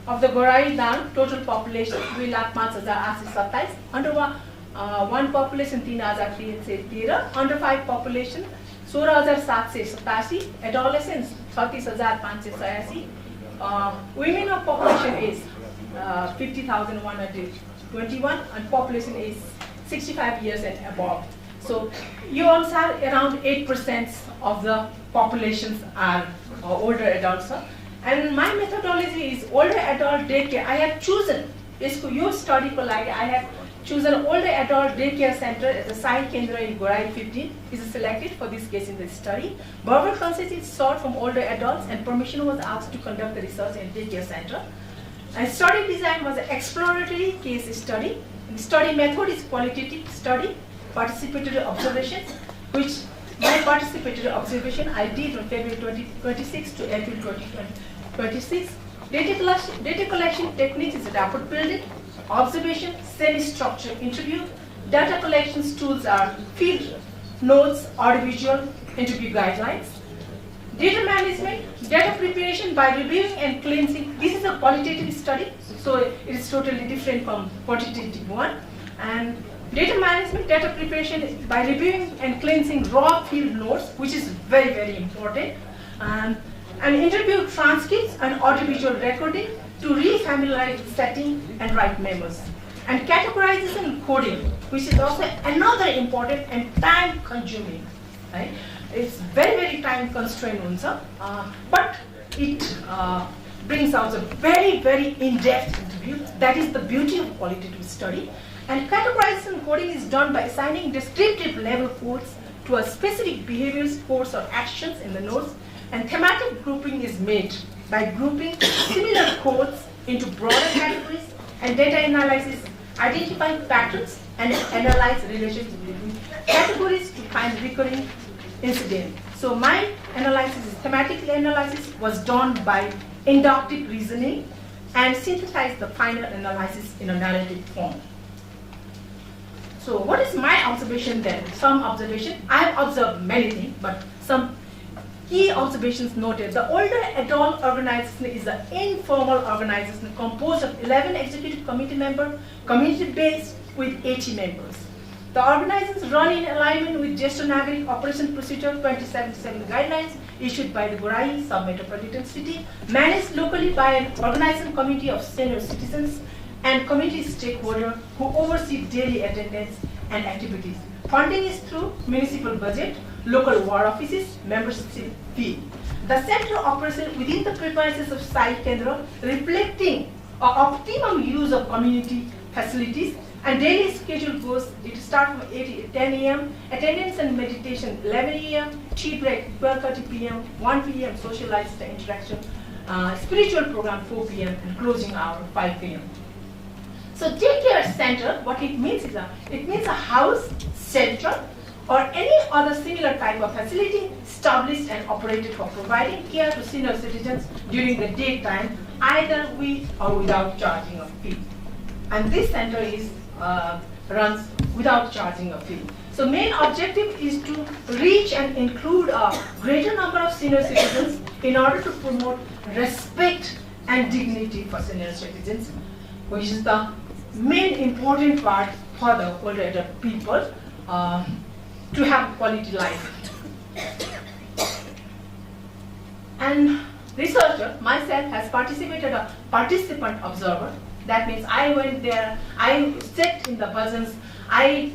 of the Gorai Dang, total population 2,05,827, under 1 population 3,313, under 5 population 16,787, adolescents 36,586, women of population is 50,121, and population is 65 years and above. So you also have around 8% of the populations are older adults. And my methodology is older adult daycare. I have chosen, your study I have chosen older adult daycare center as a site kendra in Gorai 15 is selected for this case in the study. Verbal consent is sought from older adults and permission was asked to conduct the research in daycare center. And study design was an exploratory case study. And study method is qualitative study, participatory observations, which my participatory observation I did on February 2026 to April 2026. Data collection techniques is rapport building, observation, semi-structured interview. Data collection tools are field notes, audiovisual interview guidelines. Data management, data preparation by reviewing and cleansing. This is a qualitative study, so it is totally different from quantitative one. And data management, data preparation is by reviewing and cleansing raw field notes, which is very, very important. And interview transcripts and audiovisual recording to re-familiarize setting and write memos. And categorization and coding, which is also another important and time-consuming, right? It's very, very time-constrained also, but it brings out a very, very in-depth interview. That is the beauty of qualitative study. And categorization coding is done by assigning descriptive level codes to a specific behaviors, course, or actions in the notes. And thematic grouping is made by grouping similar codes into broader categories. And data analysis identify patterns and analyze relationships between categories to find recurring incidents. So my analysis, thematic analysis, was done by inductive reasoning and synthesized the final analysis in a narrative form. So what is my observation then? Some observation. I have observed many things, but some key observations noted. The older adult organization is an informal organization composed of 11 executive committee members, community-based with 80 members. The organizations run in alignment with Jyeshtha Nagarik Operation Procedure 2077 guidelines issued by the Gorai Sub-Metropolitan City, managed locally by an organizing committee of senior citizens and community stakeholders who oversee daily attendance and activities. Funding is through municipal budget, local ward offices, membership fee. The center operates within the premises of Sai Kendra, reflecting an optimum use of community facilities. And daily schedule goes, it starts from 10 a.m., attendance and meditation 11 a.m., tea break 12:30 p.m., 1 p.m. socialized interaction, spiritual program 4 p.m. and closing hour 5 p.m. So daycare center, what it means is a house, shelter, or any other similar type of facility established and operated for providing care to senior citizens during the daytime, either with or without charging a fee. And this center is runs without charging a fee. So main objective is to reach and include a greater number of senior citizens in order to promote respect and dignity for senior citizens, which is the main important part for the older adult people to have quality life. And researcher myself has participated a participant observer. That means I went there, I sat in the bhajans, I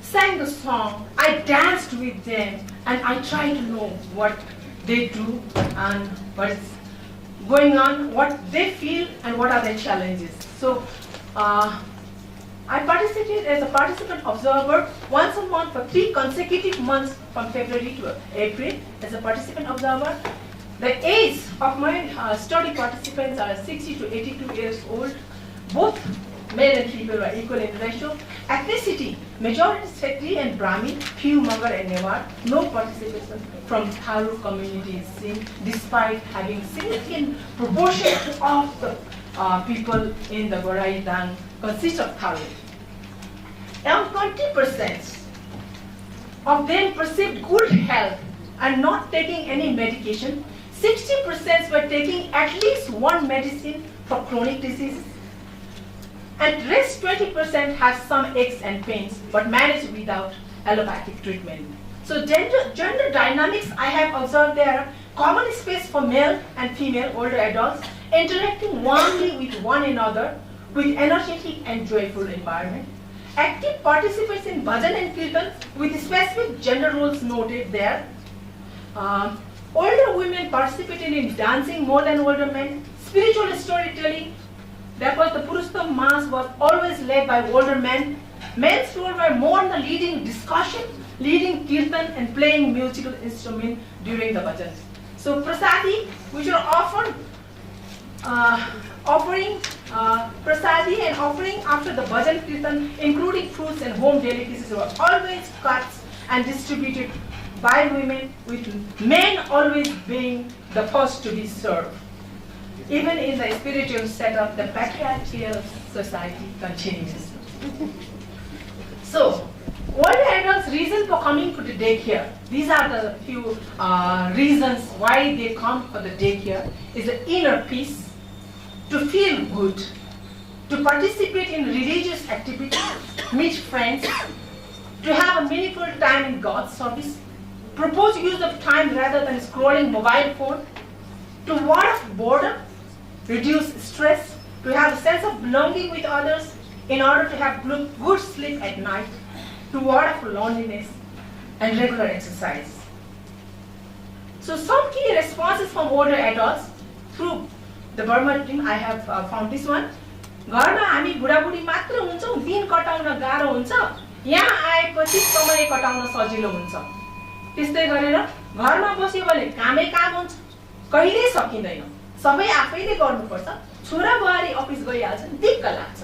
sang the song, I danced with them, and I tried to know what they do and what is going on, what they feel, and what are their challenges. So I participated as a participant observer once a month for 3 consecutive months from February to April as a participant observer. The age of my study participants are 60 to 82 years old. Both male and female were equal in ratio. Ethnicity, majority Kshatriya and Brahmin, few Magar and Newar. No participation from Tharu community is seen, despite having significant proportion of the people in the Gorai Dang consist of Tharu. Around 20% of them perceived good health and not taking any medication. 60% were taking at least one medicine for chronic diseases. And rest 20% has some aches and pains, but managed without allopathic treatment. So gender dynamics I have observed there are common space for male and female older adults interacting warmly with one another with energetic and joyful environment. Active participants in bhajan and kirtan with specific gender roles noted there. Older women participated in dancing more than older men. Spiritual storytelling, therefore the Purushotam Mass was always led by older men. Men's role were more in the leading discussion, leading kirtan and playing musical instrument during the bhajans. So prasadi, which are often offering prasadi and offering after the bhajan kirtan, including fruits and home delicacies, were always cut and distributed by women, with men always being the first to be served. Even in the spiritual setup, the patriarchal society continues. So, older adults' reason for coming to the daycare, these are the few reasons why they come for the daycare, is the inner peace, to feel good, to participate in religious activities, meet friends, to have a meaningful time in God's service, propose use of time rather than scrolling mobile phone, to ward off boredom, reduce stress, to have a sense of belonging with others in order to have good sleep at night, to ward off loneliness, and regular exercise. So some key responses from older adults through the Burma team, I have found this one. घरमा हामी बुढाबुढी मात्र हुन्छौँ, दिन कटाउन गाह्रो हुन्छ, यहाँ आएपछि समय कटाउन सजिलो हुन्छ। त्यस्तै गरेर घरमा बस्यो भने कामै काम हुन्छ, कहिल्यै सकिँदैन, सबै आफैले गर्नुपर्छ, छोरा बुहारी अफिस गइहाल्छन्, दिक्क लाग्छ।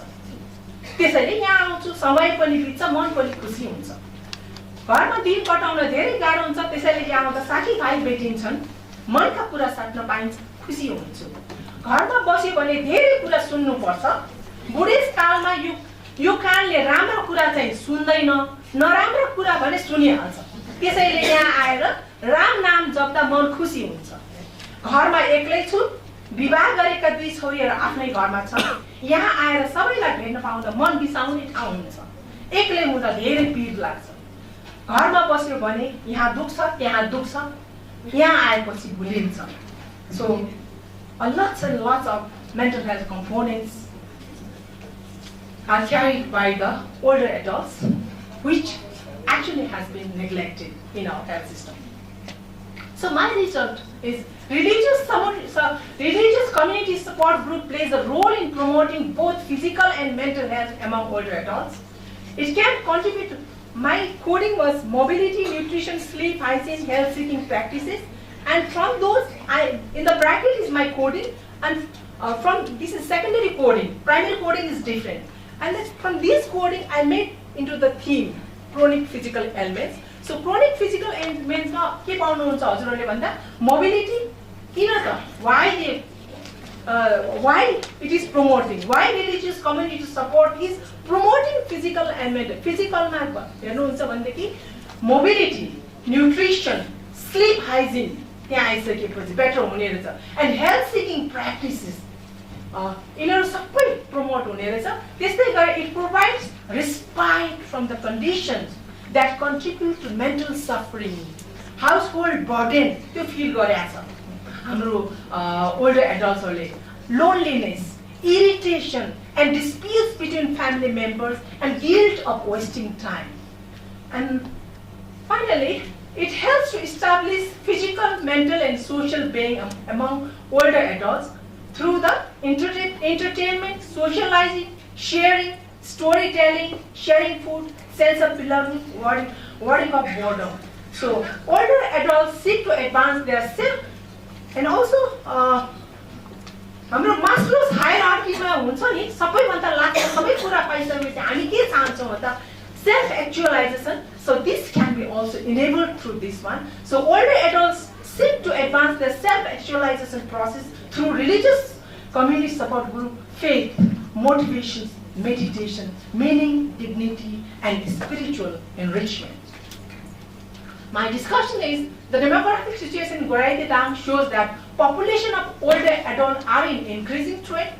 त्यसैले यहाँ आउँछु, समय पनि बित्छ, मन पनि खुसी हुन्छ। घरमा दिन कटाउन धेरै गाह्रो हुन्छ, त्यसैले यहाँ आउँदा साथीभाइ भेटिन्छन्, मनका कुरा साट्न पाइन्छ, खुसी हुन्छु। घरमा बस्यो भने धेरै कुरा सुन्नुपर्छ, बुढेसकालमा यो कानले राम्रो कुरा चाहिँ सुन्दैन, नराम्रो कुरा भने सुनिहाल्छ। त्यसैले यहाँ आएर राम नाम जप्दा मन खुसी हुन्छ। घरमा एक्लै छु, विवाह गरेका दुई छोरीहरू आफ्नै घरमा छन्, यहाँ आएर सबैलाई भेट्न पाउँदा मन बिसाउने ठाउँ हुन्छ। एक्लै हुँदा धेरै पीड लाग्छ। घरमा बस्यो भने यहाँ दुख्छ, त्यहाँ दुख्छ, यहाँ आएपछि भुलिन्छ। So lots and lots of mental health components are carried by the older adults, which actually has been neglected in our health system. So my research is religious community support group plays a role in promoting both physical and mental health among older adults. It can contribute. My coding was mobility, nutrition, sleep, hygiene, health-seeking practices, and from those, in the bracket is my coding, and this is secondary coding. Primary coding is different, and then from this coding, I made into the theme chronic physical ailments. So chronic physical ailments ma ke paunनुहुन्छ हजुरहरुले भन्दा mobility किन त why it is promoting, why religious community support is promoting physical ailment. Physical मा हेर्नुहुन्छ भनेदेखि mobility, nutrition, sleep hygiene त्यहाँ आइसकेपछि better हुने रहेछ, and health seeking practices यिनीहरु सबै प्रमोट हुने रहेछ। त्यस्तै गरी it provides respite from the conditions that contribute to mental suffering, household burden त्यो feel गरेछ हाम्रो older adultsहरुले, loneliness, irritation and disputes between family members and guilt of wasting time. And finally, it helps to establish physical, mental and social being among older adults through the entertainment, socializing, sharing, storytelling, sharing food, sense of belonging, warding off boredom. So older adults seek to advance their self, and also हाम्रो Maslow's hierarchyमा हुन्छ नि, सबैभन्दा लाग्छ सबै कुरा पाइसकेपछि हामी के चाहन्छौँ भन्दा self actualization. So this can be also enabled through this one. So older adults seek to advance their self actualization process through religious community support group, faith, motivations, meditation, meaning, dignity and spiritual enrichment. My discussion is the demographic situation in Goraide Dam shows that population of older adults are in increasing trend.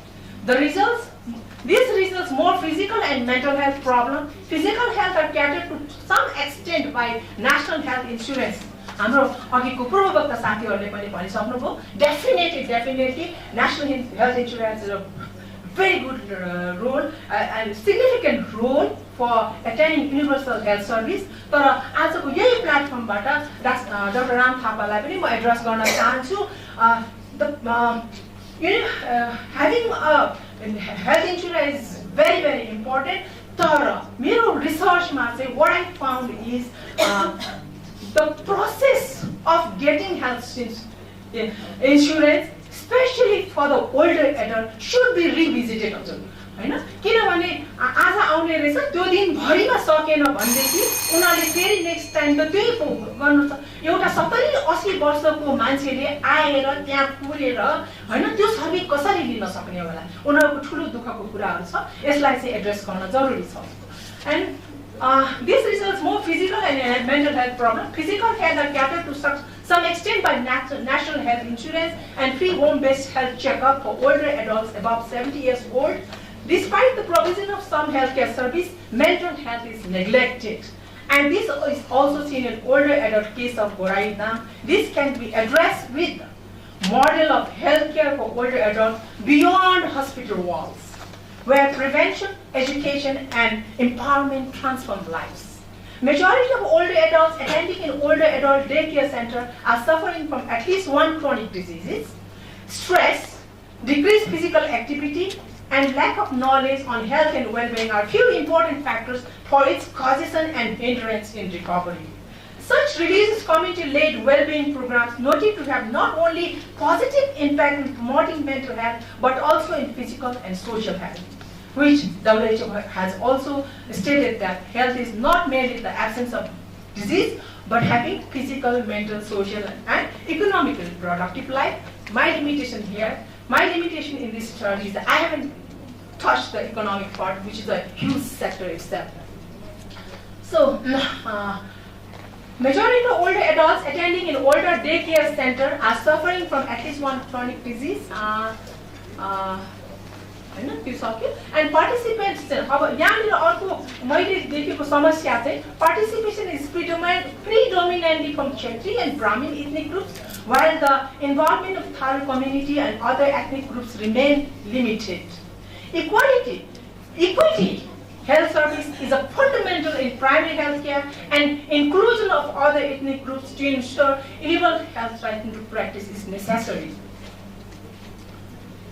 These results more physical and mental health problems. Physical health are catered to some extent by national health insurance. हाम्रो अघिको पूर्ववक्ता साथीहरूले पनि भनिसक्नुभयो, definitely national health insurance is a very good role and significant role for attaining universal health service. तर आजको यही प्लेटफर्मबाट doctor Ram थापालाई पनि म address गर्न चाहन्छु। Having a health insurance is very important. तर मेरो रिसर्चमा चाहिँ what I found is the process of getting health insurance, especially for the older adult, should be revisited. हैन किनभने आज आउने रहेछ त्यो दिन भरिमा सकेन भनेदेखि उनीहरूले फेरि नेक्स्ट टाइम त त्यही गर्नु छ एउटा 70-80 वर्षको मान्छेले आएर त्यहाँ पुगेर हैन त्यो सर्भिस कसरी लिन सक्ने होला उनीहरूको ठुलो दुःखको कुराहरू छ यसलाई चाहिँ एड्रेस गर्न जरुरी छ end this results more physical and mental health problems. Physical health are catered to some extent by national health insurance and free home-based health checkup for older adults above 70 years old. Despite the provision of some healthcare service, mental health is neglected. And this is also seen in older adult case of Goraida. This can be addressed with model of healthcare for older adults beyond hospital walls, where prevention, education, and empowerment transform lives. Majority of older adults attending an older adult daycare center are suffering from at least one chronic diseases. Stress, decreased physical activity, and lack of knowledge on health and well-being are few important factors for its causation and hindrance in recovery. Such religious community-led well-being programs noted to have not only positive impact in promoting mental health, but also in physical and social health, which WHO has also stated that health is not merely the absence of disease, but having physical, mental, social, and economically productive life. My limitation in this chart is that I haven't touched the economic part, which is a huge sector itself. So, majority of older adults attending an older daycare center are suffering from at least one chronic disease. And participants, participation is predominantly from Kshatriya and Brahmin ethnic groups, while the involvement of Thar community and other ethnic groups remain limited. Equity, health service is a fundamental in primary health care, and inclusion of other ethnic groups to ensure equal health right into practice is necessary.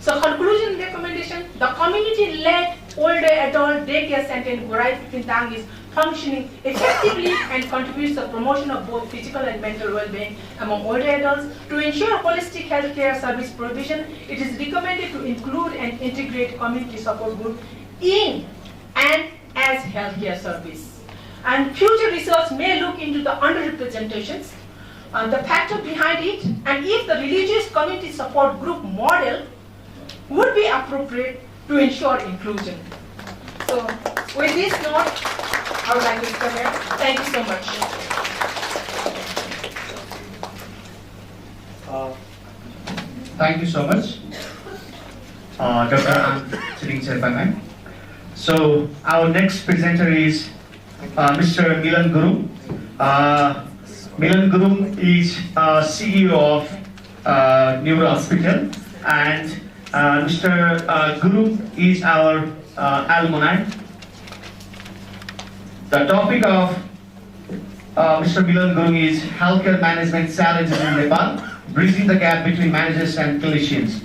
So conclusion recommendation, the community-led older adult daycare center in Gorai Pintang is functioning effectively and contributes to the promotion of both physical and mental well-being among older adults. To ensure holistic healthcare service provision, it is recommended to include and integrate community support group in and as healthcare service. And future research may look into the underrepresentations, the factor behind it, and if the religious community support group model would be appropriate to ensure inclusion. So, with this note, I would like to stop here. Thank you so much. Thank you so much, Dr. Sitting Chairman. So, our next presenter is Mr. Milan Guru. Milan Guru is CEO of Neuro Hospital, and Mr. Guru is our alumni. The topic of Mr. Milan Guru is healthcare management challenges in Nepal, bridging the gap between managers and clinicians.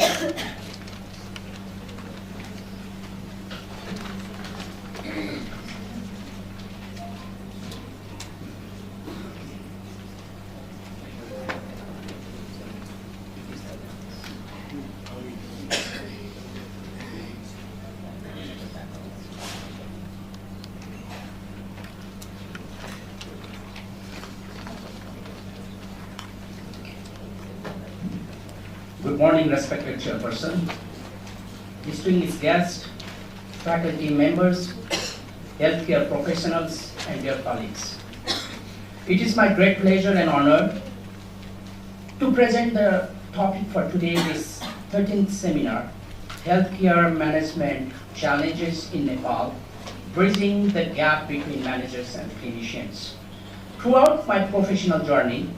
Good morning, respected chairperson, distinguished guests, faculty members, healthcare professionals, and dear colleagues. It is my great pleasure and honor to present the topic for today's 13th seminar, Healthcare Management Challenges in Nepal, Bridging the Gap Between Managers and Clinicians. Throughout my professional journey,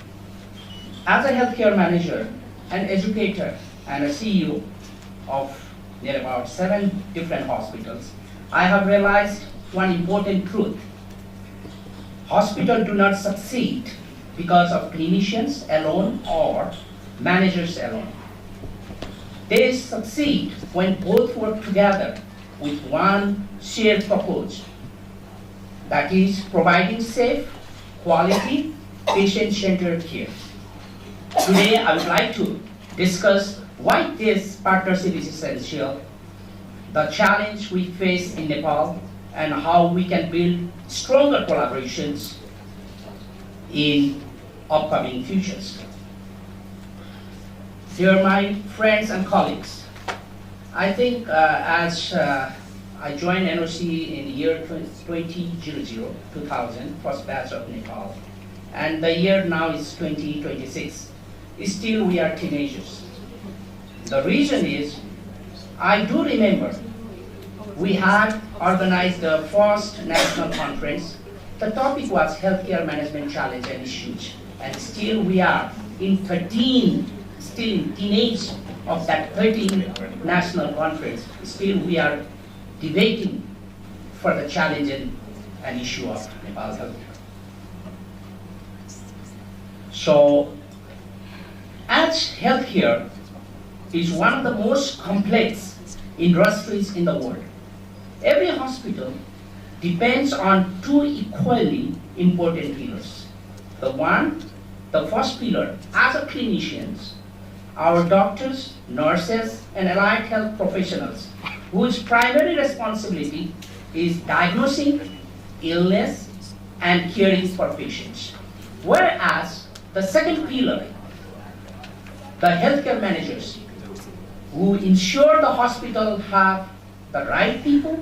as a healthcare manager, an educator, and a CEO of near about 7 different hospitals, I have realized one important truth. Hospitals do not succeed because of clinicians alone or managers alone. They succeed when both work together with one shared purpose, that is providing safe, quality, patient-centered care. Today, I would like to discuss why this partnership is essential, the challenge we face in Nepal and how we can build stronger collaborations in upcoming futures. Dear my friends and colleagues, I think as I joined NOC in the year 2000, first batch of Nepal, and the year now is 2026. Still we are teenagers. The reason is, I do remember we had organized the first national conference. The topic was healthcare management challenge and issues, and still we are in still in teenage of that 13th national conference. Still we are debating for the challenge and issue of Nepal's healthcare. So, as healthcare is one of the most complex industries in the world, every hospital depends on two equally important pillars. The first pillar, as a clinicians, our doctors, nurses, and allied health professionals, whose primary responsibility is diagnosing illness and caring for patients. Whereas the second pillar, the healthcare managers, who ensure the hospital have the right people,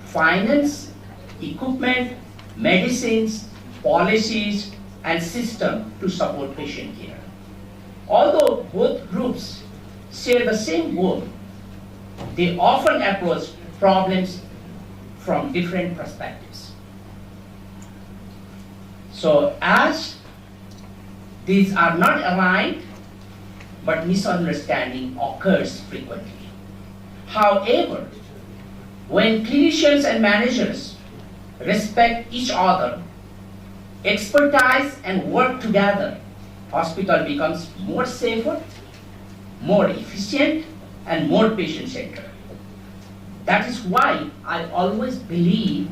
finance, equipment, medicines, policies, and system to support patient care. Although both groups share the same goal, they often approach problems from different perspectives. So as these are not aligned, but misunderstanding occurs frequently. However, when clinicians and managers respect each other, expertise and work together, hospital becomes more safer, more efficient, and more patient-centered. That is why I always believe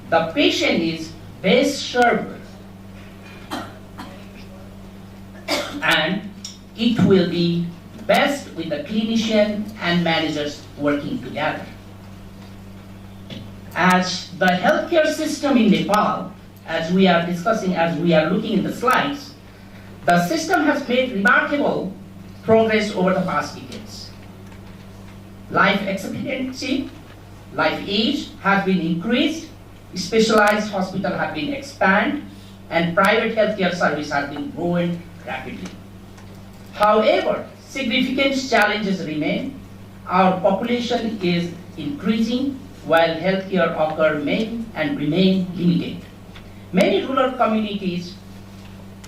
the patient is best served, and it will be best with the clinician and managers working together. As the healthcare system in Nepal, as we are discussing, as we are looking in the slides, the system has made remarkable progress over the past decades. Life expectancy, life age has been increased, specialized hospitals have been expanded, and private healthcare service has been growing rapidly. However, significant challenges remain. Our population is increasing while healthcare occur may and remain limited. Many rural communities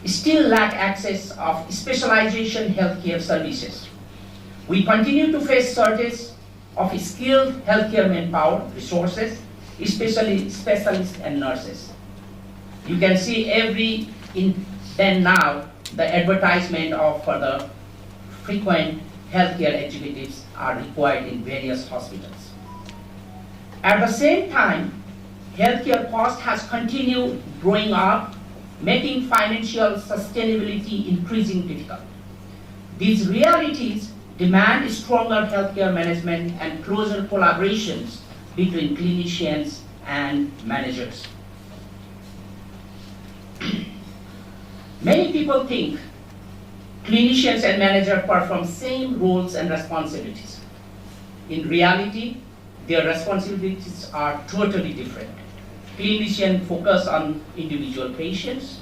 still lack access of specialization healthcare services. We continue to face shortage of skilled healthcare manpower resources, especially specialists and nurses. You can see every then now the advertisement of for the frequent healthcare executives are required in various hospitals. At the same time, healthcare cost has continued growing up, making financial sustainability increasingly difficult. These realities demand stronger healthcare management and closer collaborations between clinicians and managers. Many people think clinicians and managers perform same roles and responsibilities. In reality, their responsibilities are totally different. Clinicians focus on individual patients.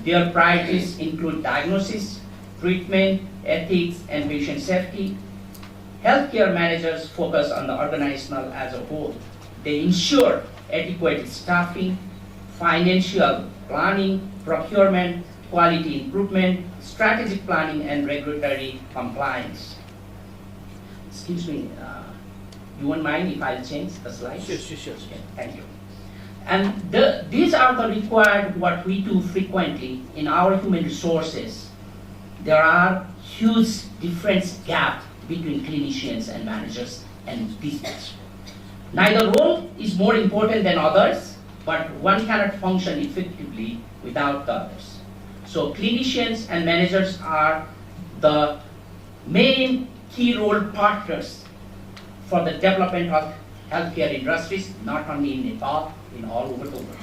Their priorities include diagnosis, treatment, ethics, and patient safety. Healthcare managers focus on the organizational as a whole. They ensure adequate staffing, financial planning, procurement, quality improvement, strategic planning, and regulatory compliance. Excuse me, you won't mind if I change the slide? Sure. Okay, thank you. And these are the required what we do frequently in our human resources. There are huge difference gap between clinicians and managers and business. Neither role is more important than others, but one cannot function effectively without the others. So clinicians and managers are the main key role partners for the development of healthcare industries, not only in Nepal, in all over the world.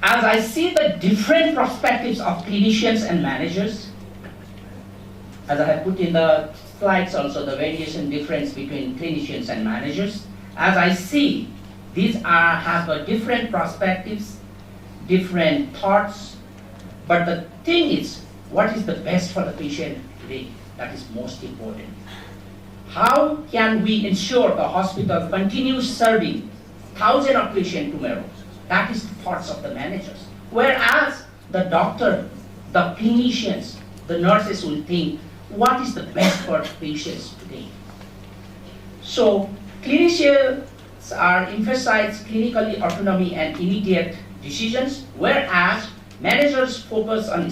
As I see the different perspectives of clinicians and managers, as I have put in the slides also the variation difference between clinicians and managers, as I see these have a different perspectives, different thoughts, but the thing is, what is the best for the patient today? That is most important. How can we ensure the hospital continues serving thousands of patients tomorrow? That is the thoughts of the managers. Whereas the doctor, the clinicians, the nurses will think, what is the best for patients today? So clinicians are emphasize clinically autonomy and immediate decisions, whereas managers focus on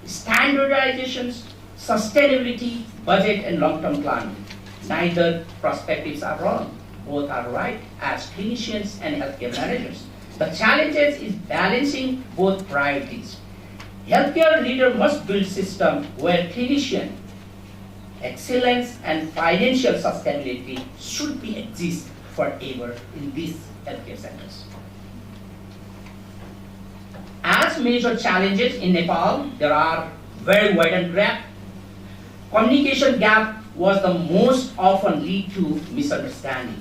standardizations, sustainability, budget, and long-term planning. Neither perspectives are wrong. Both are right as clinicians and healthcare managers. The challenges is balancing both priorities. Healthcare leader must build system where clinician excellence and financial sustainability should be exist forever in these healthcare centers. As major challenges in Nepal, there are very wide gap. Communication gap was the most often lead to misunderstanding.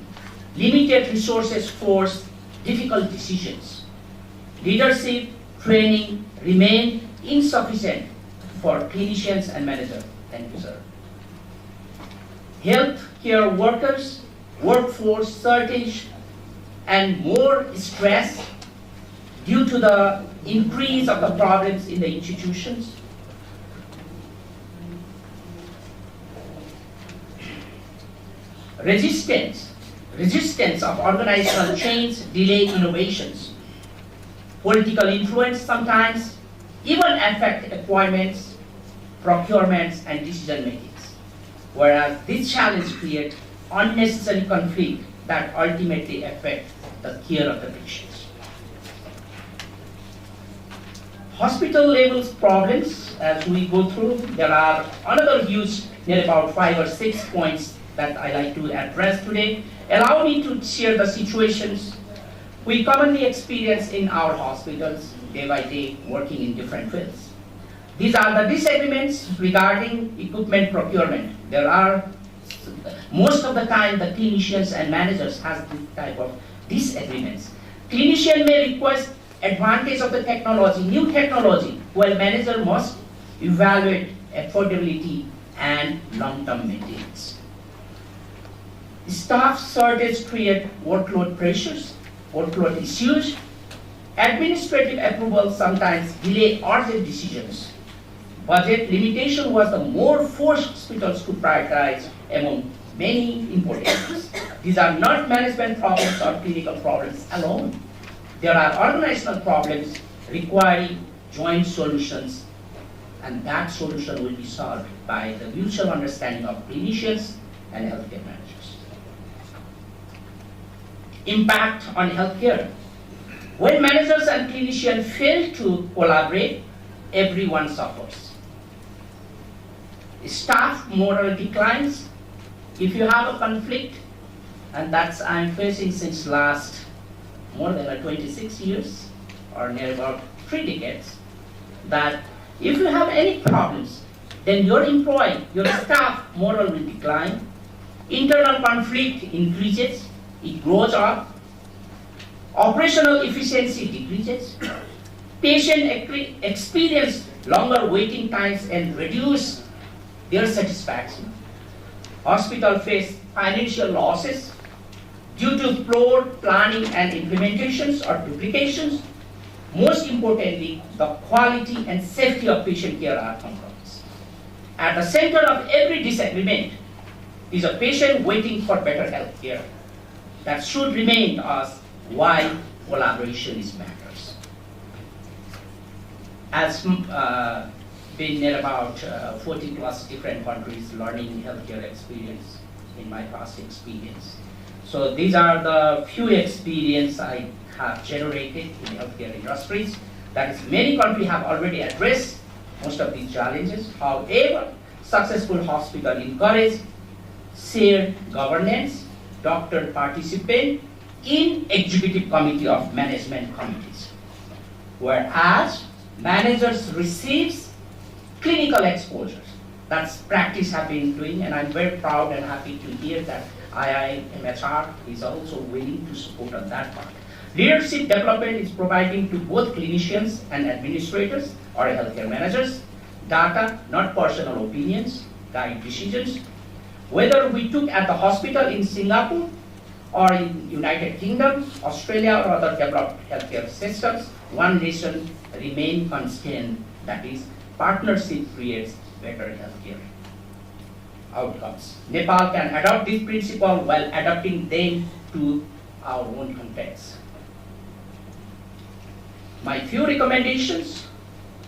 Limited resources force difficult decisions. Leadership training remain insufficient for clinicians and managers. Thank you, sir. Healthcare workers, workforce shortage, and more stress due to the increase of the problems in the institutions. Resistance of organizational change delay innovations. Political influence sometimes even affect appointments, procurements, and decision makings. Whereas this challenge creates unnecessary conflict that ultimately affect the care of the patients. Hospital levels problems, as we go through, there are another huge, near about 5 or 6 points that I like to address today. Allow me to share the situations we commonly experience in our hospitals day by day working in different fields. These are the disagreements regarding equipment procurement. There are, most of the time, the clinicians and managers have this type of disagreements. Clinician may request advantage of the technology, new technology, while manager must evaluate affordability and long-term maintenance. Staff shortage create workload pressures, workload issues. Administrative approval sometimes delay urgent decisions. Budget limitation was the more forced hospitals to prioritize among many important issues. These are not management problems or clinical problems alone. There are organizational problems requiring joint solutions, and that solution will be solved by the mutual understanding of clinicians and healthcare managers. Impact on healthcare. When managers and clinicians fail to collaborate, everyone suffers. Staff moral declines. If you have a conflict, and that's I'm facing since last more than 26 years, or near about 3 decades, that if you have any problems, then your employee, your staff moral will decline, internal conflict increases, it grows up, operational efficiency decreases, patient experience longer waiting times and reduce their satisfaction. Hospital face financial losses due to poor planning and implementations or duplications. Most importantly, the quality and safety of patient care are compromised. At the center of every disagreement is a patient waiting for better health care. That should remain us why collaboration is matters. As been in about 40 plus different countries learning healthcare experience in my past experience. So these are the few experience I have generated in healthcare industries. That is, many countries have already addressed most of these challenges. However, successful hospital encourage shared governance, doctor participate in executive committee of management committees, whereas managers receives clinical exposures. That's practice I've been doing, and I'm very proud and happy to hear that IIHMR is also willing to support on that part. Leadership development is providing to both clinicians and administrators or healthcare managers data, not personal opinions, guide decisions. Whether we took at the hospital in Singapore or in United Kingdom, Australia or other developed healthcare systems, one lesson remain constant, that is partnership creates better healthcare outcomes. Nepal can adopt this principle while adapting them to our own context. My few recommendations,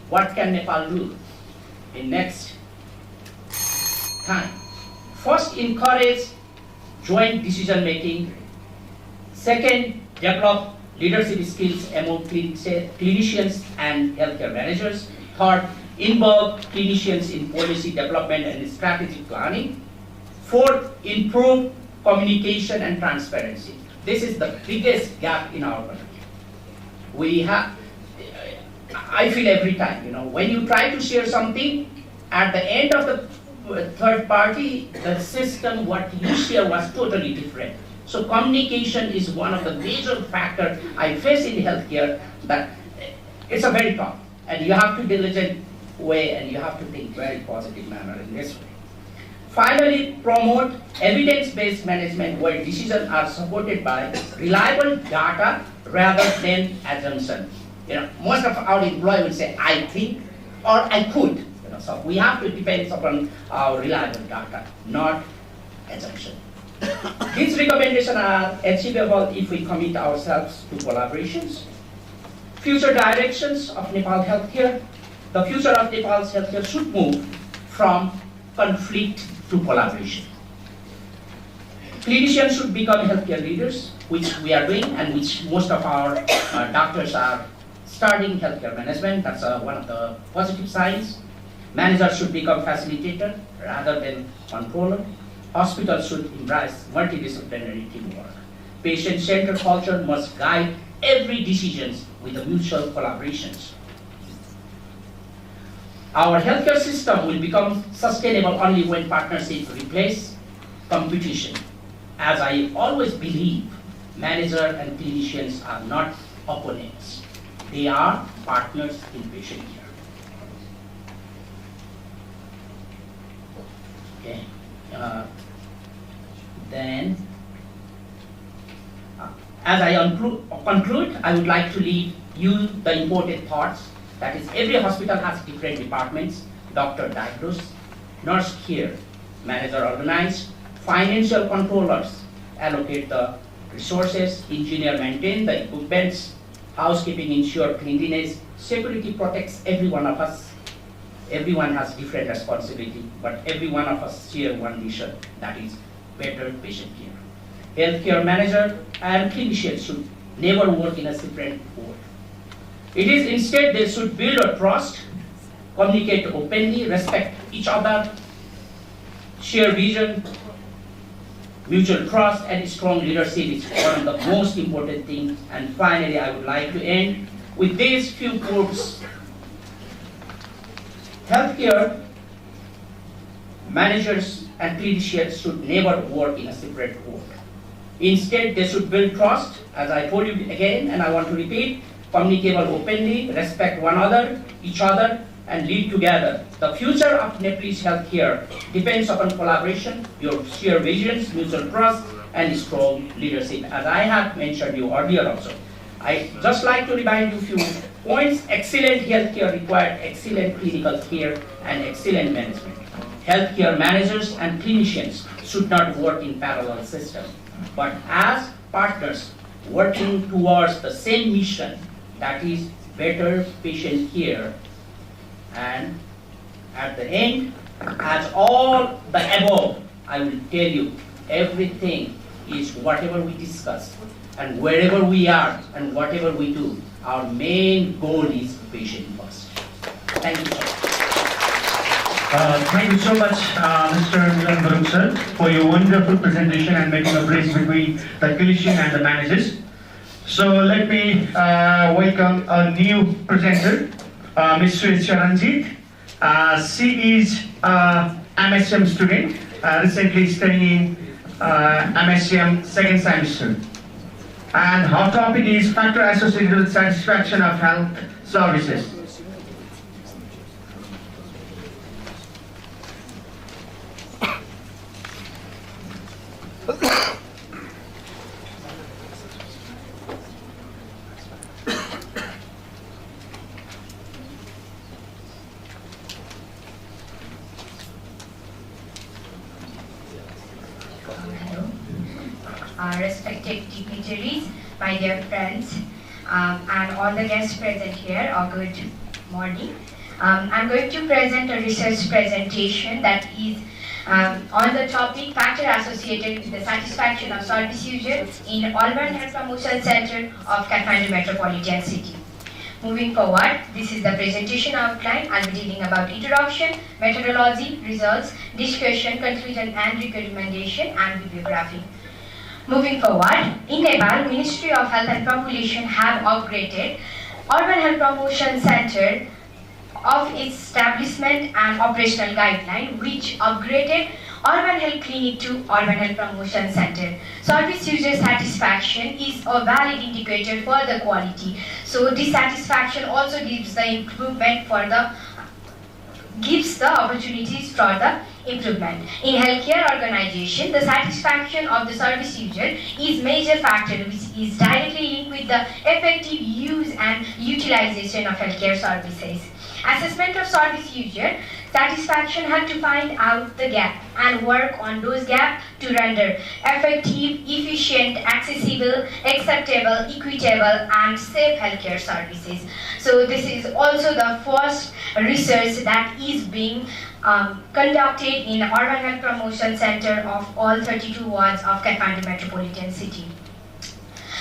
what can Nepal do in next time? First, encourage joint decision making. Second, develop leadership skills among clinicians and healthcare managers. Third, involve clinicians in policy development and strategic planning. Fourth, improve communication and transparency. This is the biggest gap in our country. We have, I feel every time, when you try to share something, at the end of the third party, the system, what you share was totally different. So communication is one of the major factors I face in healthcare, that it's a very tough, and you have to diligent way, and you have to think very positive manner in this way. Finally, promote evidence-based management where decisions are supported by reliable data rather than assumption. Most of our employees will say, I think, or I could. So we have to depend upon our reliable data, not assumption. These recommendations are achievable if we commit ourselves to collaborations. Future directions of Nepal healthcare. The future of Nepal's healthcare should move from conflict to collaboration. Clinicians should become healthcare leaders, which we are doing, and which most of our doctors are studying healthcare management. That's one of the positive signs. Managers should become facilitator rather than controller. Hospitals should embrace multidisciplinary teamwork. Patient-centered culture must guide every decision with the mutual collaborations. Our healthcare system will become sustainable only when partnerships replace competition. As I always believe, managers and clinicians are not opponents. They are partners in patient care. Okay. As I conclude, I would like to leave you the important thoughts. That is, every hospital has different departments: doctor diagnose, nurse care, manager organize, financial controllers allocate the resources, engineer maintain the equipments, housekeeping ensure cleanliness, security protects every one of us. Everyone has different responsibility, but every one of us share one mission, that is better patient care. Healthcare manager and clinicians should never work in a separate board. It is instead they should build a trust, communicate openly, respect each other, share vision, mutual trust, and strong leadership is one of the most important things. And finally, I would like to end with these few quotes. Healthcare managers and clinicians should never work in a separate board. Instead, they should build trust, as I told you again, and I want to repeat, communicable openly, respect one another, each other, and lead together. The future of Nepalese healthcare depends upon collaboration, your shared visions, mutual trust, and strong leadership. As I have mentioned you earlier also, I just like to remind you a few points. Excellent healthcare requires excellent clinical care and excellent management. Healthcare managers and clinicians should not work in parallel systems, but as partners working towards the same mission, that is better patient care. And at the end, as all the above, I will tell you, everything is whatever we discuss, and wherever we are and whatever we do, our main goal is patient first. Thank you so much. Thank you so much, Mr. Milan Varun sir, for your wonderful presentation and making a bridge between the clinician and the managers. So let me welcome a new presenter, Ms. Charanjit. She is an MSM student, recently studying MSM second semester. And her topic is factor associated with satisfaction of health services. Respected dignitaries, my dear friends, and all the guests present here, good morning. I'm going to present a research presentation that is on the topic factor associated with the satisfaction of service users in Urban Health Promotion Center of Kathmandu Metropolitan City. Moving forward, this is the presentation outline. I'll be dealing about introduction, methodology, results, discussion, conclusion and recommendation, and bibliography. Moving forward, in Nepal, Ministry of Health and Population have upgraded Urban Health Promotion Center of its establishment and operational guideline, which upgraded Urban Health Clinic to Urban Health Promotion Center. Service user satisfaction is a valid indicator for the quality. So dissatisfaction also gives the improvement for the opportunities for the improvement. In healthcare organization, the satisfaction of the service user is major factor which is directly linked with the effective use and utilization of healthcare services. Assessment of service user satisfaction had to find out the gap and work on those gaps to render effective, efficient, accessible, acceptable, equitable, and safe healthcare services. So this is also the first research that is being conducted in Urban Health Promotion Center of all 32 wards of Kathmandu Metropolitan City.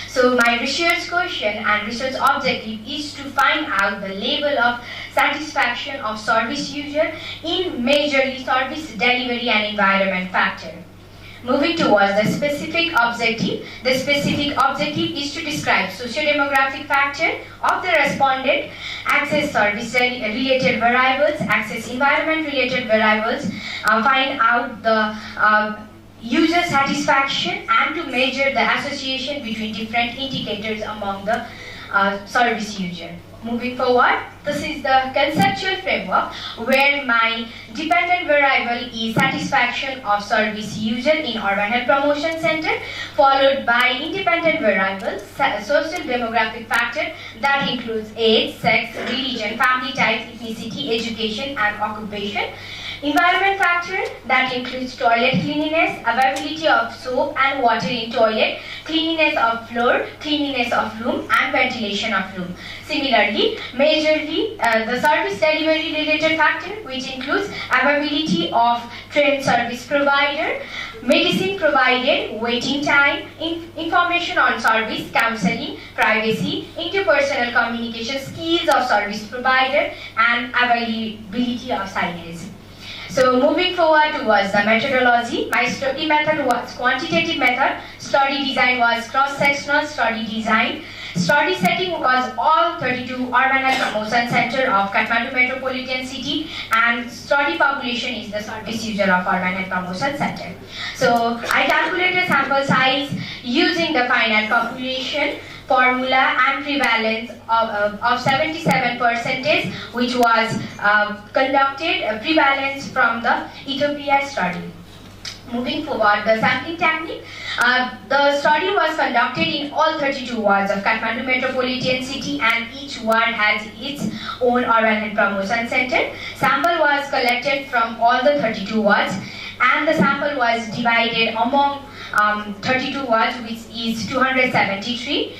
So my research question and research objective is to find out the level of satisfaction of service user in majorly service delivery and environment factor. Moving towards the specific objective is to describe socio-demographic factor of the respondent, access service related variables, access environment related variables, find out the user satisfaction and to measure the association between different indicators among the service user. Moving forward, this is the conceptual framework where my dependent variable is satisfaction of service user in Urban Health Promotion Center, followed by independent variables, social demographic factor that includes age, sex, religion, family type, ethnicity, education and occupation. Environment factor that includes toilet cleanliness, availability of soap and water in toilet, cleanliness of floor, cleanliness of room and ventilation of room. Similarly, majorly the service delivery related factor which includes availability of trained service provider, medicine provided, waiting time, information on service, counseling, privacy, interpersonal communication, skills of service provider and availability of signage. So moving forward towards the methodology, my study method was quantitative method, study design was cross-sectional study design, study setting was all 32 Urban Health Promotion Center of Kathmandu Metropolitan City, and study population is the service user of Urban Health Promotion Center. So I calculated sample size using the finite population formula and prevalence of 77%, which was conducted prevalence from the Ethiopia study. Moving forward, the sampling technique. The study was conducted in all 32 wards of Kathmandu Metropolitan City, and each ward has its own Urban Health Promotion Center. Sample was collected from all the 32 wards, and the sample was divided among 32 wards, which is 273,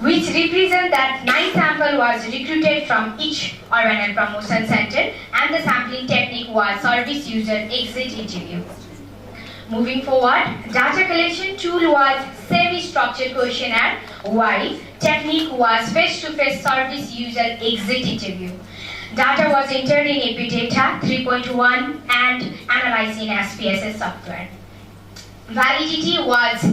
which represent that 9 sample was recruited from each Urban Health Promotion Center, and the sampling technique was service user exit interview. Moving forward, data collection tool was semi-structured questionnaire, while technique was face-to-face service user exit interview. Data was entered in Epidata 3.1 and analyzed in SPSS software. Validity was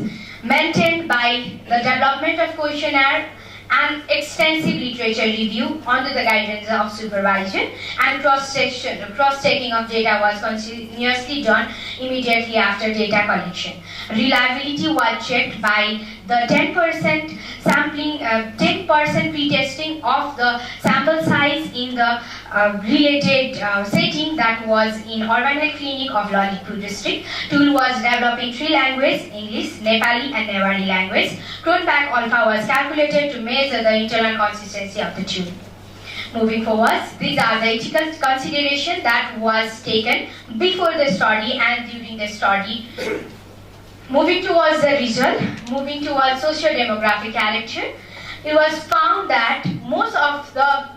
maintained by the development of questionnaire and extensive literature review under the guidance of supervision, and cross-checking of data was continuously done immediately after data collection. Reliability was checked by the 10% sampling, 10% pretesting of the sample size in the related setting that was in Urban Health Clinic of Lalitpur district. Tool was developed in 3 languages, English, Nepali and Newari language. Cronbach alpha was calculated to measure the internal consistency of the tool. Moving forward, these are the ethical consideration that was taken before the study and during the study. Moving towards the result, moving towards socio-demographic character, it was found that most of the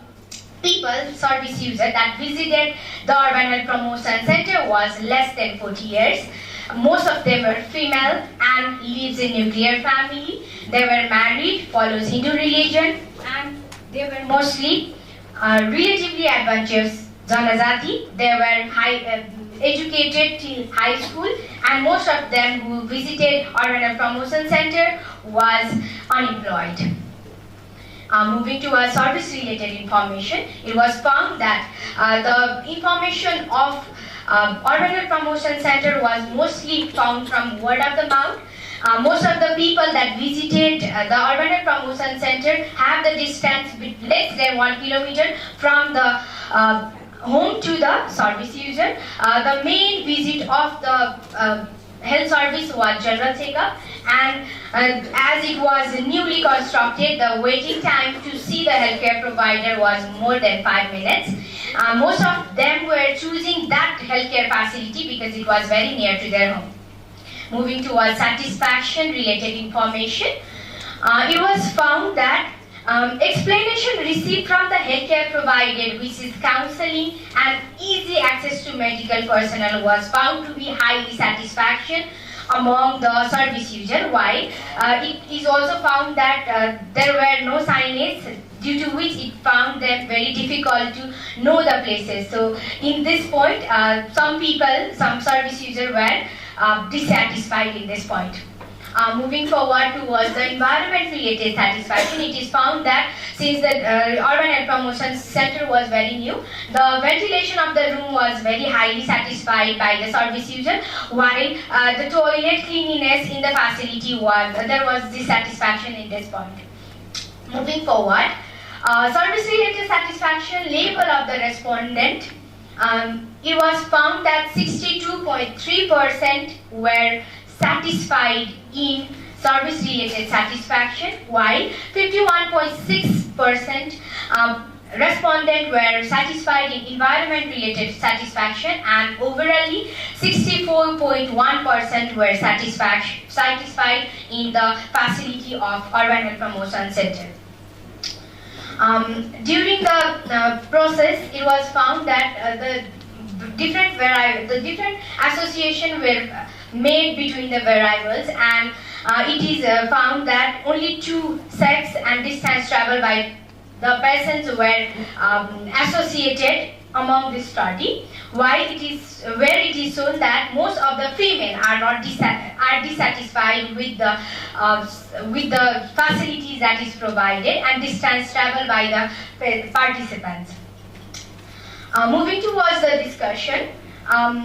people, service users that visited the Urban Health Promotion Center was less than 40 years. Most of them were female and lives in nuclear family. They were married, follows Hindu religion, and they were mostly relatively adventurous Janajati. They were educated till high school, and most of them who visited Urban Health Promotion Center was unemployed. Moving to a service-related information, it was found that the information of Urban Health Promotion Center was mostly found from word of the mouth. Most of the people that visited the Urban Health Promotion Center have the distance less than 1 kilometer from the home to the service user. The main visit of the health service was general checkup, and as it was newly constructed, the waiting time to see the healthcare provider was more than 5 minutes. Most of them were choosing that healthcare facility because it was very near to their home. Moving towards satisfaction related information, it was found that explanation received from the healthcare provider, which is counseling and easy access to medical personnel, was found to be highly satisfaction among the service user, while it is also found that there were no signage, due to which it found them very difficult to know the places. So in this point, some people, some service users were dissatisfied in this point. Moving forward towards the environment-related satisfaction, it is found that since the Urban Health Promotion Center was very new, the ventilation of the room was very highly satisfied by the service user, while the toilet cleanliness in the facility was, there was dissatisfaction in this point. Moving forward, service-related satisfaction level of the respondent, it was found that 62.3% were satisfied in service-related satisfaction, while 51.6% respondents were satisfied in environment-related satisfaction, and overall 64.1% were satisfied in the facility of Urban Health Promotion Center. During the process, it was found that the different associations were made between the variables, and it is found that only 2 sex and distance travel by the persons were associated among this study, while it is shown that most of the female are dissatisfied with the facilities that is provided and distance travel by the participants. Moving towards the discussion,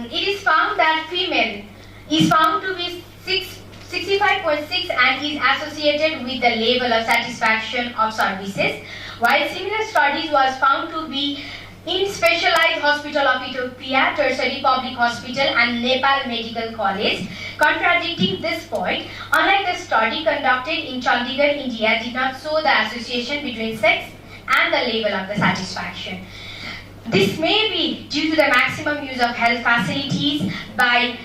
it is found that female is found to be 65.6 and is associated with the level of satisfaction of services, while similar studies was found to be in Specialized Hospital of Ethiopia, Tertiary Public Hospital and Nepal Medical College. Contradicting this point, unlike the study conducted in Chandigarh, India did not show the association between sex and the level of the satisfaction. This may be due to the maximum use of health facilities by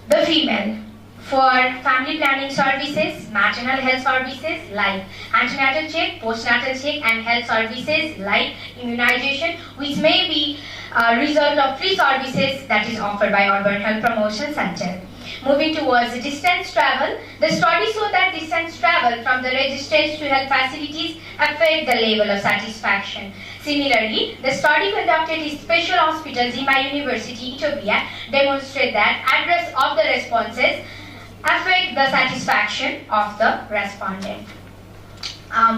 the female for family planning services, maternal health services like antenatal check, postnatal check, and health services like immunization, which may be a result of free services that is offered by Urban Health Promotion Center. Moving towards distance travel, the study showed that distance travel from the residence to health facilities affect the level of satisfaction. Similarly, the study conducted in Special Hospital Zima University, Ethiopia, demonstrate that address of the responses affect the satisfaction of the respondent.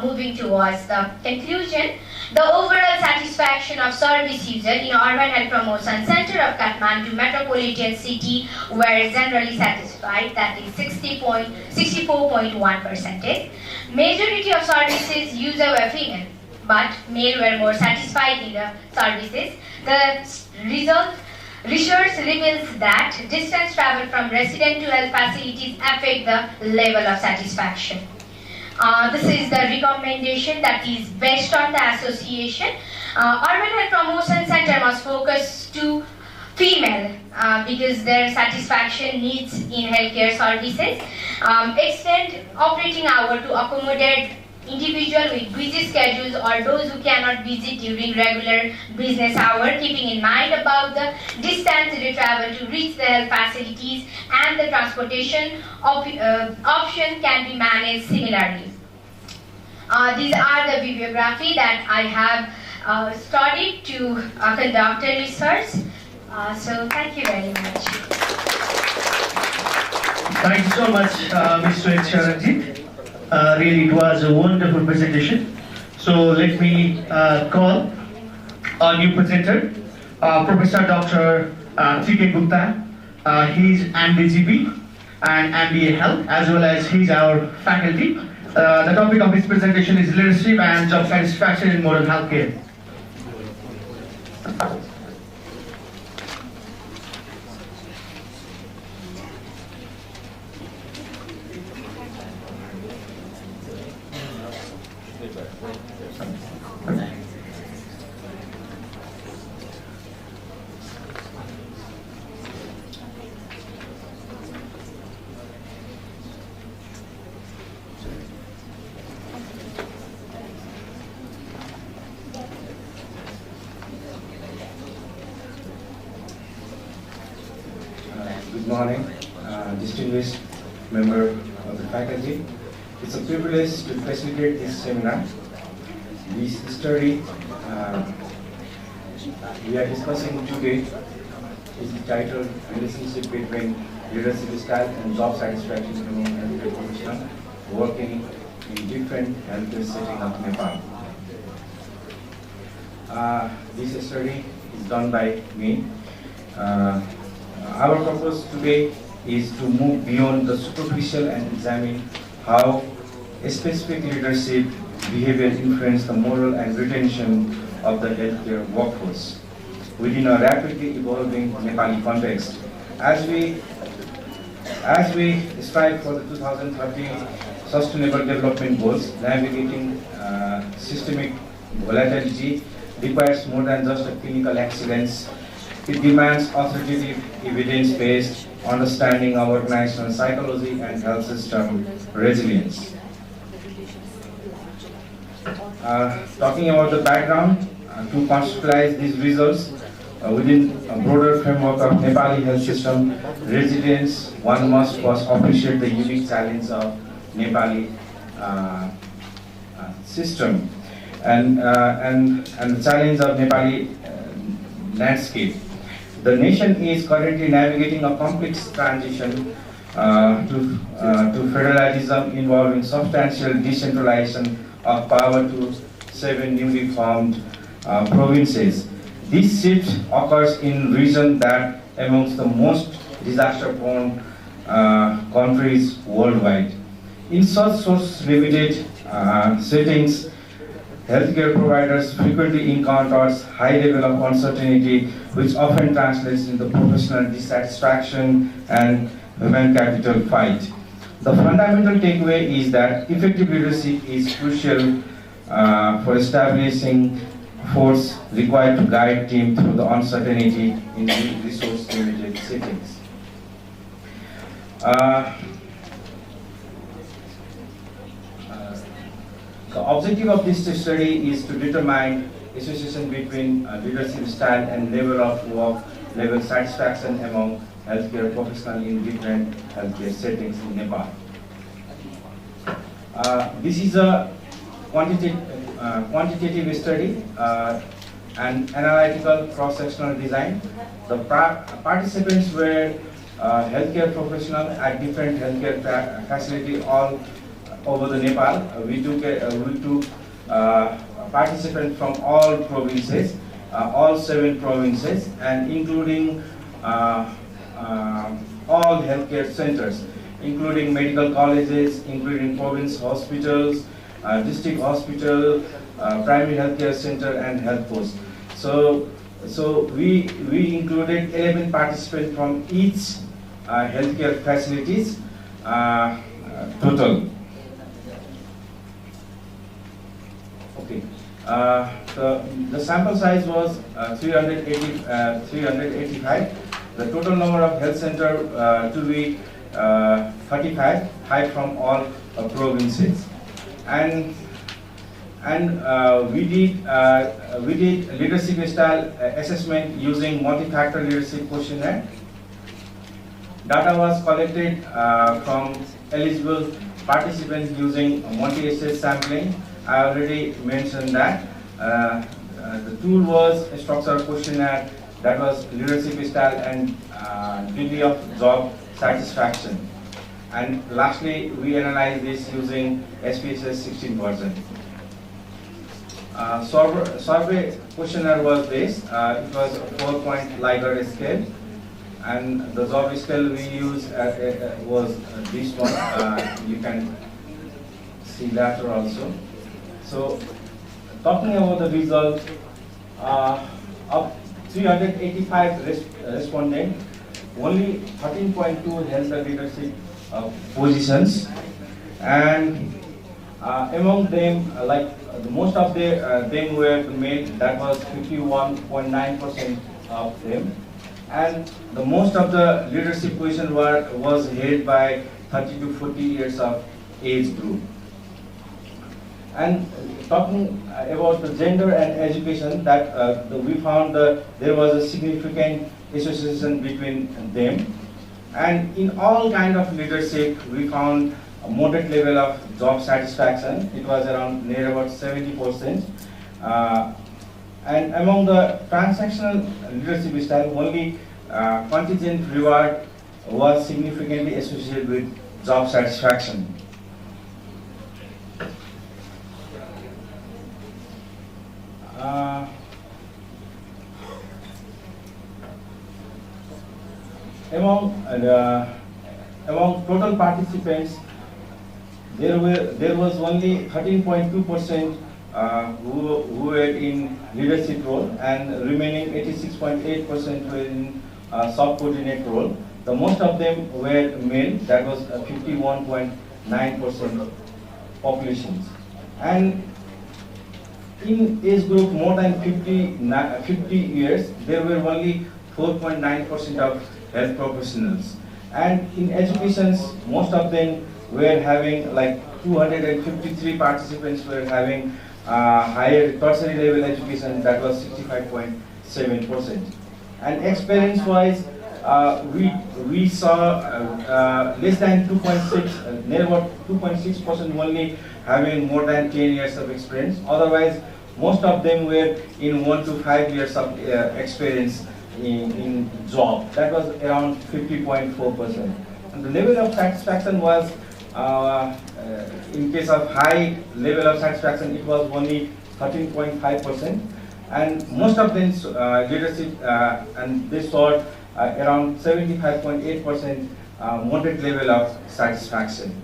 Moving towards the conclusion, the overall satisfaction of service user in Urban Health Promotion Center of Kathmandu Metropolitan City were generally satisfied, that is 64.1%. Majority of services user were female, but male were more satisfied in the services. The research reveals that distance travel from resident to health facilities affect the level of satisfaction. This is the recommendation that is based on the association. Urban Health Promotion Center must focus to female because their satisfaction needs in healthcare services. Extend operating hour to accommodate individuals with busy schedules or those who cannot visit during regular business hour, keeping in mind about the distance they travel to reach the health facilities, and the transportation option can be managed similarly. These are the bibliography that I have studied to conduct a research. So thank you very much. Thank you so much, Mr. Charanjit. Really, it was a wonderful presentation. So let me call our new presenter, Professor Dr. T.K. Gupta. He's MDGP and MBA Health, as well as he's our faculty. The topic of his presentation is leadership and job satisfaction in modern healthcare. Good morning, distinguished member of the faculty. It's a privilege to facilitate this seminar. This study we are discussing today is titled Relationship Between Leadership Style and Job Satisfaction Among Healthcare Professionals Working in Different Healthcare Settings of Nepal. This study is done by me. Our purpose today is to move beyond the superficial and examine how a specific leadership behavior influences the moral and retention of the healthcare workforce within a rapidly evolving Nepali context. As we strive for the 2030 Sustainable Development Goals, navigating systemic volatility requires more than just a clinical excellence. It demands authoritative, evidence-based understanding of organizational psychology and health system resilience. Talking about the background, to conceptualize these results within a broader framework of Nepali health system resilience, one must first appreciate the unique challenge of Nepali system and the challenge of Nepali landscape. The nation is currently navigating a complex transition to federalism involving substantial decentralization of power to 7 newly formed provinces. This shift occurs in regions that amongst the most disaster-prone countries worldwide. In such source-limited settings, healthcare providers frequently encounters high level of uncertainty, which often translates into professional dissatisfaction and human capital fight. The fundamental takeaway is that effective leadership is crucial for establishing force required to guide team through the uncertainty in resource-limited settings. The objective of this study is to determine association between leadership style and level of work, level satisfaction among healthcare professionals in different healthcare settings in Nepal. This is a quantitative quantitative study and analytical cross-sectional design. The participants were healthcare professionals at different healthcare facilities all over the Nepal. We took participants from all provinces, all 7 provinces, and including all healthcare centers, including medical colleges, including province hospitals, district hospital, primary healthcare center, and health post. So we included 11 participants from each healthcare facilities total. Okay. The sample size was 385. The total number of health center to be 35, 5 from all provinces, and we did leadership style assessment using multi-factor leadership questionnaire. Data was collected from eligible participants using multi-stage sampling. I already mentioned that. The tool was a structural questionnaire that was leadership style and degree of job satisfaction. And lastly, we analyzed this using SPSS 16 version. Survey questionnaire was this. It was a 4-point Likert scale, and the job scale we used was this one. You can see later also. So, talking about the result, of 385 respondents, only 13.2 held the leadership positions, and among them, most of them were male. That was 51.9% of them, and the most of the leadership position was held by 30 to 40 years of age group. And talking about the gender and education, that we found there was a significant association between them. And in all kind of leadership, we found a moderate level of job satisfaction. It was around near about 70%. And among the transactional leadership style, only contingent reward was significantly associated with job satisfaction. Among total participants, there was only 13.2% who were in leadership role, and remaining 86.8% were in subordinate role. The most of them were male. That was 51.9% populations, and in age group more than 50 years, there were only 4.9% of health professionals. And in education, most of them were having, like 253 participants were having higher tertiary level education. That was 65.7%. And experience-wise, we saw less than 2.6, near about 2.6% only having more than 10 years of experience. Otherwise, most of them were in 1 to 5 years of experience in job. That was around 50.4%. And the level of satisfaction was, in case of high level of satisfaction, it was only 13.5%. And most of them leadership, and they saw around 75.8% moderate level of satisfaction.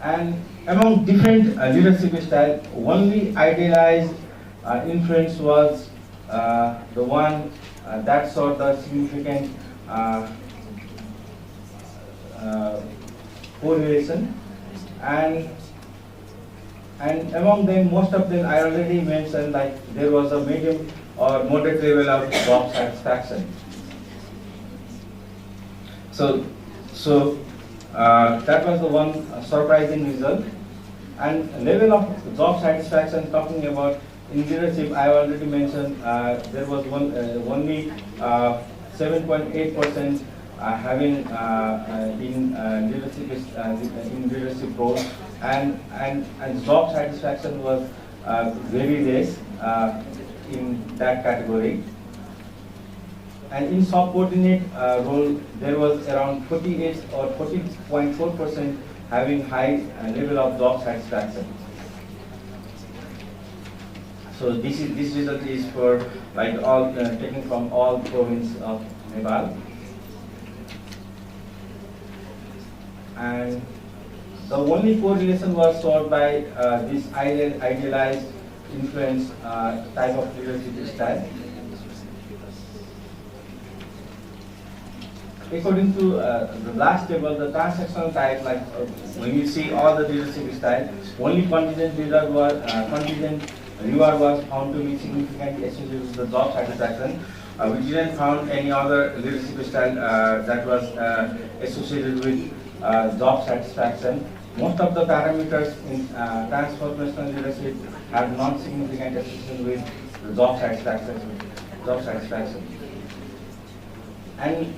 And among different leadership styles, only idealized influence was the one that saw the significant correlation, and among them, most of them I already mentioned, like there was a medium or moderate level of job satisfaction. So that was the one surprising result. And level of job satisfaction, talking about in leadership, I already mentioned there was only 7.8% having in leadership roles, and job satisfaction was very less in that category. And in subordinate role, there was around 48 or 40.4% having high level of job satisfaction. So this result is for like all taken from all provinces of Nepal. And the only correlation was sought by this idealized influence type of leadership style. According to the last table, the transactional type, like when you see all the leadership style, only contingent reward was found to be significantly associated with the job satisfaction. We didn't found any other leadership style that was associated with job satisfaction. Most of the parameters in transformational leadership have non-significant association with the job satisfaction. And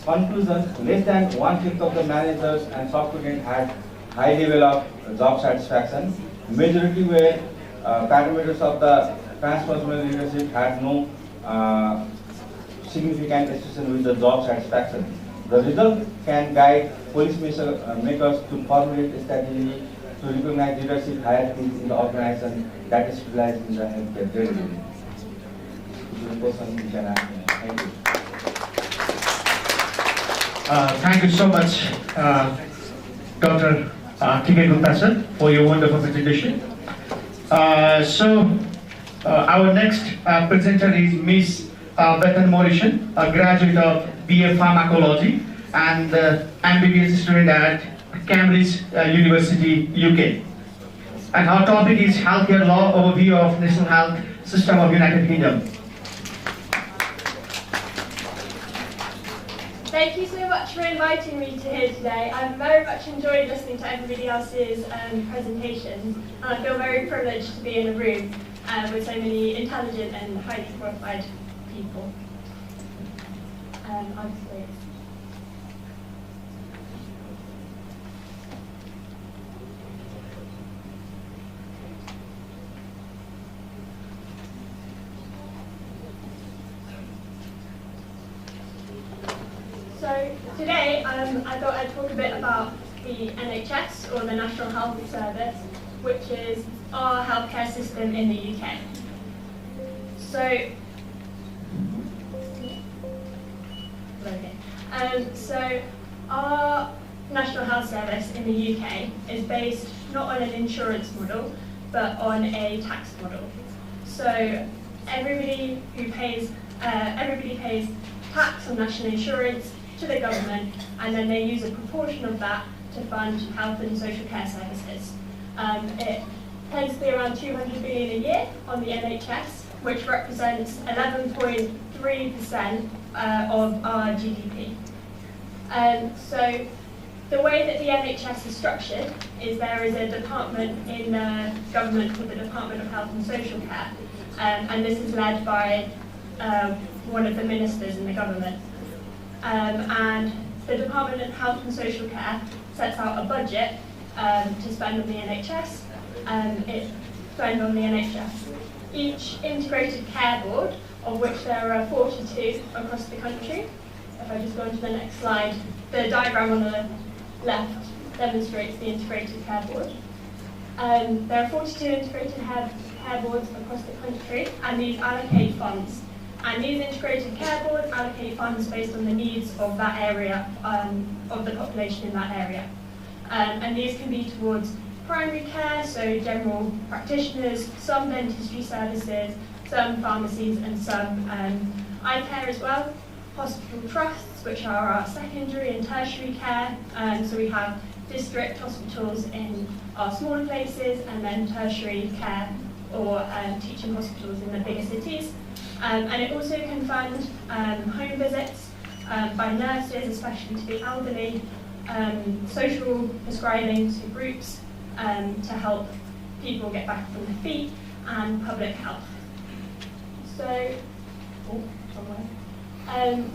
conclusion, less than 1/5 of the managers and subordinates had high level of job satisfaction. Majority were parameters of the transformational leadership had no significant association with the job satisfaction. The result can guide policymakers to formulate a strategy to recognize leadership hierarchies in the organization that is utilized in the healthcare delivery. This is a question you can ask. Thank you. Thank you so much, Dr. T.K. Gupta sir, for your wonderful presentation. Our next presenter is Ms. Bethan Morishan, a graduate of BA Pharmacology and MBBS student at Cambridge University, UK. And her topic is Healthcare Law Overview of National Health System of United Kingdom. Thank you so much for inviting me to here today. I've very much enjoyed listening to everybody else's presentations, and I feel very privileged to be in a room with so many intelligent and highly qualified people. So today I thought I'd talk a bit about the NHS, or the National Health Service, which is our healthcare system in the UK. So our National Health Service in the UK is based not on an insurance model, but on a tax model. So everybody pays tax on national insurance to the government, and then they use a proportion of that to fund health and social care services. It tends to be around 200 billion a year on the NHS, which represents 11.3% of our GDP. So the way that the NHS is structured is there is a department in the government called the Department of Health and Social Care, and this is led by one of the ministers in the government. And the Department of Health and Social Care sets out a budget to spend on the NHS. It's spent on the NHS. Each integrated care board, of which there are 42 across the country. If I just go on to the next slide, the diagram on the left demonstrates the integrated care board. There are 42 integrated care boards across the country, and these allocate funds. And these integrated care boards allocate funds based on the needs of that area, of the population in that area. And these can be towards primary care, so general practitioners, some dentistry services, some pharmacies, and some eye care as well. Hospital trusts, which are our secondary and tertiary care. So we have district hospitals in our smaller places, and then tertiary care or teaching hospitals in the bigger cities. And it also can fund home visits by nurses, especially to the elderly, social prescribing to groups to help people get back on their feet, and public health. So,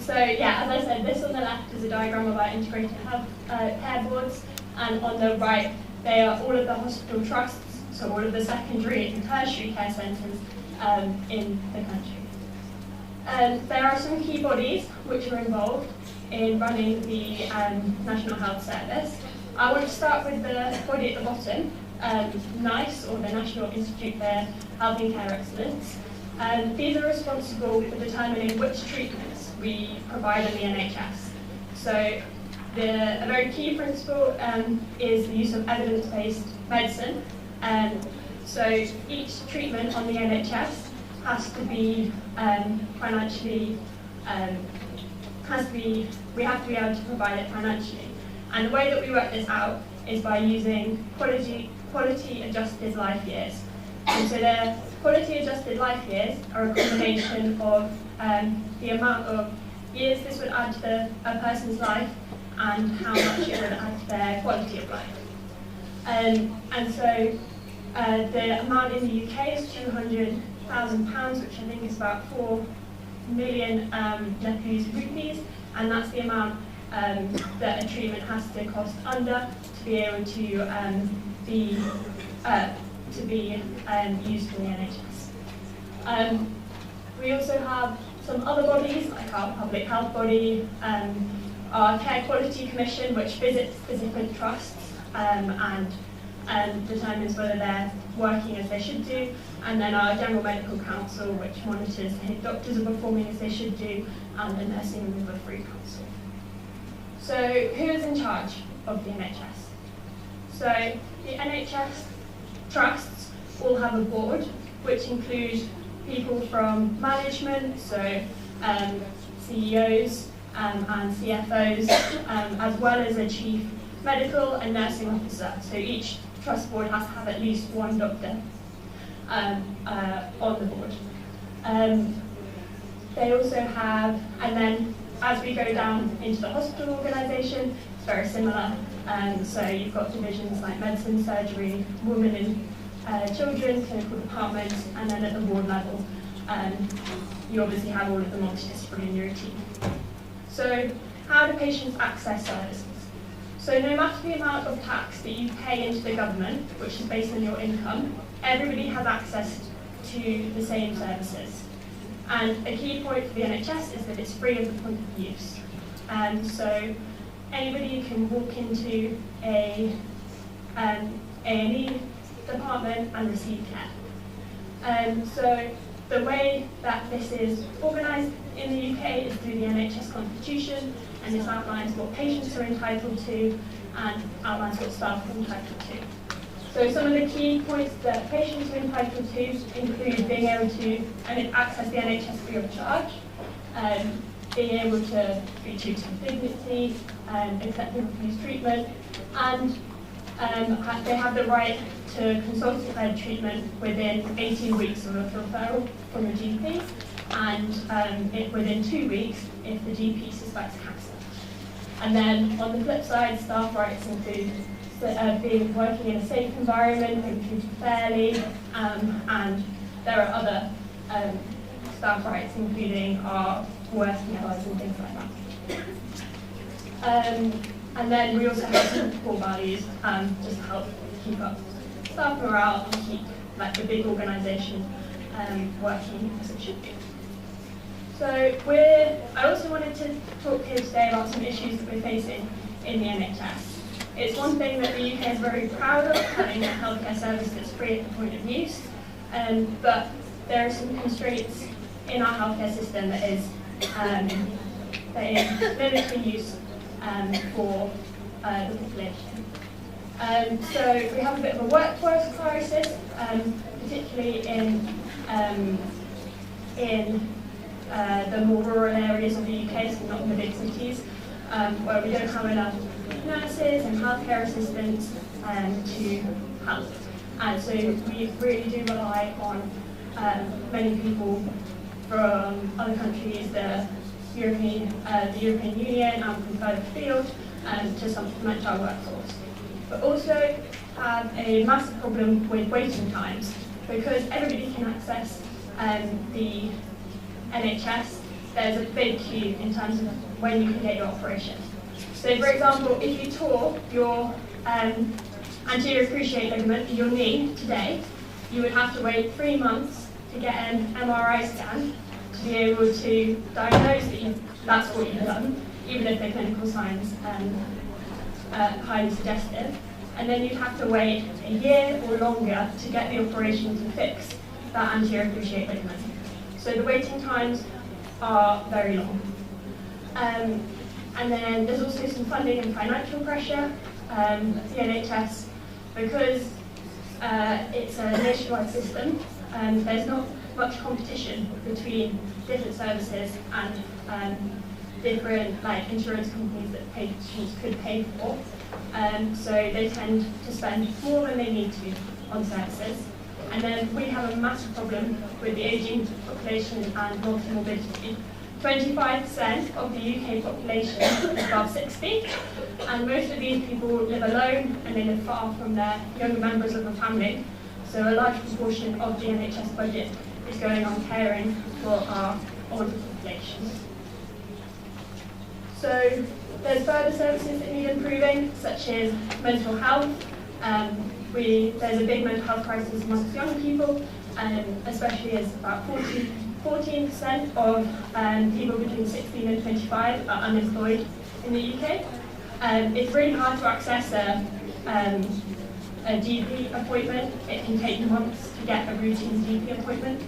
So yeah, as I said, this on the left is a diagram of our integrated health care boards, and on the right, they are all of the hospital trusts, so all of the secondary and tertiary care centres in the country. There are some key bodies which are involved in running the National Health Service. I want to start with the body at the bottom, NICE, or the National Institute for Health and Care Excellence. These are responsible for determining which treatments we provide in the NHS. So a very key principle is the use of evidence-based medicine. So each treatment on the NHS has to be financially, we have to be able to provide it financially. And the way that we work this out is by using quality adjusted life years. And so the quality adjusted life years are a combination of the amount of years this would add to a person's life and how much it would add to their quality of life. And so the amount in the UK is £200,000, which I think is about 4 million Nepalese rupees, and that's the amount that a treatment has to cost under to be able to be used in the NHS. We also have some other bodies, like our public health body, our Care Quality Commission, which visits the different trusts and determines whether they're working as they should do, and then our General Medical Council, which monitors if doctors are performing as they should do, and the Nursing and Midwifery Council. So who is in charge of the NHS? So the NHS trusts all have a board, which includes people from management, so CEOs and CFOs, as well as a chief medical and nursing officer. So each trust board has to have at least one doctor on the board. They also have, and then as we go down into the hospital organisation, it's very similar. So you've got divisions like medicine, surgery, women and children, clinical departments, and then at the ward level, you obviously have all of the multidisciplinary team. So how do patients access services? So no matter the amount of tax that you pay into the government, which is based on your income, everybody has access to the same services. And a key point for the NHS is that it's free at the point of use. So anybody can walk into a A&E department and receive care. So the way that this is organised in the UK is through the NHS Constitution, and this outlines what patients are entitled to and outlines what staff are entitled to. So some of the key points that patients are entitled to include being able to access the NHS free of charge, being able to be treated with dignity, accept and refuse treatment, and they have the right to consultative treatment within 18 weeks of a referral from a GP, and within 2 weeks if the GP suspects cancer. And then on the flip side, staff rights include working in a safe environment, being treated fairly, and there are other staff rights, including our working hours and things like that. And then we also have some core values just to help keep up staff morale and keep the big organisation working as it should be. So I also wanted to talk here today about some issues that we're facing in the NHS. It's one thing that the UK is very proud of, having a healthcare service that's free at the point of use, but there are some constraints in our healthcare system that is limiting use for the population. So we have a bit of a workforce crisis, particularly in the more rural areas of the UK, so not in the big cities, where we don't have enough nurses and healthcare assistants to help. And so we really do rely on many people from other countries, the European Union, and from further afield to supplement our workforce. But also have a massive problem with waiting times, because everybody can access the NHS there's a big queue in terms of when you can get your operation. So for example, if you tore your anterior cruciate ligament in your knee today, you would have to wait 3 months to get an MRI scan to be able to diagnose that that's what you've done, even if the clinical signs are highly suggestive. And then you'd have to wait a year or longer to get the operation to fix that anterior cruciate ligament. So the waiting times are very long. And then there's also some funding and financial pressure. The NHS, because it's a nationwide system, there's not much competition between different services and different insurance companies that patients could pay for. So they tend to spend more than they need to on services. And then we have a massive problem with the ageing population and multi-morbidity. 25% of the UK population is above 60, and most of these people live alone and they live far from their younger members of the family. So a large proportion of the NHS budget is going on caring for our older population. So there's further services that need improving, such as mental health. There's a big mental health crisis amongst young people, especially as about 14% of people between 16 and 25 are unemployed in the UK. It's really hard to access a GP appointment. It can take months to get a routine GP appointment.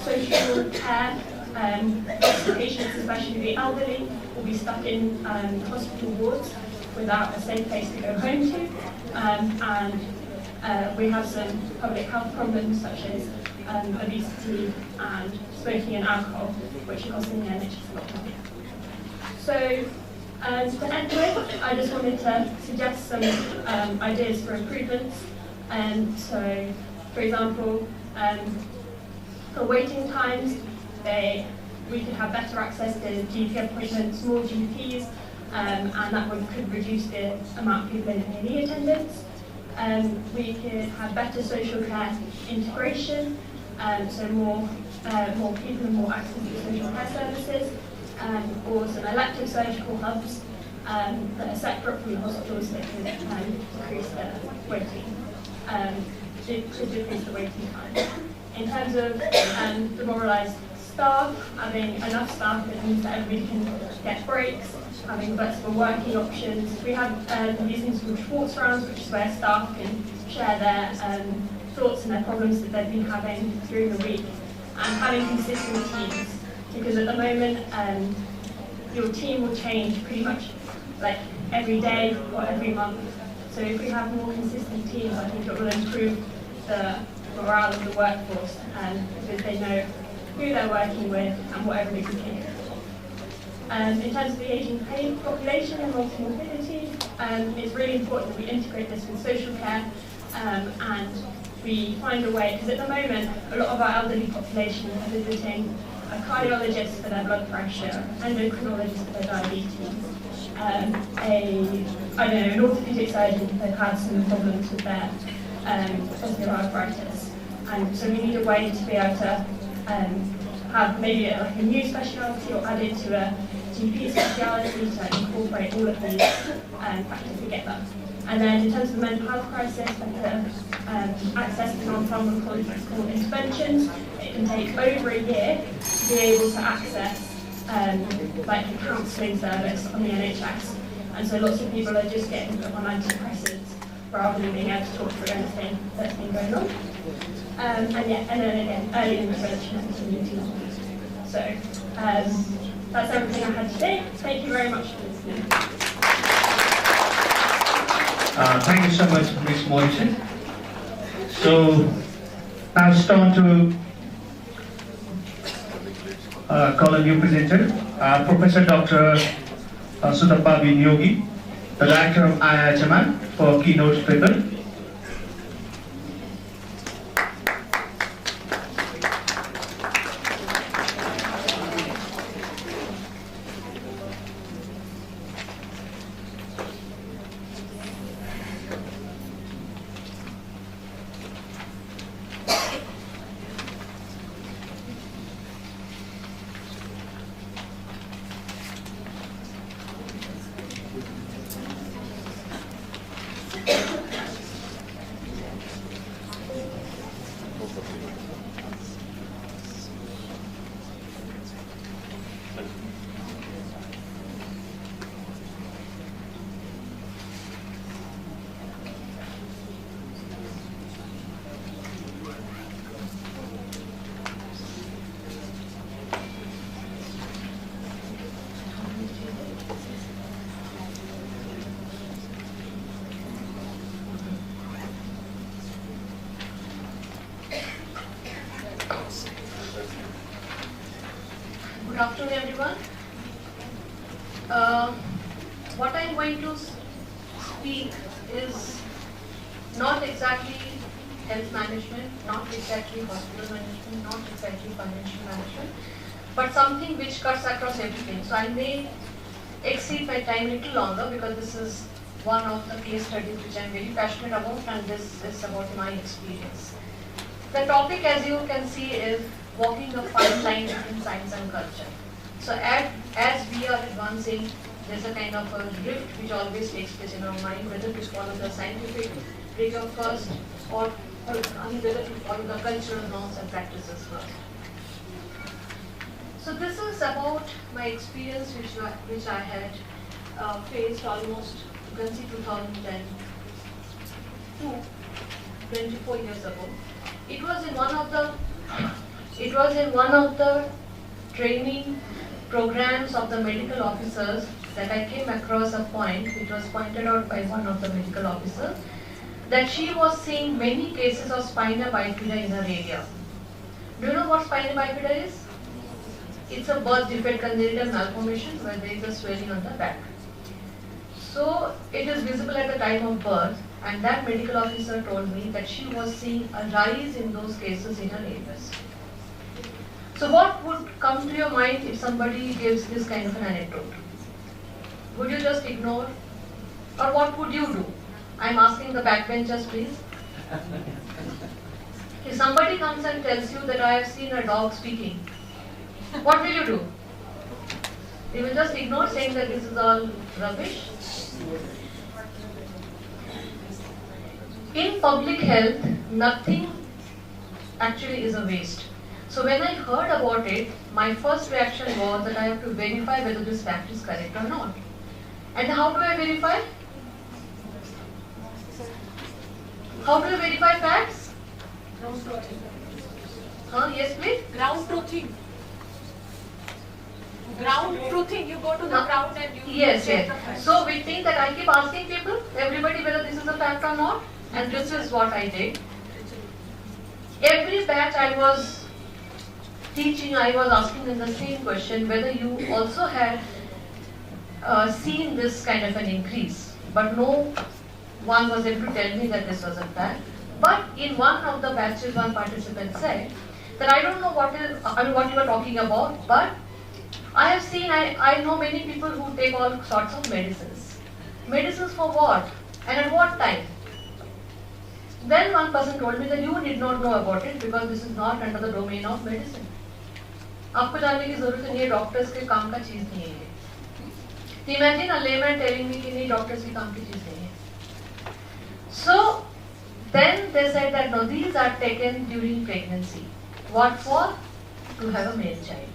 Social care, patients, especially the elderly, will be stuck in hospital wards without a safe place to go home to. And we have some public health problems such as obesity and smoking and alcohol, which are costing the NHS a lot of money. So to end with, I just wanted to suggest some ideas for improvements. So, for example, for waiting times, we could have better access to GP appointments, more GPs, and that could reduce the amount of people in A&E attendance. We could have better social care integration, so more people and more access to social care services, or some elective surgical hubs that are separate from the hospitals that could decrease the waiting, to decrease the waiting time. In terms of demoralised staff, having enough staff that means that everybody can get breaks, having flexible working options. We have these things called Schwartz rounds, which is where staff can share their thoughts and their problems that they've been having during the week, and having consistent teams, because at the moment your team will change pretty much like every day or every month. So if we have more consistent teams, I think it will improve the morale of the workforce, because they know who they're working with and what everybody can do. In terms of the ageing population and multi-morbidity, it's really important that we integrate this with social care, and we find a way, because at the moment, a lot of our elderly population are visiting a cardiologist for their blood pressure, endocrinologist for their diabetes, an orthopedic surgeon if they've had some problems with their osteoarthritis. And so we need a way to be able to have maybe a new speciality or add it to a GP speciality to incorporate all of these factors together. And then in terms of the mental health crisis, access to non-pharmacological interventions, it can take over a year to be able to access like a counselling service on the NHS. And so lots of people are just getting put on antidepressants rather than being able to talk through anything that's been going on. And then again, early intervention and community knowledge. So that's everything I had today. Thank you very much for listening. Thank you so much, Ms. Morrison. So now it's time to call a new presenter, Professor Dr. Sudappa Yogi, the Director of IIHMR, for keynote speaker. Good afternoon, everyone. What I'm going to speak is not exactly health management, not exactly hospital management, not exactly financial management, but something which cuts across everything. So I may exceed my time a little longer because this is one of the case studies which I'm very passionate about, and this is about my experience. The topic, as you can see, is walking a fine line between science and culture. So as we are advancing, there's a kind of a drift which always takes place in our mind, whether to follow the scientific rigor first or whether to follow the cultural norms and practices first. So this is about my experience which I had faced almost, you can see 2002, 24 years ago. It was in one of the training programs of the medical officers that I came across a point which was pointed out by one of the medical officers, that she was seeing many cases of spina bifida in her area. Do you know what spina bifida is? It's a birth defect congenital malformation where there is a swelling on the back. So it is visible at the time of birth, and that medical officer told me that she was seeing a rise in those cases in her areas. So what would come to your mind if somebody gives this kind of an anecdote? Would you just ignore? Or what would you do? I'm asking the backbenchers, please. If somebody comes and tells you that I have seen a dog speaking, what will you do? You will just ignore, saying that this is all rubbish? In public health, nothing actually is a waste. So when I heard about it, my first reaction was that I have to verify whether this fact is correct or not. And how do I verify? How do I verify facts? Ground truthing. Yes, please? Ground truthing. Ground truthing. You go to the ground and you Yes. check the facts. So we think that I keep asking people, everybody, whether this is a fact or not, and this is what I did. Every batch I was teaching, I was asking them the same question, whether you also had seen this kind of an increase. But no one was able to tell me that this was a fact. But in one of the batches, one participant said that I don't know what you are talking about, but I have seen, I know many people who take all sorts of medicines. Medicines for what? And at what time? Then one person told me that you did not know about it because this is not under the domain of medicine. आपको जानने की जरूरत नहीं है, doctors के काम का चीज नहीं है ये. Imagine a layman telling me कि नहीं डॉक्टर्स की काम की चीज नहीं है. So then they said that no, these are taken during pregnancy. What for? To have a male child.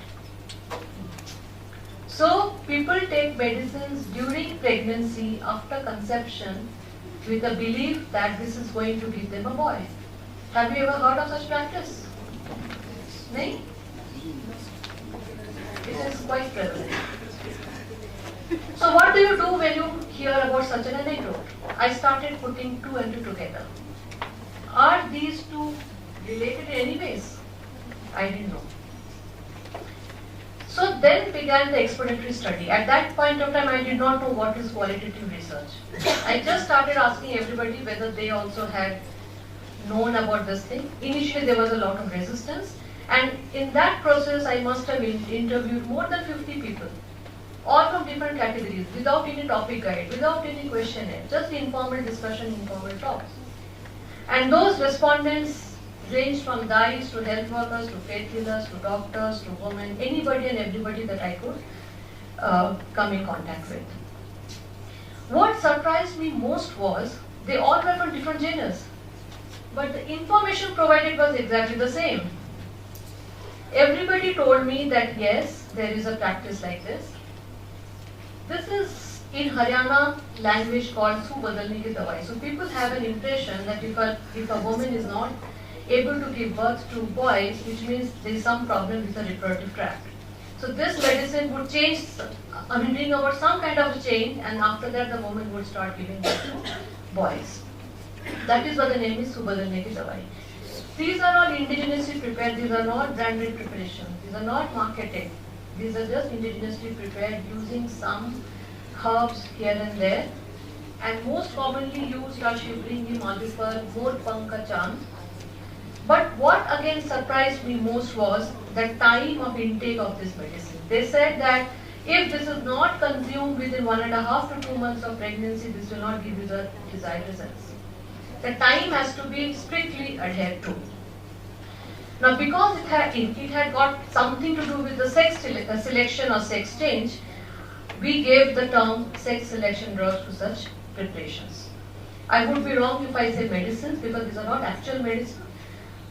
So people take medicines during pregnancy after conception with the belief that this is going to give them a boy. Have you ever heard of such practice? No? It is quite prevalent. So what do you do when you hear about such an anecdote? I started putting two and two together. Are these two related in any ways? I didn't know. So then began the exploratory study. At that point of time, I did not know what is qualitative research. I just started asking everybody whether they also had known about this thing. Initially, there was a lot of resistance. And in that process, I must have interviewed more than 50 people, all from different categories, without any topic guide, without any questionnaire, just informal discussion, informal talks. And those respondents ranged from guides to health workers, to faith healers, to doctors, to women, anybody and everybody that I could come in contact with. What surprised me most was they all were from different genders, but the information provided was exactly the same. Everybody told me that yes, there is a practice like this. This is in Haryana language called "su badalne ki dawai." So people have an impression that if a woman is not able to give birth to boys, which means there is some problem with the reproductive tract. So this medicine would change, bring about some kind of change, and after that the woman would start giving birth to boys. That is what the name is "su badalne ki dawai." These are all indigenously prepared. These are not branded preparations. These are not marketed. These are just indigenously prepared using some herbs here and there. And most commonly used are Shivringi, Madhupar, Mor Panka Chan. But what again surprised me most was the time of intake of this medicine. They said that if this is not consumed within 1.5 to 2 months of pregnancy, this will not give you the desired results. The time has to be strictly adhered to. Now, because it had got something to do with the sex selection or sex change, we gave the term sex selection drugs to such preparations. I would be wrong if I say medicines, because these are not actual medicines.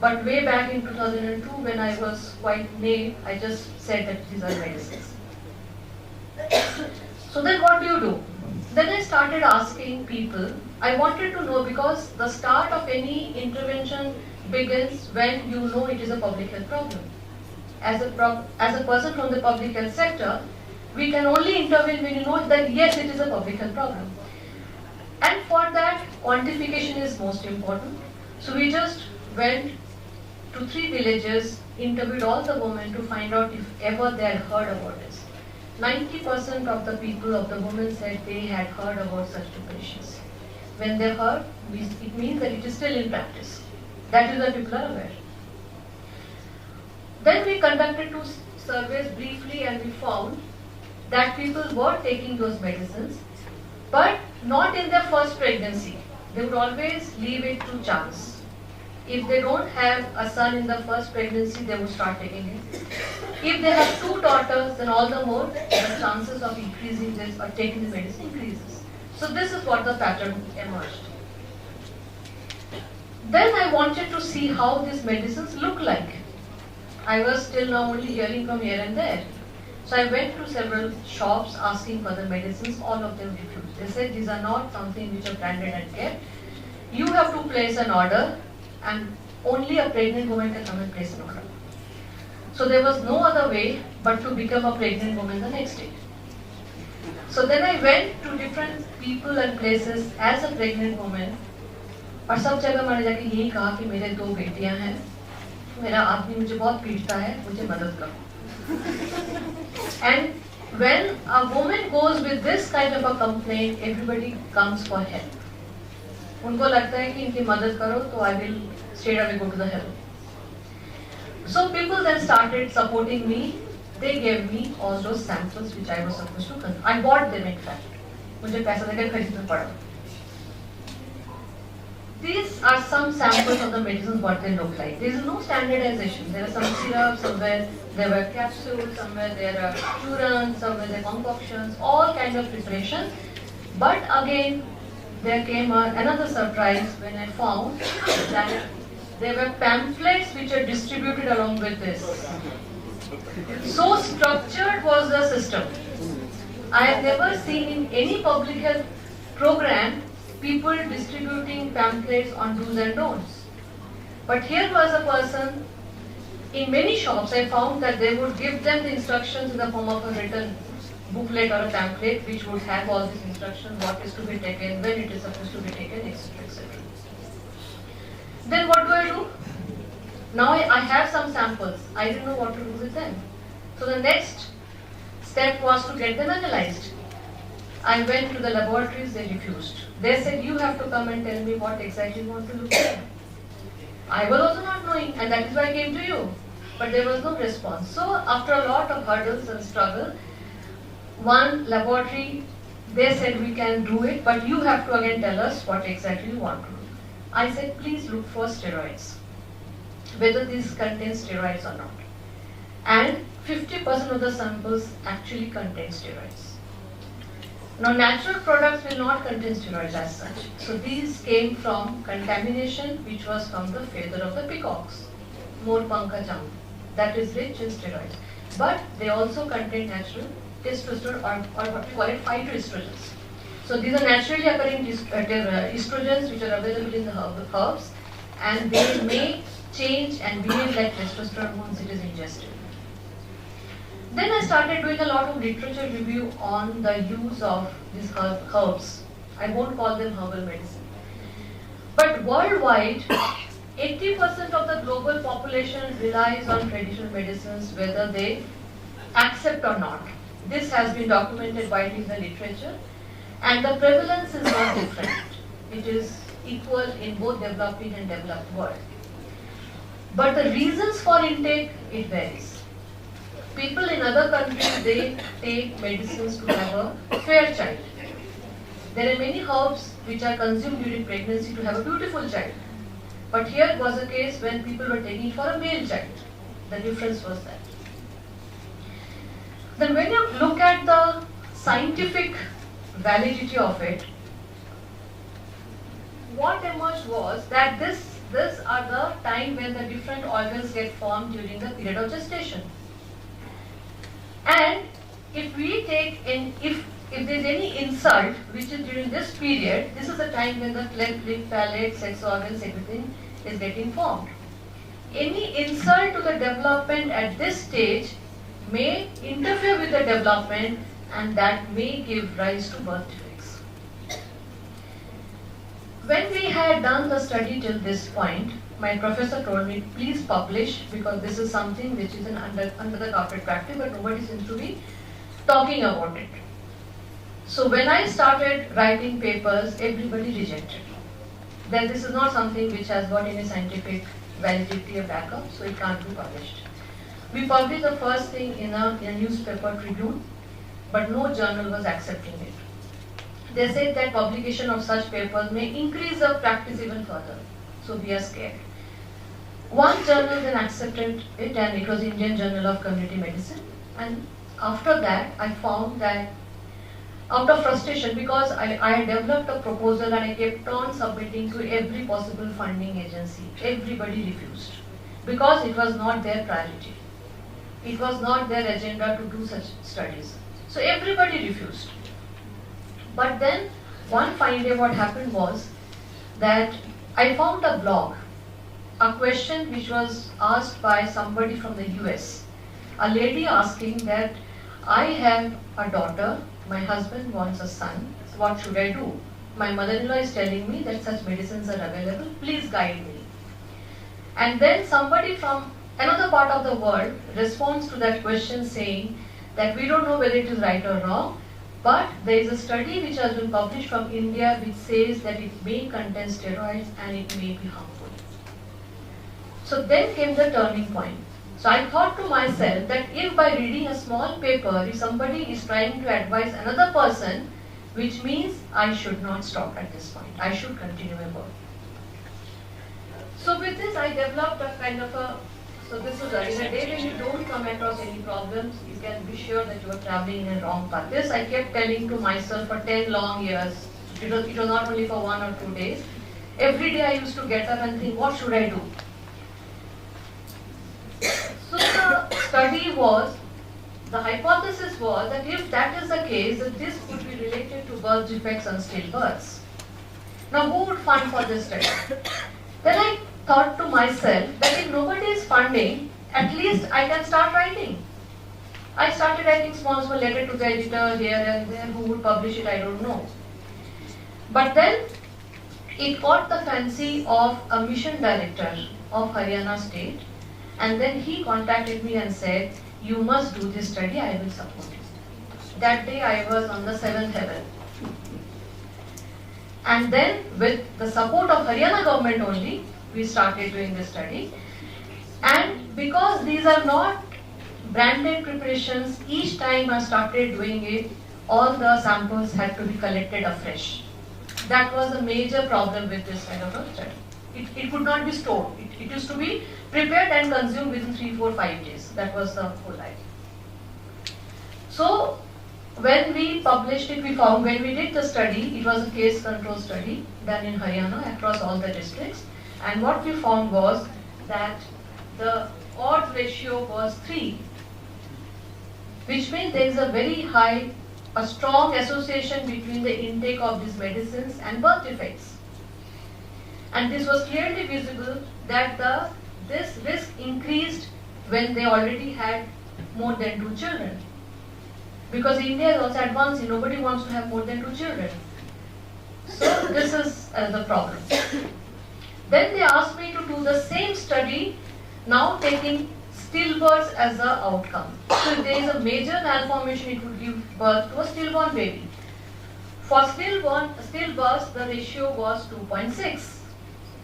But way back in 2002, when I was quite naive, I just said that these are medicines. So then what do? Then I started asking people. I wanted to know, because the start of any intervention begins when you know it is a public health problem. As a person from the public health sector, we can only intervene when you know that yes, it is a public health problem. And for that, quantification is most important. So we just went to 3 villages, interviewed all the women to find out if ever they had heard about this. 90% of the people, of the women, said they had heard about such preparations. When they heard, it means that it is still in practice. That is what people are aware. Then we conducted 2 surveys briefly, and we found that people were taking those medicines, but not in their first pregnancy. They would always leave it to chance. If they don't have a son in the first pregnancy, they would start taking it. If they have 2 daughters, then all the more the chances of increasing this or taking the medicine increases. So this is what the pattern emerged. Then I wanted to see how these medicines look like. I was still now only hearing from here and there. So I went to several shops asking for the medicines. All of them refused. They said these are not something which are branded and kept. You have to place an order, and only a pregnant woman can come and place an order. So there was no other way but to become a pregnant woman the next day. So then I went to different people and places as a pregnant woman, और सब जगह मैंने जाके यही कहा कि मेरे 2 बेटियां हैं, मेरा आदमी मुझे बहुत पीटता है, मुझे मदद करो. And when a woman goes with this kind of a complaint, everybody comes for help. उनको लगता है कि इनकी मदद करो तो I will straight away go to the help. So people then started supporting me. They gave me all those samples which I was supposed to consume. I bought them in fact. मुझे पैसा देकर खरीदना पड़ा. These are some samples of the medicines, what they look like. There is no standardization. There are some syrups, somewhere there were capsules, somewhere there are churans, somewhere there are concoctions, all kinds of preparations. But again, there came another surprise when I found that there were pamphlets which are distributed along with this. So structured was the system. I have never seen in any public health program people distributing pamphlets on do's and don'ts. But here was a person, in many shops I found that they would give them the instructions in the form of a written booklet or a pamphlet which would have all these instructions, what is to be taken, when it is supposed to be taken, etc. etc. Then what do? Now I have some samples. I didn't know what to do with them. So the next step was to get them analyzed. I went to the laboratories, they refused. They said, you have to come and tell me what exactly you want to look at. I was also not knowing, and that is why I came to you. But there was no response. So after a lot of hurdles and struggle, one laboratory, they said we can do it, but you have to again tell us what exactly you want to do. I said, please look for steroids, whether these contain steroids or not. And 50% of the samples actually contain steroids. Now, natural products will not contain steroids as such. So these came from contamination which was from the feather of the peacocks, Mor Panka Jam, that is rich in steroids. But they also contain natural testosterone or what we call it phytoestrogens. So these are naturally occurring estrogens which are available in the herbs, and they may change and behave like testosterone once it is ingested. Then I started doing a lot of literature review on the use of these herbs. I won't call them herbal medicine. But worldwide, 80% of the global population relies on traditional medicines, whether they accept or not. This has been documented widely in the literature, and the prevalence is not different. It is equal in both developing and developed world. But the reasons for intake, it varies. People in other countries, they take medicines to have a fair child. There are many herbs which are consumed during pregnancy to have a beautiful child. But here was a case when people were taking it for a male child. The difference was that. Then when you look at the scientific validity of it, what emerged was that these are the time when the different organs get formed during the period of gestation. And if we take in, if there is any insult which is during this period, this is the time when the cleft lip, palate, sex organs, everything is getting formed. Any insult to the development at this stage may interfere with the development, and that may give rise to birth defects. When we had done the study till this point, my professor told me, please publish, because this is something which is under the carpet practice, but nobody seems to be talking about it. So when I started writing papers, everybody rejected. That this is not something which has got any scientific validity or backup, so it can't be published. We published the first thing in a newspaper Tribune, but no journal was accepting it. They said that publication of such papers may increase the practice even further, so we are scared. One journal then accepted it, and it was Indian Journal of Community Medicine. And after that, I found that out of frustration, because I had developed a proposal and I kept on submitting to every possible funding agency, everybody refused, because it was not their priority. It was not their agenda to do such studies. So everybody refused. But then one fine day what happened was that I found a blog, a question which was asked by somebody from the US. A lady asking that, I have a daughter, my husband wants a son, so what should I do? My mother-in-law is telling me that such medicines are available, please guide me. And then somebody from another part of the world responds to that question saying that we don't know whether it is right or wrong, but there is a study which has been published from India which says that it may contain steroids and it may be harmful. So then came the turning point. So I thought to myself that if by reading a small paper, if somebody is trying to advise another person, which means I should not stop at this point. I should continue my work. So with this I developed a kind of a, so this was in a day when you don't come across any problems, you can be sure that you are traveling in a wrong path. This I kept telling to myself for 10 long years. It was not only for 1 or 2 days. Every day I used to get up and think, what should I do? So the study was, the hypothesis was that if that is the case, that this could be related to birth defects and stillbirths. Now who would fund for this study? Then I thought to myself that if nobody is funding, at least I can start writing. I started writing small letter to the editor here and there. Who would publish it, I don't know. But then it caught the fancy of a mission director of Haryana state, and then he contacted me and said, you must do this study, I will support you. That day I was on the 7th heaven. And then with the support of Haryana government only, we started doing this study. And because these are not branded preparations, each time I started doing it, all the samples had to be collected afresh. That was a major problem with this kind of a study. It could not be stored. It used to be prepared and consumed within 3, 4, 5 days. That was the whole idea. So when we published it, we found when we did the study, it was a case control study done in Haryana across all the districts. And what we found was that the odds ratio was 3, which means there is a very high, a strong association between the intake of these medicines and birth defects. And this was clearly visible that this risk increased when they already had more than 2 children. Because India is also advancing, nobody wants to have more than 2 children. So this is the problem. Then they asked me to do the same study, now taking stillbirths as the outcome. So if there is a major malformation, it would give birth to a stillborn baby. For stillbirths, the ratio was 2.6,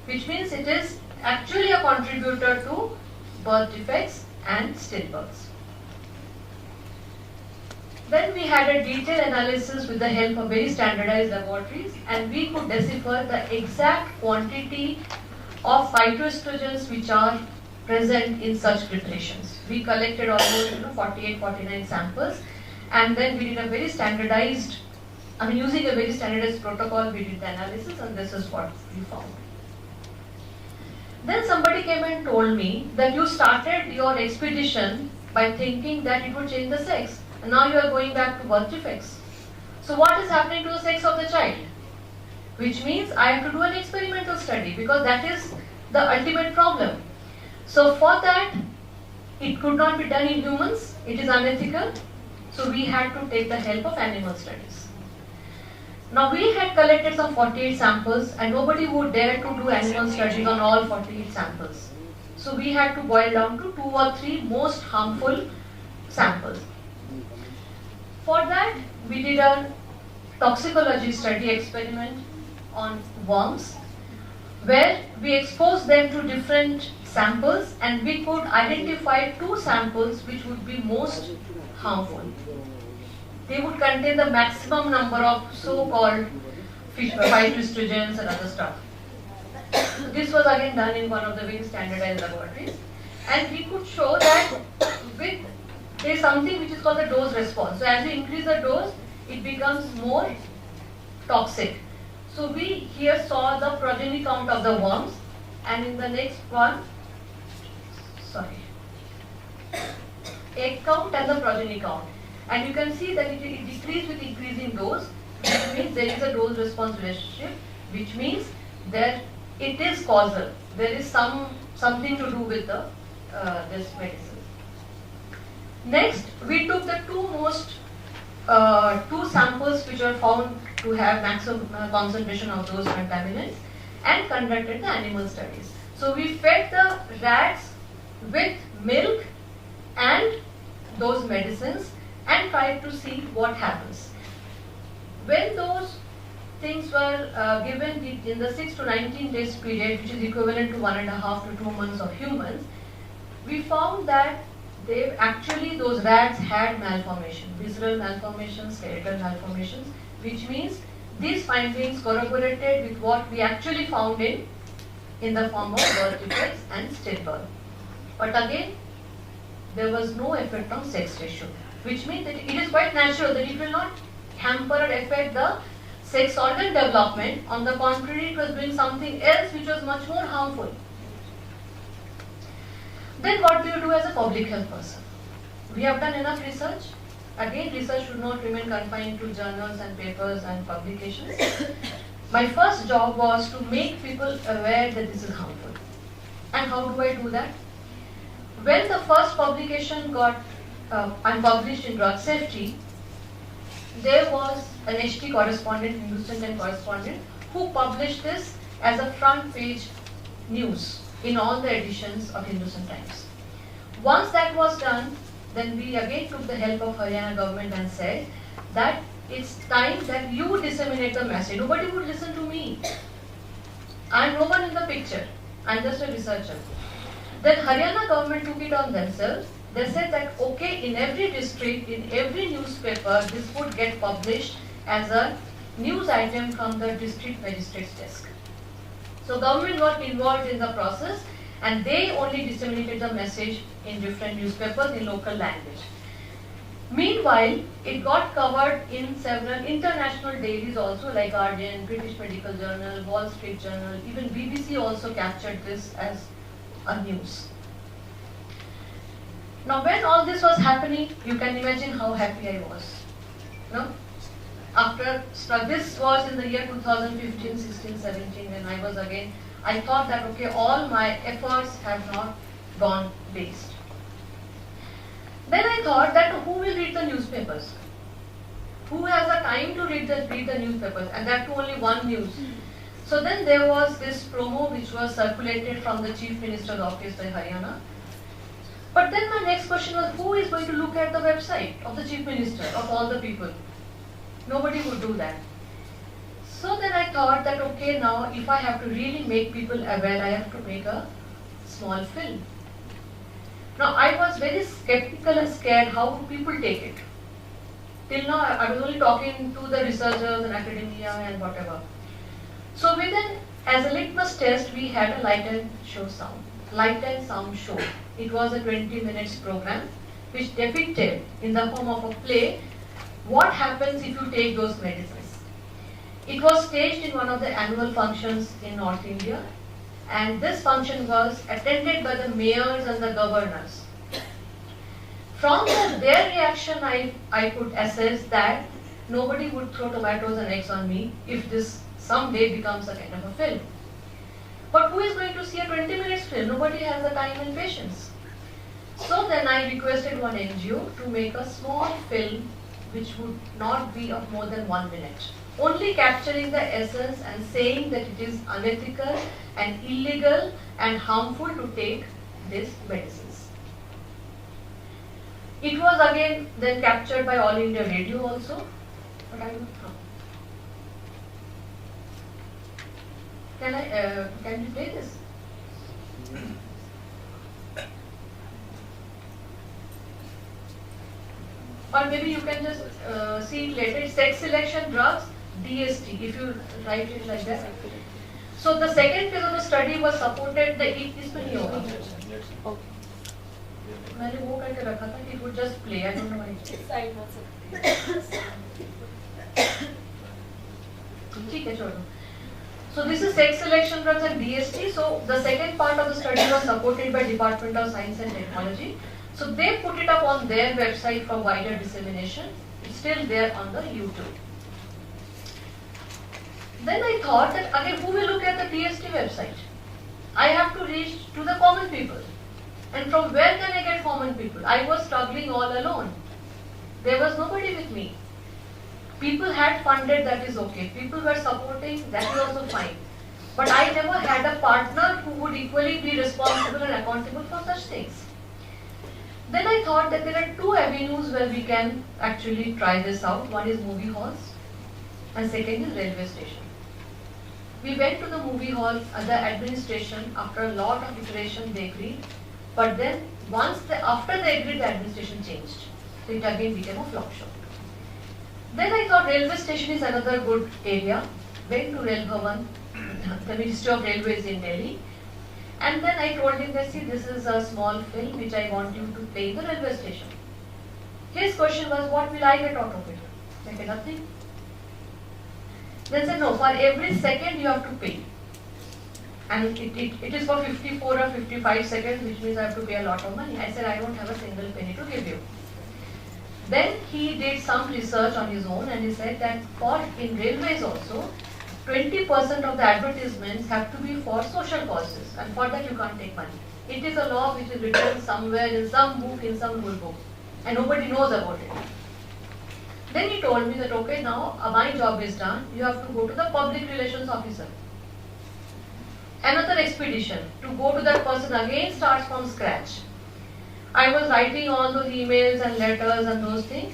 which means it is actually a contributor to birth defects and stillbirths. Then we had a detailed analysis with the help of very standardized laboratories, and we could decipher the exact quantity of phytoestrogens which are present in such preparations. We collected almost 48-49 samples, and then we did a very standardized, using a very standardized protocol, we did the analysis, and this is what we found. Then somebody came and told me that you started your expedition by thinking that it would change the sex, and now you are going back to birth defects. So what is happening to the sex of the child? Which means I have to do an experimental study, because that is the ultimate problem. So for that, it could not be done in humans, it is unethical, so we had to take the help of animal studies. Now we had collected some 48 samples, and nobody would dare to do animal studies on all 48 samples. So we had to boil down to 2 or 3 most harmful samples. For that, we did a toxicology study experiment on worms, where we exposed them to different samples, and we could identify 2 samples which would be most harmful. They would contain the maximum number of so-called phytoestrogens and other stuff. This was again done in one of the very standardized laboratories, and we could show that there is something which is called the dose response. So as we increase the dose, it becomes more toxic. So we here saw the progeny count of the worms, and in the next one, egg count and the progeny count. And you can see that it decreases with increasing dose, which means there is a dose-response relationship, which means that it is causal. There is something to do with the this medicine. Next, we took the 2 samples which are found to have maximum concentration of those contaminants, and conducted the animal studies. So we fed the rats with milk and those medicines, and tried to see what happens. When those things were given in the 6 to 19 days period, which is equivalent to 1.5 to 2 months of humans, we found that those rats had malformation, visceral malformations, skeletal malformations, which means these findings corroborated with what we actually found in the form of birth defects and stillbirth. But again, there was no effect on sex ratio, which means that it is quite natural that it will not hamper or affect the sex organ development. On the contrary, it was doing something else which was much more harmful. Then what do you do as a public health person? We have done enough research. Again, research should not remain confined to journals and papers and publications. My first job was to make people aware that this is harmful. And how do I do that? When the first publication got unpublished in Drug Safety, there was an HT correspondent, Hindustan Times correspondent, who published this as a front page news in all the editions of Hindustan Times. Once that was done, then we again took the help of Haryana government and said that it's time that you disseminate the message. Nobody would listen to me. I'm no one in the picture. I'm just a researcher. Then Haryana government took it on themselves. They said that okay, in every district, in every newspaper, this would get published as a news item from the district magistrate's desk. So government got involved in the process, and they only disseminated the message in different newspapers in local language. Meanwhile, it got covered in several international dailies also, like Guardian, British Medical Journal, Wall Street Journal, even BBC also captured this as a news. Now when all this was happening, you can imagine how happy I was. No? This was in the year 2015, 16, 17, when I was again, I thought that okay, all my efforts have not gone waste. Then I thought that who will read the newspapers? Who has the time to read the newspapers, and that too only one news? So then there was this promo which was circulated from the Chief Minister's office by Haryana, But then my next question was, who is going to look at the website of the Chief Minister, of all the people? Nobody would do that. So then I thought that, okay, now if I have to really make people aware, I have to make a small film. Now I was very skeptical and scared how would people take it. Till now I was only talking to the researchers and academia and whatever. So within, as a litmus test, we had a light and sound show. It was a 20 minutes program which depicted in the form of a play what happens if you take those medicines. It was staged in one of the annual functions in North India, and this function was attended by the mayors and the governors. From their reaction, I could assess that nobody would throw tomatoes and eggs on me if this someday becomes a kind of a film. But who is going to see a 20 minutes film? Nobody has the time and patience. So then I requested one NGO to make a small film which would not be of more than 1 minute, only capturing the essence and saying that it is unethical and illegal and harmful to take these medicines. It was again then captured by All India Radio also, but I don't know. Can you play this? Or maybe you can just see it later. Sex selection drugs, DST, if you write it like that. So the second phase of the study was supported, इसमें नहीं होगा. मैंने वो करके रखा था कि it would just play. I don't know why. ठीक है छोड़ो. So this is sex selection drugs and DST. So the second part of the study was supported by Department of Science and Technology. So they put it up on their website for wider dissemination. It's still there on the YouTube. Then I thought that again, who will look at the DST website? I have to reach to the common people. And from where can I get common people? I was struggling all alone. There was nobody with me. People had funded, that is okay. People were supporting, that is also fine. But I never had a partner who would equally be responsible and accountable for such things. Then I thought that there are two avenues where we can actually try this out. One is movie halls and second is railway station. We went to the movie halls, the administration, after a lot of iteration they agreed. But then after they agreed, the administration changed. So it again became a flop show. Then I thought railway station is another good area. Went to Rail Bhavan, the Ministry of Railways in Delhi. And then I told him that, see, this is a small film which I want you to play in the railway station. His question was, what will I get out of it? I said, nothing. Then said, no, for every second you have to pay. And it is for 54 or 55 seconds, which means I have to pay a lot of money. I said, I don't have a single penny to give you. Then he did some research on his own and he said that in railways also, 20% of the advertisements have to be for social causes, and for that you can't take money. It is a law which is written somewhere in some book, in some rule book, and nobody knows about it. Then he told me that, okay, now my job is done, you have to go to the public relations officer. Another expedition, to go to that person again starts from scratch. I was writing all those emails and letters and those things.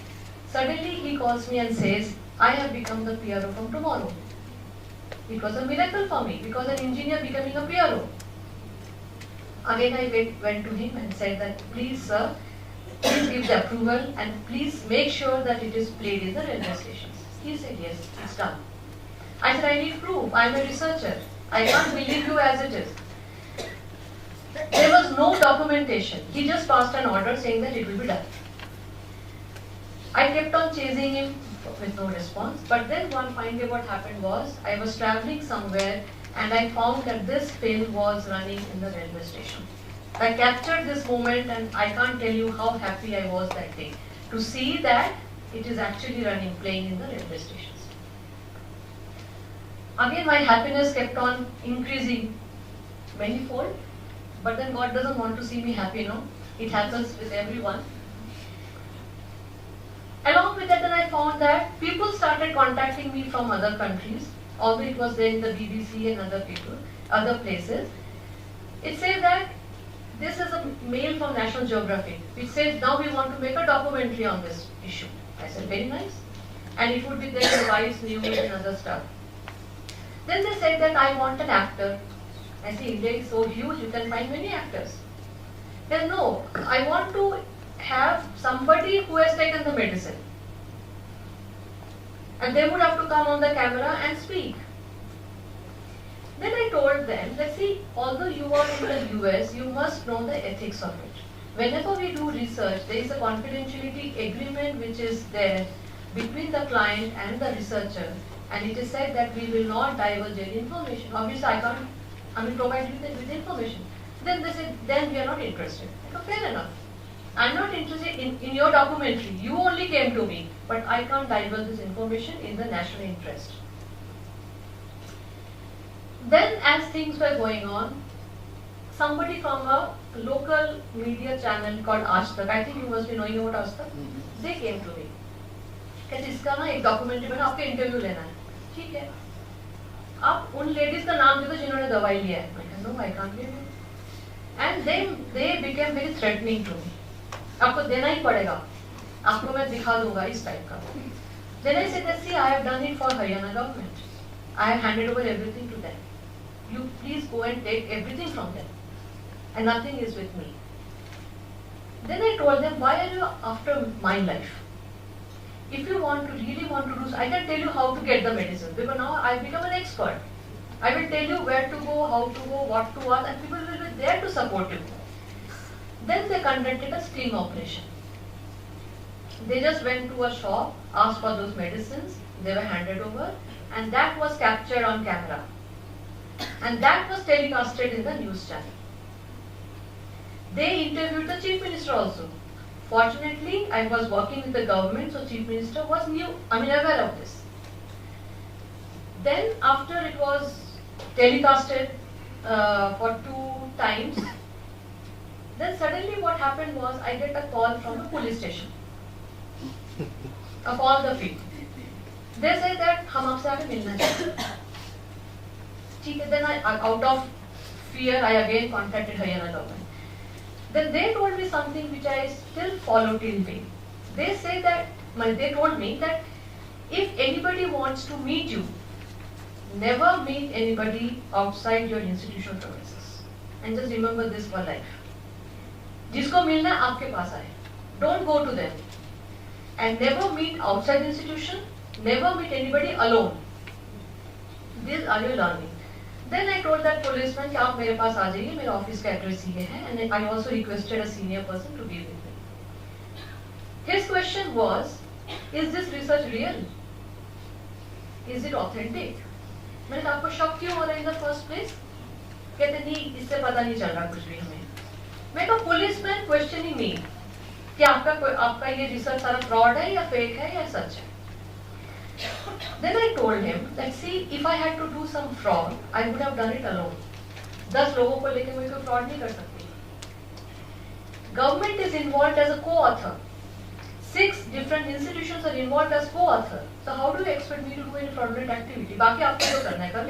Suddenly he calls me and says, I have become the PRO from tomorrow. It was a miracle for me, because an engineer becoming a PRO. Again I went to him and said that, please sir, please give the approval and please make sure that it is played in the railway stations. He said, yes, it's done. I said, I need proof, I am a researcher. I can't believe you as it is. There was no documentation. He just passed an order saying that it will be done. I kept on chasing him with no response, but then one fine day what happened was, I was traveling somewhere and I found that this film was running in the railway station. I captured this moment and I can't tell you how happy I was that day to see that it is actually running, playing in the railway stations. Again my happiness kept on increasing manifold, but then God doesn't want to see me happy, no? It happens with everyone. Along with that, then I found that people started contacting me from other countries, although it was there in the BBC and other places. It says that this is a mail from National Geographic which says now we want to make a documentary on this issue. I said very nice, and it would be there in Vice News and other stuff. Then they said that I want an actor. I say India is so huge, you can find many actors. Then no, I want to have somebody who has taken the medicine. And they would have to come on the camera and speak. Then I told them that see, although you are in the US, you must know the ethics of it. Whenever we do research, there is a confidentiality agreement which is there between the client and the researcher, and it is said that we will not divulge any information. Obviously, I can't provide you with information. Then they said, then we are not interested. So fair enough. I'm not interested in your documentary. You only came to me, but I can't divulge this information in the national interest. Then as things were going on, somebody from a local media channel called Aaj Tak, I think you must be knowing about Aaj Tak, they came to me. कहते इसका ना एक documentary बना, आपके interview लेना है. ठीक है. आप उन लेडीज का नाम दे दो जिन्होंने दवाई लिया है. I said, no, I can't give you. And they became very threatening to me. आपको देना ही पड़ेगा. आपको मैं दिखा दूंगा इस टाइप का. Then I said, see, I have done it for Haryana government. I have handed over everything to them. You please go and take everything from them. And nothing is with me. Then I told them, why are you after my life? If you really want to do so, I can tell you how to get the medicine. Because now I become an expert. I will tell you where to go, how to go, what to ask, and people will be there to support you. Then they conducted a sting operation. They just went to a shop, asked for those medicines, they were handed over, and that was captured on camera. And that was telecasted in the news channel. They interviewed the Chief Minister also. Fortunately, I was working with the government, so Chief Minister was aware of this. Then after it was telecasted for 2 times, then suddenly what happened was I get a call from the police station of all the field. They said that हम आपसे आके मिलना चाहते हैं. ठीक है. Then out of fear, I again contacted Haryana government. Then they told me something which I still follow till date. They say that, they told me that if anybody wants to meet you, never meet anybody outside your institutional premises. And just remember this for life. जिसको मिलना है आपके पास आए. Don't go to them. And never meet outside the institution. Never meet anybody alone. These are your learning. Then I told that policeman कि आप मेरे पास आ जाइए, मेरा ऑफिस का एड्रेस ये है, and I also requested a senior person to be with me. His question was, is this research real? Is it authentic? मैंने कहा आपको शक क्यों हो रहा है in the first place? कहते नहीं, इससे पता नहीं चल रहा कुछ भी हमें. मैं कहा policeman questioning me कि आपका ये रिसर्च सारा फ्रॉड है या फेक है या सच है. Then I told him that see, if I had to do some fraud, I would have done it alone. 10 लोगों को लेकर मैं कोई fraud नहीं कर सकती. Government is involved as a co-author. 6 different institutions are involved as co-author. So how do you expect me to do any fraudulent activity? बाकी आपको जो करना है कर.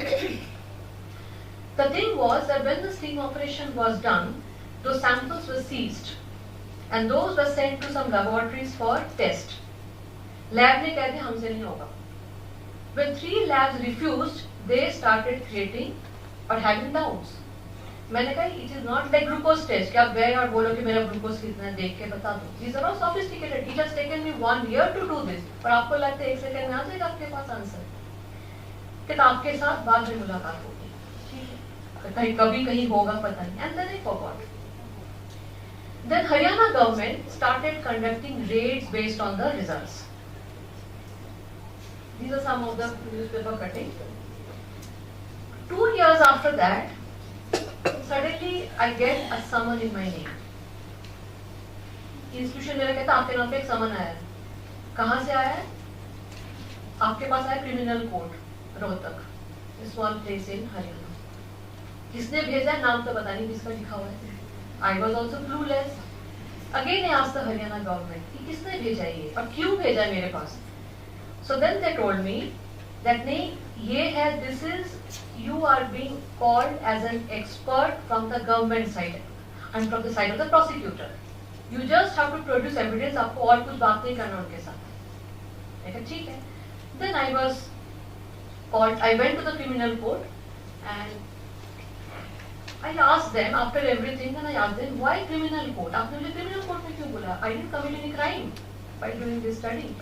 The thing was that when the sting operation was done, those samples were seized, and those were sent to some laboratories for test. Lab ने कह दिया हमसे नहीं होगा. When 3 labs refused, they started creating or having doubts. मैंने कहा it is not like glucose test कि आप गए और बोलो कि मेरा ग्लूकोज कितना है देख के बता दो. These are all sophisticated. It has taken me 1 year to do this. और आपको लगता है 1 सेकंड में आ जाएगा आपके पास आंसर. कि आपके साथ बाद में मुलाकात होगी. ठीक है. कहीं कभी कहीं होगा पता नहीं. And then I forgot. Then Haryana government started conducting raids based on the results. These are some of the newspaper cuttings. 2 years after that, suddenly I get a summon in my name. Institution मेरा कहता आपके नाम पे एक समन आया है. कहाँ से आया है? आपके पास आया criminal court Rohtak, small place in Haryana. किसने भेजा है नाम तो पता नहीं किसका लिखा हुआ है. I was also clueless. Again I asked the Haryana government कि किसने भेजा ये और क्यों भेजा मेरे पास. So then they told me that नहीं ये है, this is you are being called as an expert from the government side. I'm from the side of the prosecutor. You just have to produce evidence. आपको और कुछ बात नहीं करना उनके साथ. I said, ठीक है. Then I was called. I went to the criminal court, and I asked them after everything. Then I asked them, why criminal court? आपने मुझे criminal court में क्यों बोला? I didn't commit any crime while doing this study.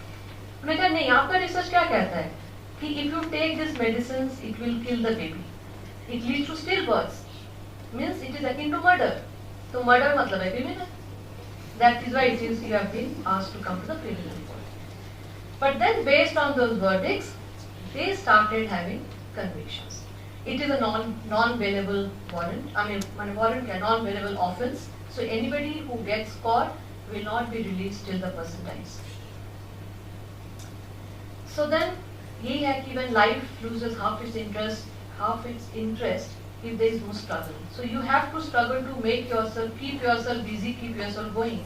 उन्होंने कहा नहीं, आपका research क्या कहता है कि if you take these medicines, it will kill the baby. It leads to stillbirths. Means it is akin to murder. So murder मतलब है criminal. That is why it is you have been asked to come to the criminal court. But then based on those verdicts, they started having convictions. It is a non-bailable warrant. I mean, warrant is a non-bailable offence. So anybody who gets caught will not be released till the person dies. So then, यही है कि when life loses half its interest if there is no struggle. So you have to struggle to make yourself, keep yourself busy, keep yourself going.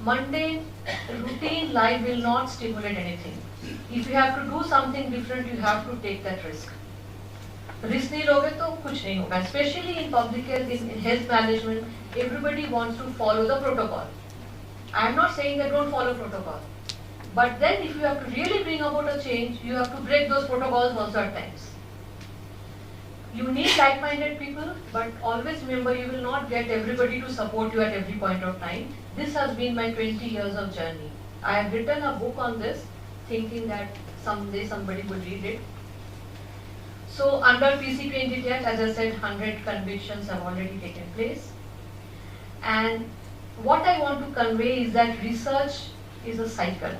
Mundane, routine life will not stimulate anything. If you have to do something different, you have to take that risk. Risk नहीं लोगे तो कुछ नहीं होगा. Especially in public health, in health management, everybody wants to follow the protocol. I am not saying that don't follow protocol. But then if you have to really bring about a change, you have to break those protocols also at times. You need like-minded people, but always remember you will not get everybody to support you at every point of time. This has been my 20 years of journey. I have written a book on this, thinking that someday somebody will read it. So under PC20 Act, as I said, 100 convictions have already taken place. And what I want to convey is that research is a cycle.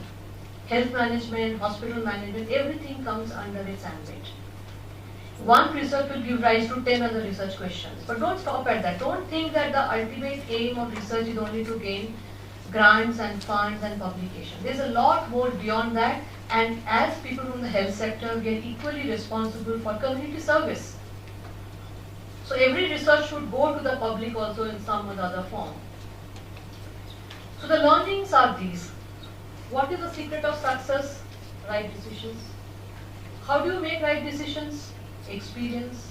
Health management, hospital management, everything comes under its ambit. One research will give rise to 10 other research questions. But don't stop at that. Don't think that the ultimate aim of research is only to gain grants and funds and publication. There's a lot more beyond that, and as people from the health sector, we are equally responsible for community service. So every research should go to the public also in some or the other form. So the learnings are these. What is the secret of success? Right decisions. How do you make right decisions? Experience.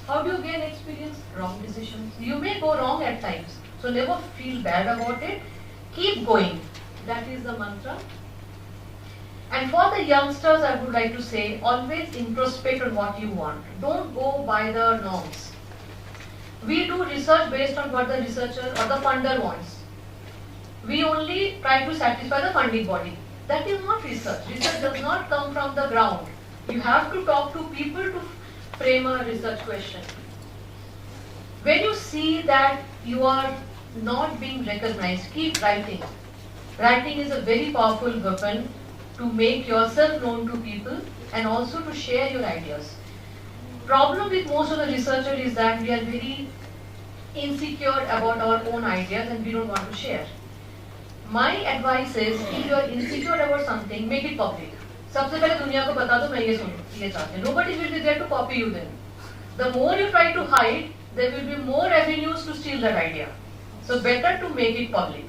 How do you gain experience? Wrong decisions. You may go wrong at times, so never feel bad about it. Keep going. That is the mantra. And for the youngsters, I would like to say, always introspect on what you want. Don't go by the norms. We do research based on what the researcher or the funder wants. We only try to satisfy the funding body. That is not research. Research does not come from the ground. You have to talk to people to frame a research question. When you see that you are not being recognized, keep writing. Writing is a very powerful weapon to make yourself known to people and also to share your ideas. Problem with most of the researchers is that we are very insecure about our own ideas and we don't want to share. My advice is, if you are insecure about something, make it public. सबसे पहले दुनिया को बता दो मैं ये चाहती हूँ. Nobody will be there to copy you then. The more you try to hide, there will be more avenues to steal that idea. So better to make it public.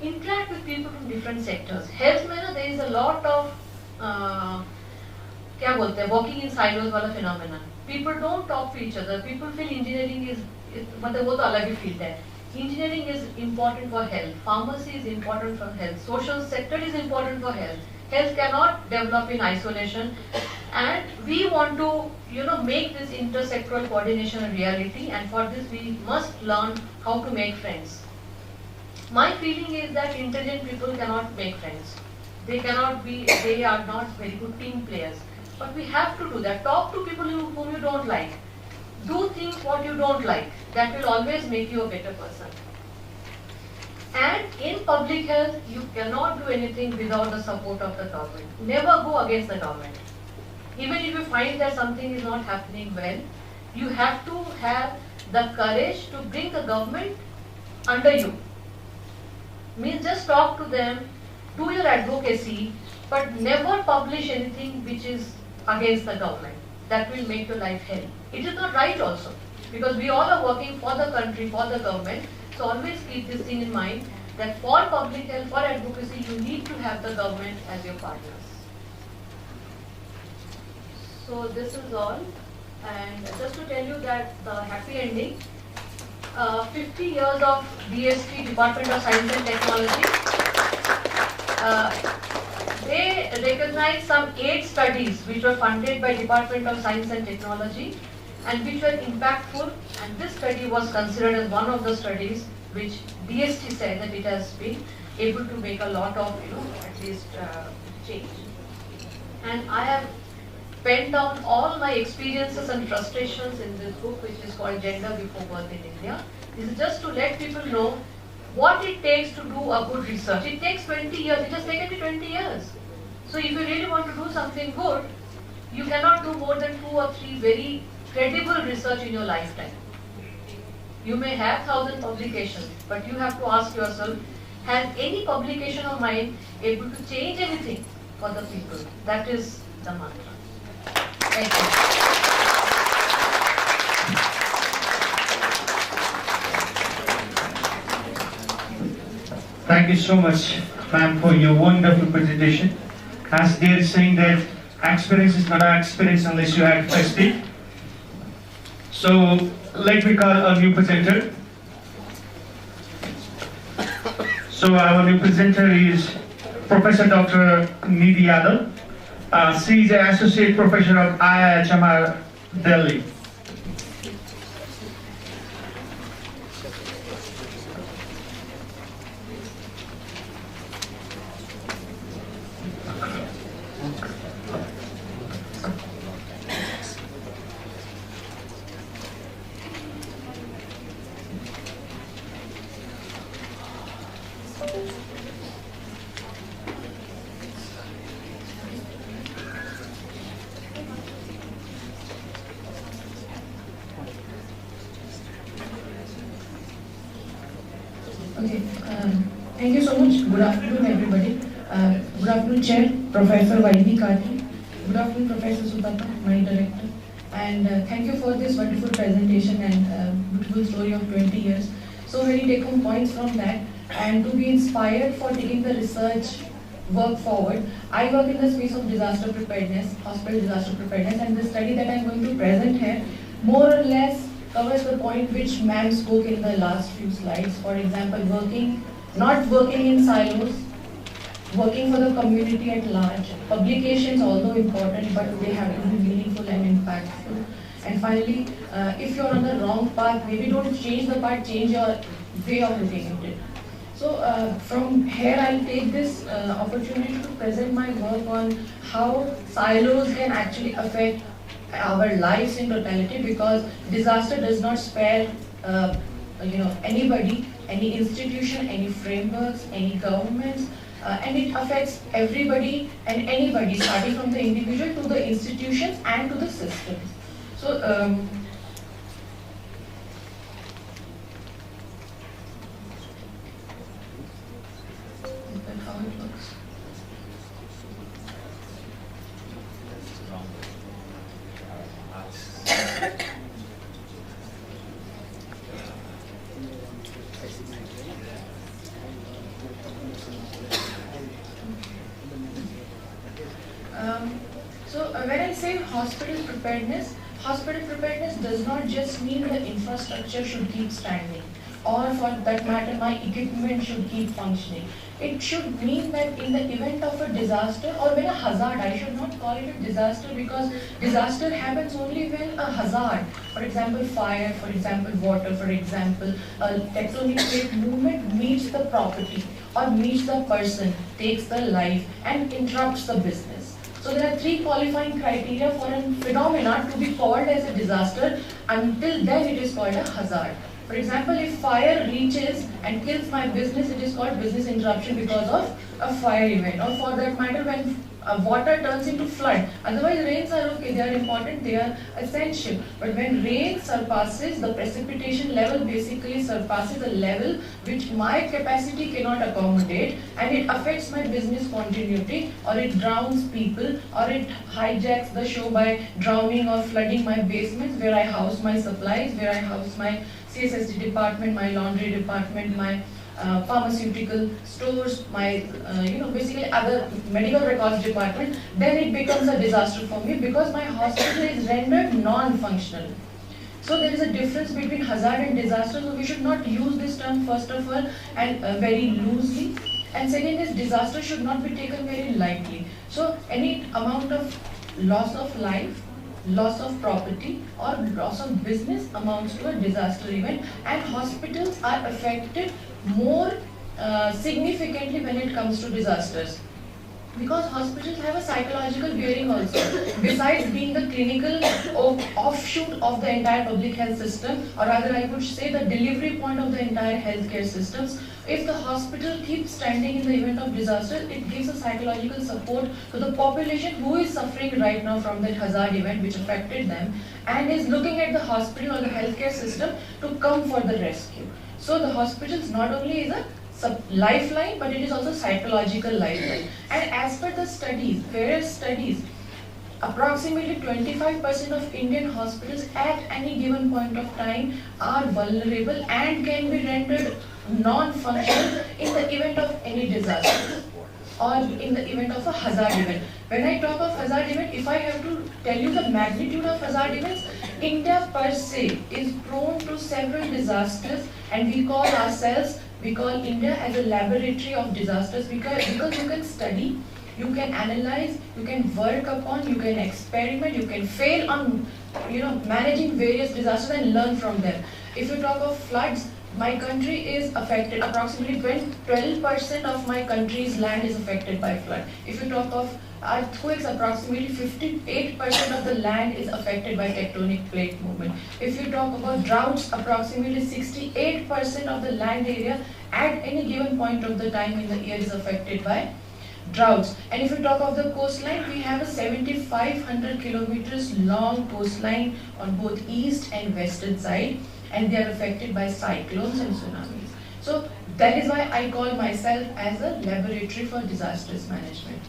Interact with people from different sectors. Health में ना there is a lot of क्या बोलते हैं walking in silos वाला phenomenon. People don't talk to each other. People feel engineering is मतलब वो तो अलग ही field है. Engineering is important for health. Pharmacy is important for health. Social sector is important for health. Health cannot develop in isolation. And we want to, make this intersectoral coordination a reality. And for this, we must learn how to make friends. My feeling is that intelligent people cannot make friends. They are not very good team players. But we have to do that. Talk to people whom you don't like. Do things what you don't like. That will always make you a better person. And in public health, you cannot do anything without the support of the government. Never go against the government. Even if you find that something is not happening well, you have to have the courage to bring the government under you. Means just talk to them, do your advocacy, but never publish anything which is against the government. That will make your life hell. It is not right also, because we all are working for the country, for the government. So always keep this thing in mind, that for public health, for advocacy, you need to have the government as your partners. So this is all. And just to tell you that the happy ending, 50 years of DST, Department of Science and Technology, they recognized some 8 studies which were funded by Department of Science and Technology and which were impactful, and this study was considered as one of the studies which DST said that it has been able to make a lot of, at least change. And I have penned down all my experiences and frustrations in this book, which is called Gender Before Birth in India. This is just to let people know what it takes to do a good research. It takes 20 years, it has taken me 20 years. So if you really want to do something good, you cannot do more than 2 or 3 very credible research in your lifetime. You may have 1,000 publications, but you have to ask yourself, has any publication of mine able to change anything for the people? That is the mantra. Thank you. Thank you so much, ma'am, for your wonderful presentation. As they are saying that experience is not an experience unless you have to speak. So let me call a new presenter. So our new presenter is Professor Dr. Nidhi Yadav. She is an Associate Professor of IIHMR, Delhi. Okay, thank you so much. Good afternoon, everybody. Good afternoon, Chair, Professor Vaidhi Kati. Good afternoon, Professor Sutapa, my director. And thank you for this wonderful presentation and beautiful story of 20 years. So many take-home points from that. And to be inspired for taking the research work forward, I work in the space of disaster preparedness, hospital disaster preparedness, and the study that I'm going to present here more or less covers the point which ma'am spoke in the last few slides. For example, not working in silos, working for the community at large. Publications, although important, but they have to be meaningful and impactful. And finally, if you're on the wrong path, maybe don't change the path, change your way of looking at it. So from here, I'll take this opportunity to present my work on how silos can actually affect our lives in totality, because disaster does not spare anybody, any institution, any frameworks, any governments, and it affects everybody and anybody, starting from the individual to the institutions and to the systems. So is that how it looks? When I say hospital preparedness does not just mean the infrastructure should keep standing, or for that matter my equipment should keep functioning. It should mean that in the event of a disaster or when a hazard, I should not call it a disaster, because disaster happens only when a hazard, for example fire, for example water, for example a tectonic plate movement meets the property or meets the person, takes the life and interrupts the business. So there are 3 qualifying criteria for a phenomenon to be called as a disaster. Until then it is called a hazard. For example, if fire reaches and kills my business, it is called business interruption because of a fire event. Or for that matter, when water turns into flood. Otherwise, rains are okay, they are important, they are essential. But when rain surpasses, the precipitation level basically surpasses a level which my capacity cannot accommodate, and it affects my business continuity, or it drowns people, or it hijacks the show by drowning or flooding my basements where I house my supplies, where I house my CSSD department, my laundry department, my pharmaceutical stores, my basically other medical records department, then it becomes a disaster for me because my hospital is rendered non-functional. So there is a difference between hazard and disaster, so we should not use this term first of all and very loosely. And second is disaster should not be taken very lightly. So any amount of loss of life, loss of property or loss of business amounts to a disaster event, and hospitals are affected more significantly when it comes to disasters. Because hospitals have a psychological bearing also. Besides being the clinical offshoot of the entire public health system, or rather I would say the delivery point of the entire healthcare systems, if the hospital keeps standing in the event of disaster, it gives a psychological support to the population who is suffering right now from that hazard event which affected them and is looking at the hospital or the healthcare system to come for the rescue. So the hospitals not only is a lifeline, but it is also psychological lifeline. And as per the studies, various studies, approximately 25% of Indian hospitals at any given point of time are vulnerable and can be rendered non-functional in the event of any disaster or in the event of a hazard event. When I talk of hazard event, if I have to tell you the magnitude of hazard events, India per se is prone to several disasters, and we call India as a laboratory of disasters because you can study, you can analyze, you can work upon, you can experiment, you can fail on managing various disasters and learn from them. If you talk of floods, my country is affected, approximately 12% of my country's land is affected by flood. If you talk of earthquakes, approximately 58% of the land is affected by tectonic plate movement. If you talk about droughts, approximately 68% of the land area at any given point of the time in the year is affected by droughts. And if you talk of the coastline, we have a 7,500 kilometers long coastline on both east and western side, and they are affected by cyclones and tsunamis. So that is why I call myself as a laboratory for disasters management.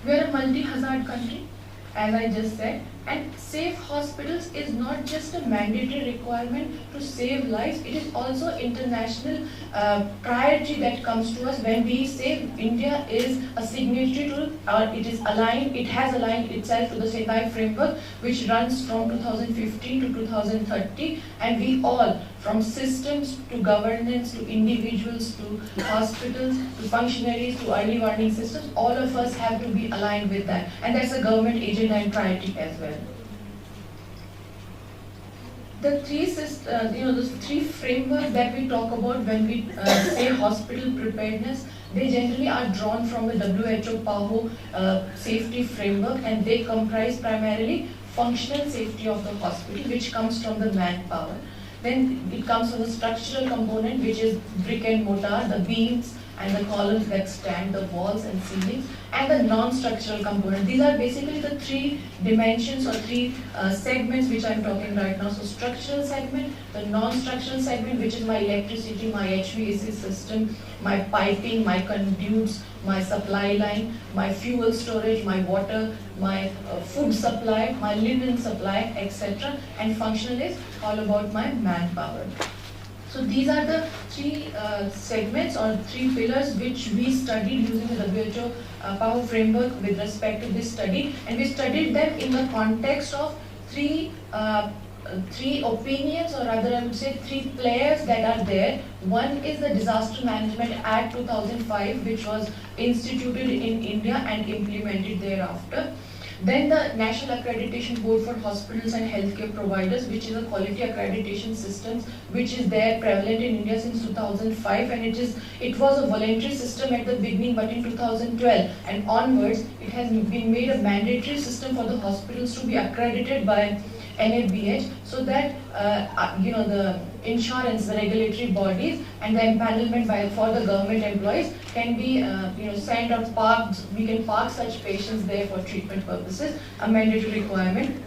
We are a multi-hazard country, as I just said, and safe hospitals is not just a mandatory requirement to save lives, it is also international priority that comes to us when we say India is a signatory to, or it has aligned itself to the Sendai framework, which runs from 2015 to 2030, and we all, from systems to governance to individuals to hospitals to functionaries to early warning systems, all of us have to be aligned with that, and that's a government agenda and priority as well. The three frameworks that we talk about when we say hospital preparedness, they generally are drawn from the WHO PAHO safety framework, and they comprise primarily functional safety of the hospital, which comes from the manpower. Then it comes from the structural component, which is brick and mortar, the beams and the columns that stand, the walls and ceilings, and the non-structural component. These are basically the three dimensions or three segments which I'm talking right now. So structural segment, the non-structural segment, which is my electricity, my HVAC system, my piping, my conduits, my supply line, my fuel storage, my water, my food supply, my linen supply, etc. And functional is all about my manpower. So these are the three segments or three pillars which we studied using the WHO PAHO framework with respect to this study, and we studied them in the context of three opinions, or rather I would say three players that are there. One is the Disaster Management Act 2005, which was instituted in India and implemented thereafter. Then the National Accreditation Board for Hospitals and Healthcare Providers, which is a quality accreditation system which is there prevalent in India since 2005, and it was a voluntary system at the beginning, but in 2012 and onwards it has been made a mandatory system for the hospitals to be accredited by NABH, so that the insurance, the regulatory bodies, and the empanelment for the government employees can be sent or parked. We can park such patients there for treatment purposes, a mandatory requirement.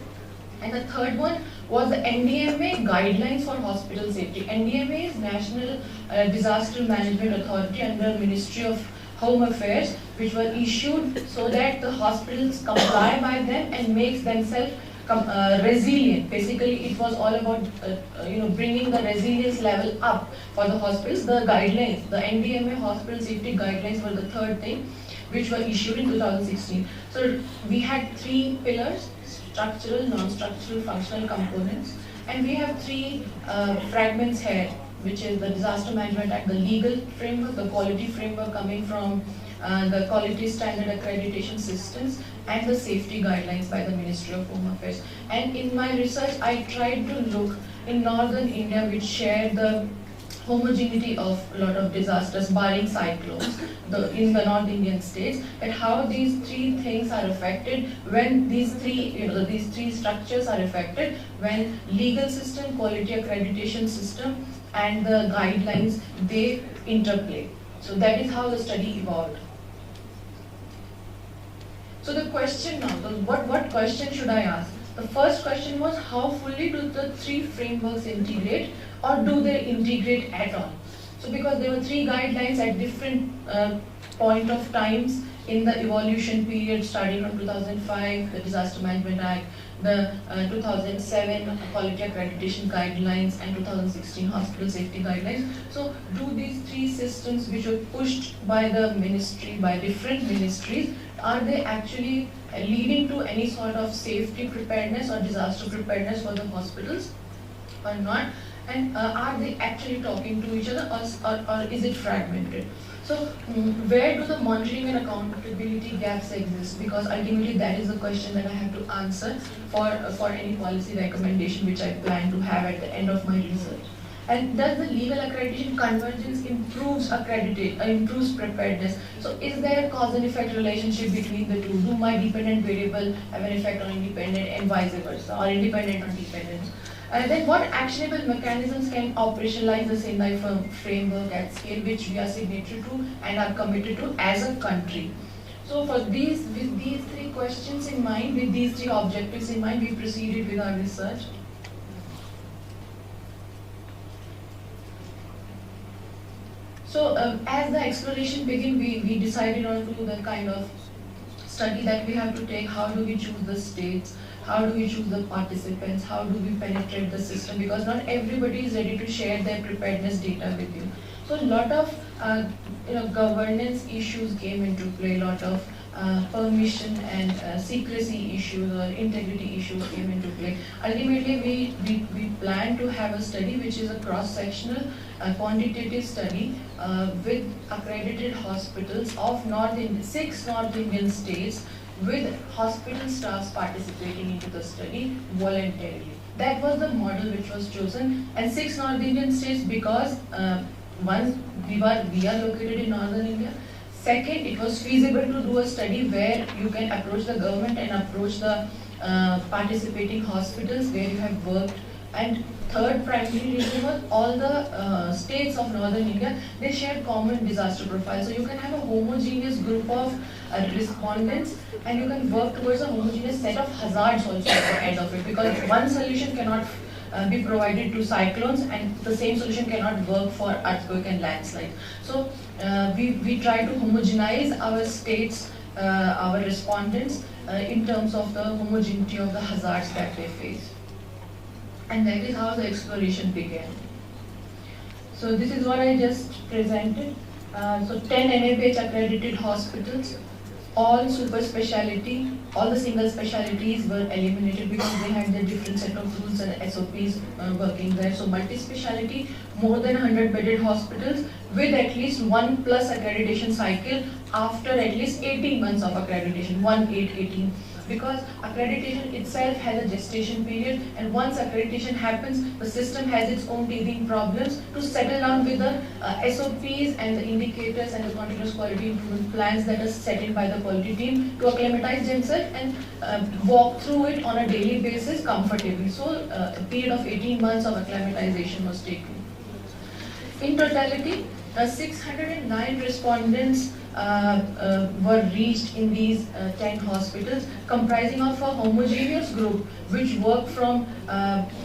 And the third one was the NDMA guidelines for hospital safety. NDMA is National Disaster Management Authority under Ministry of Home Affairs, which were issued so that the hospitals comply by them and makes themselves resilient. Basically, it was all about bringing the resilience level up for the hospitals. The guidelines, the NDMA hospital safety guidelines were the third thing, which were issued in 2016. So we had 3 pillars: structural, non-structural, functional components, and we have 3 fragments here, which is the disaster management act, the legal framework, the quality framework coming from the quality standard accreditation systems, and the safety guidelines by the Ministry of Home Affairs. And in my research, I tried to look in northern India, which share the homogeneity of a lot of disasters, barring cyclones, in the North Indian states, and how these 3 things are affected when these 3 structures are affected when legal system, quality accreditation system, and the guidelines, they interplay. So that is how the study evolved. So the question now, what question should I ask? The first question was, how fully do the 3 frameworks integrate, or do they integrate at all? So because there were 3 guidelines at different point of times in the evolution period, starting from 2005, the Disaster Management Act, the 2007 Quality Accreditation Guidelines, and 2016 Hospital Safety Guidelines. So do these 3 systems, which were pushed by the ministry, by different ministries, are they actually leading to any sort of safety preparedness or disaster preparedness for the hospitals or not? And are they actually talking to each other, or is it fragmented? So where do the monitoring and accountability gaps exist? Because ultimately that is the question that I have to answer for any policy recommendation which I plan to have at the end of my research. And does the legal accreditation convergence improves preparedness? So is there a cause and effect relationship between the 2? Do my dependent variable have an effect on independent, and vice versa, or independent on dependent? Then what actionable mechanisms can operationalize the Sendai framework at scale, which we are signatory to and are committed to as a country? So with these 3 questions in mind, with these 3 objectives in mind, we proceeded with our research. So as the exploration began, we decided on to the kind of study that we have to take. How do we choose the states? How do we choose the participants? How do we penetrate the system? Because not everybody is ready to share their preparedness data with you. So a lot of governance issues came into play. A lot of permission and secrecy issues or integrity issues came into play. Ultimately, we plan to have a study which is a cross-sectional quantitative study with accredited hospitals of 6 North Indian states, with hospital staffs participating into the study voluntarily. That was the model which was chosen, and 6 North Indian states because one, we are located in Northern India. Second, it was feasible to do a study where you can approach the government and approach the participating hospitals where you have worked. And third primary reason was all the states of Northern India, they share common disaster profiles. So you can have a homogeneous group of respondents, and you can work towards a homogeneous set of hazards also at the end of it, because one solution cannot be provided to cyclones, and the same solution cannot work for earthquake and landslide. So we try to homogenize our states, our respondents, in terms of the homogeneity of the hazards that they face. And that is how the exploration began. So this is what I just presented. So 10 NABH accredited hospitals, all super specialty, all the single specialties were eliminated because they had their different set of rules and SOPs working there. So multi-speciality, more than 100 bedded hospitals with at least 1+ accreditation cycle after at least 18 months of accreditation, 18. Because accreditation itself has a gestation period, and once accreditation happens, the system has its own teething problems to settle down with the SOPs and the indicators and the continuous quality improvement plans that are set in by the quality team to acclimatize themselves and walk through it on a daily basis comfortably. So a period of 18 months of acclimatization was taken. In totality, 609 respondents were reached in these 10 hospitals, comprising of a homogeneous group which work from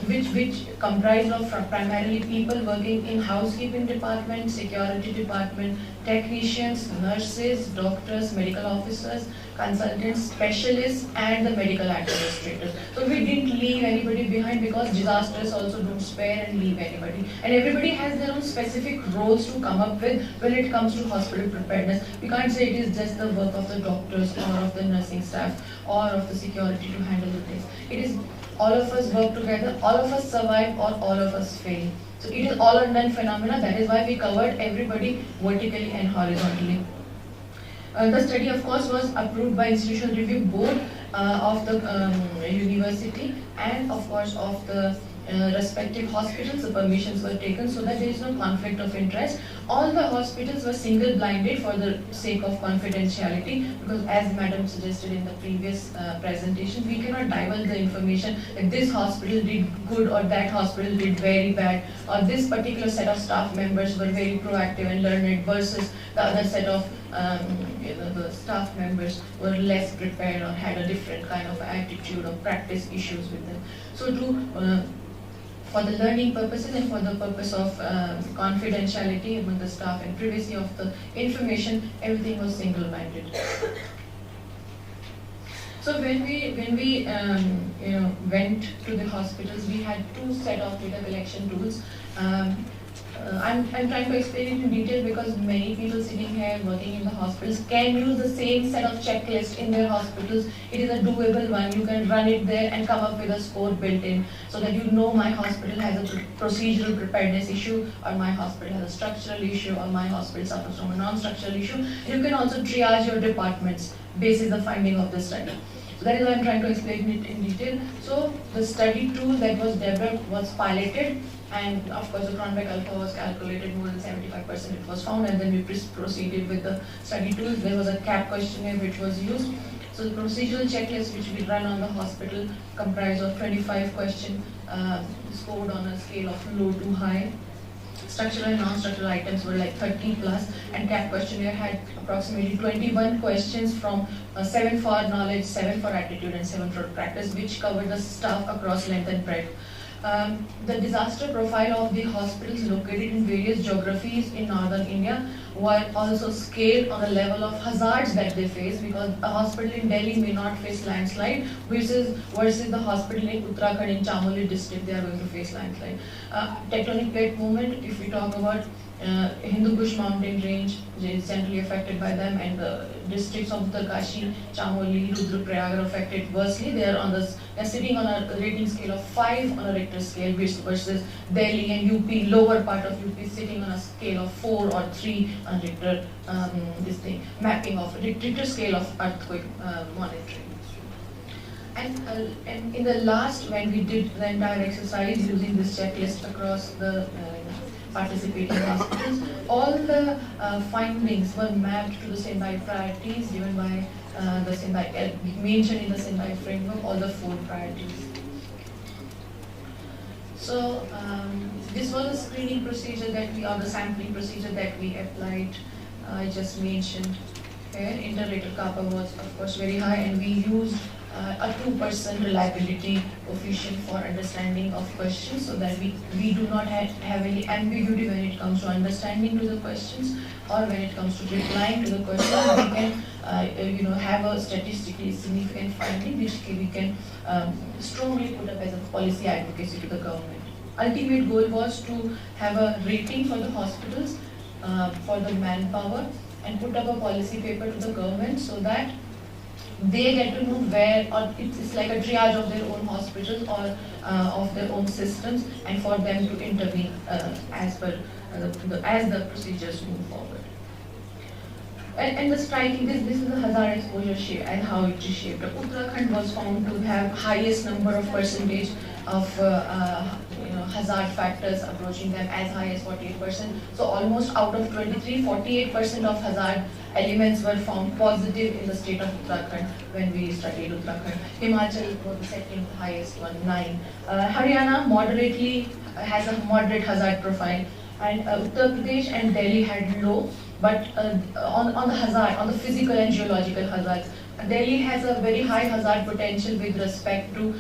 which comprised of primarily people working in housekeeping department, security department, technicians, nurses, doctors, medical officers, consultants, specialists, and the medical administrators. So we didn't leave anybody behind, because disasters also don't spare and leave anybody. And everybody has their own specific roles to come up with when it comes to hospital preparedness. We can't say it is just the work of the doctors or of the nursing staff or of the security to handle the things. It is all of us work together, all of us survive, or all of us fail. So it is all or none phenomena. That is why we covered everybody vertically and horizontally. The study, of course, was approved by Institutional Review Board of the university, and of course of the respective hospitals. The permissions were taken so that there is no conflict of interest. All the hospitals were single-blinded for the sake of confidentiality, because as Madam suggested in the previous presentation, we cannot divulge the information that this hospital did good or that hospital did very bad, or this particular set of staff members were very proactive and learned versus the other set of the staff members were less prepared or had a different kind of attitude or practice issues with them. So for the learning purposes and for the purpose of confidentiality among the staff and privacy of the information, everything was single-minded. So when we went to the hospitals, we had two set of data collection tools. I'm trying to explain it in detail because many people sitting here working in the hospitals can use the same set of checklist in their hospitals. It is a doable one. You can run it there and come up with a score built in, so that you know my hospital has a procedural preparedness issue, or my hospital has a structural issue, or my hospital suffers from a non-structural issue. You can also triage your departments based on the finding of the study. So that is why I'm trying to explain it in detail. So the study tool that was developed was piloted, and of course the Cronbach alpha was calculated, more than 75% it was found, and then we proceeded with the study tools. There was a CAP questionnaire which was used. So the procedural checklist which we run on the hospital comprised of 25 questions scored on a scale of low to high. Structural and non-structural items were like 30 plus, and CAP questionnaire had approximately 21 questions from 7 for knowledge, 7 for attitude, and 7 for practice, which covered the staff across length and breadth. The disaster profile of the hospitals located in various geographies in northern India were also scaled on the level of hazards that they face, because a hospital in Delhi may not face landslide versus the hospital in Uttarakhand in Chamoli district, they are going to face landslide. Tectonic plate movement, if we talk about Hindu Kush mountain range is generally affected by them, and the districts of Uttarkashi, Chamoli, Rudraprayag are affected versely. They are sitting on a rating scale of 5 on a Richter scale, versus Delhi and UP, lower part of UP, sitting on a scale of 4 or 3 on Richter. Mapping of Richter scale of earthquake monitoring. And in the last, when we did the entire exercise using this checklist across the participating hospitals, all the findings were mapped to the Sendai priorities given by the Sendai, mentioned in the Sendai framework, all the 4 priorities. So this was a screening procedure that or the sampling procedure that we applied. I just mentioned here. Inter-rater kappa was of course very high, and we used a 2% reliability coefficient for understanding of questions, so that we do not have any ambiguity when it comes to understanding to the questions, or when it comes to replying to the questions. We can have a statistically significant finding which we can strongly put up as a policy advocacy to the government. Ultimate goal was to have a rating for the hospitals for the manpower, and put up a policy paper to the government, so that they get to know where, or it's like a triage of their own hospitals or of their own systems, and for them to intervene as the procedures move forward. And the striking, this is the hazard exposure shape and how it is shaped. Uttarakhand was found to have highest number of percentage of hazard factors approaching them, as high as 48%. So almost out of 23, 48% of hazard elements were found positive in the state of Uttarakhand when we studied Uttarakhand. Himachal was the second highest one, 9. Haryana moderately has a moderate hazard profile, and Uttar Pradesh and Delhi had low. But on the hazard, on the physical and geological hazards, Delhi has a very high hazard potential with respect to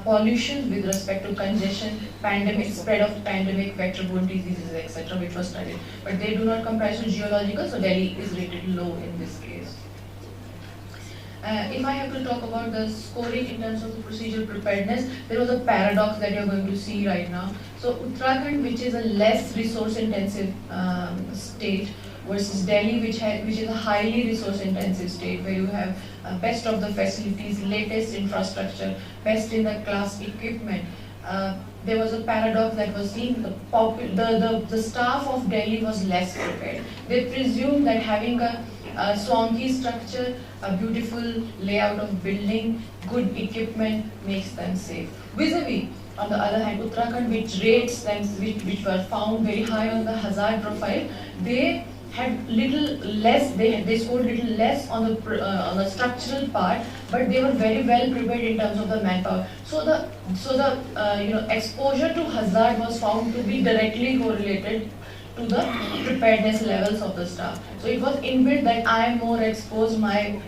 pollution, with respect to congestion, pandemic, spread of pandemic, vector-borne diseases, etc., which was studied. But they do not comprise to geological, so Delhi is rated low in this case. If I have to talk about the scoring in terms of the procedural preparedness, there was a paradox that you're going to see right now. So Uttarakhand, which is a less resource-intensive state, versus Delhi, which is a highly resource-intensive state, where you have best of the facilities, latest infrastructure, best in the class equipment. There was a paradox that was seen. The staff of Delhi was less prepared. They presumed that having a swanky structure, a beautiful layout of building, good equipment makes them safe. Vis-a-vis, on the other hand, Uttarakhand, which rates them, which were found very high on the hazard profile, they had little less. They scored little less on the structural part, but they were very well prepared in terms of the manpower. So the exposure to hazard was found to be directly correlated to the preparedness levels of the staff. So it was inbuilt that I am more exposed, my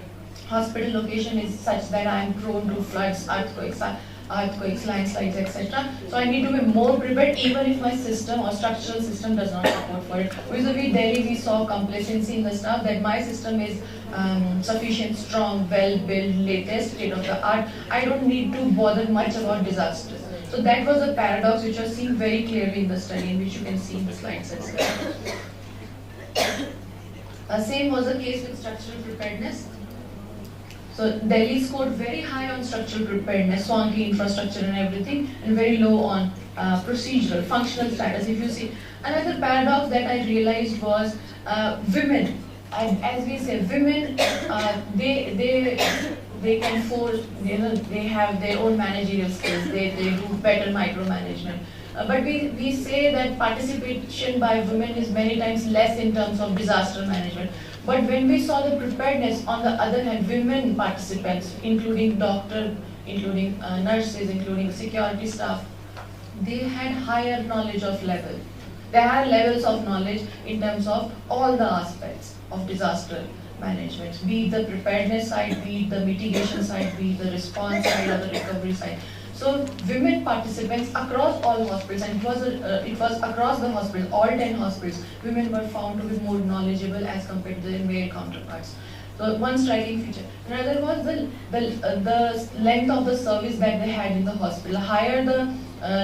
hospital location is such that I am prone to floods, earthquakes, landslides, etc. So I need to be more prepared even if my system or structural system does not support for it. Vis-a-vis Delhi, we saw complacency in the staff that my system is sufficient, strong, well-built, latest, state-of-the-art. I don't need to bother much about disasters. So that was a paradox which was seen very clearly in the study, which you can see in the slides as well. Same was the case with structural preparedness. So Delhi scored very high on structural preparedness, swanky infrastructure and everything, and very low on procedural, functional status. If you see, another paradox that I realized was women. As we say, women, they can force, they have their own managerial skills, they do better micromanagement. But we say that participation by women is many times less in terms of disaster management. But when we saw the preparedness, on the other hand, women participants, including doctors, including nurses, including security staff, they had higher knowledge of level. They had levels of knowledge in terms of all the aspects of disaster management, be it the preparedness side, be it the mitigation side, be it the response side or the recovery side. So women participants across all hospitals, and it was across the hospitals, all 10 hospitals, women were found to be more knowledgeable as compared to their male counterparts. So one striking feature. Another was the length of the service that they had in the hospital. Higher the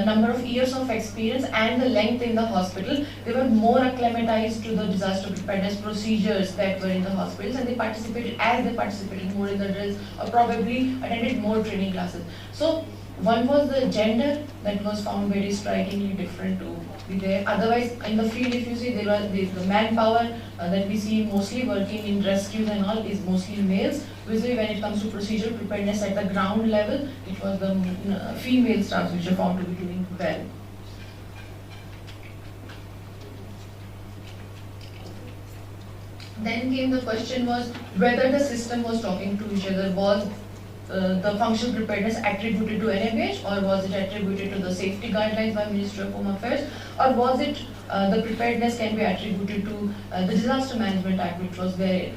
number of years of experience and the length in the hospital, they were more acclimatized to the disaster preparedness procedures that were in the hospitals, and they participated more in the drills, or probably attended more training classes. So one was the gender that was found very strikingly different to be there. Otherwise, in the field, if you see, the manpower that we see mostly working in rescues and all is mostly males. Usually, when it comes to procedural preparedness at the ground level, it was the female staffs which are found to be doing well. Then came the question was whether the system was talking to each other. Was the functional preparedness attributed to NIH, or was it attributed to the safety guidelines by Ministry of Home Affairs, or was it the preparedness can be attributed to the Disaster Management Act, which was there,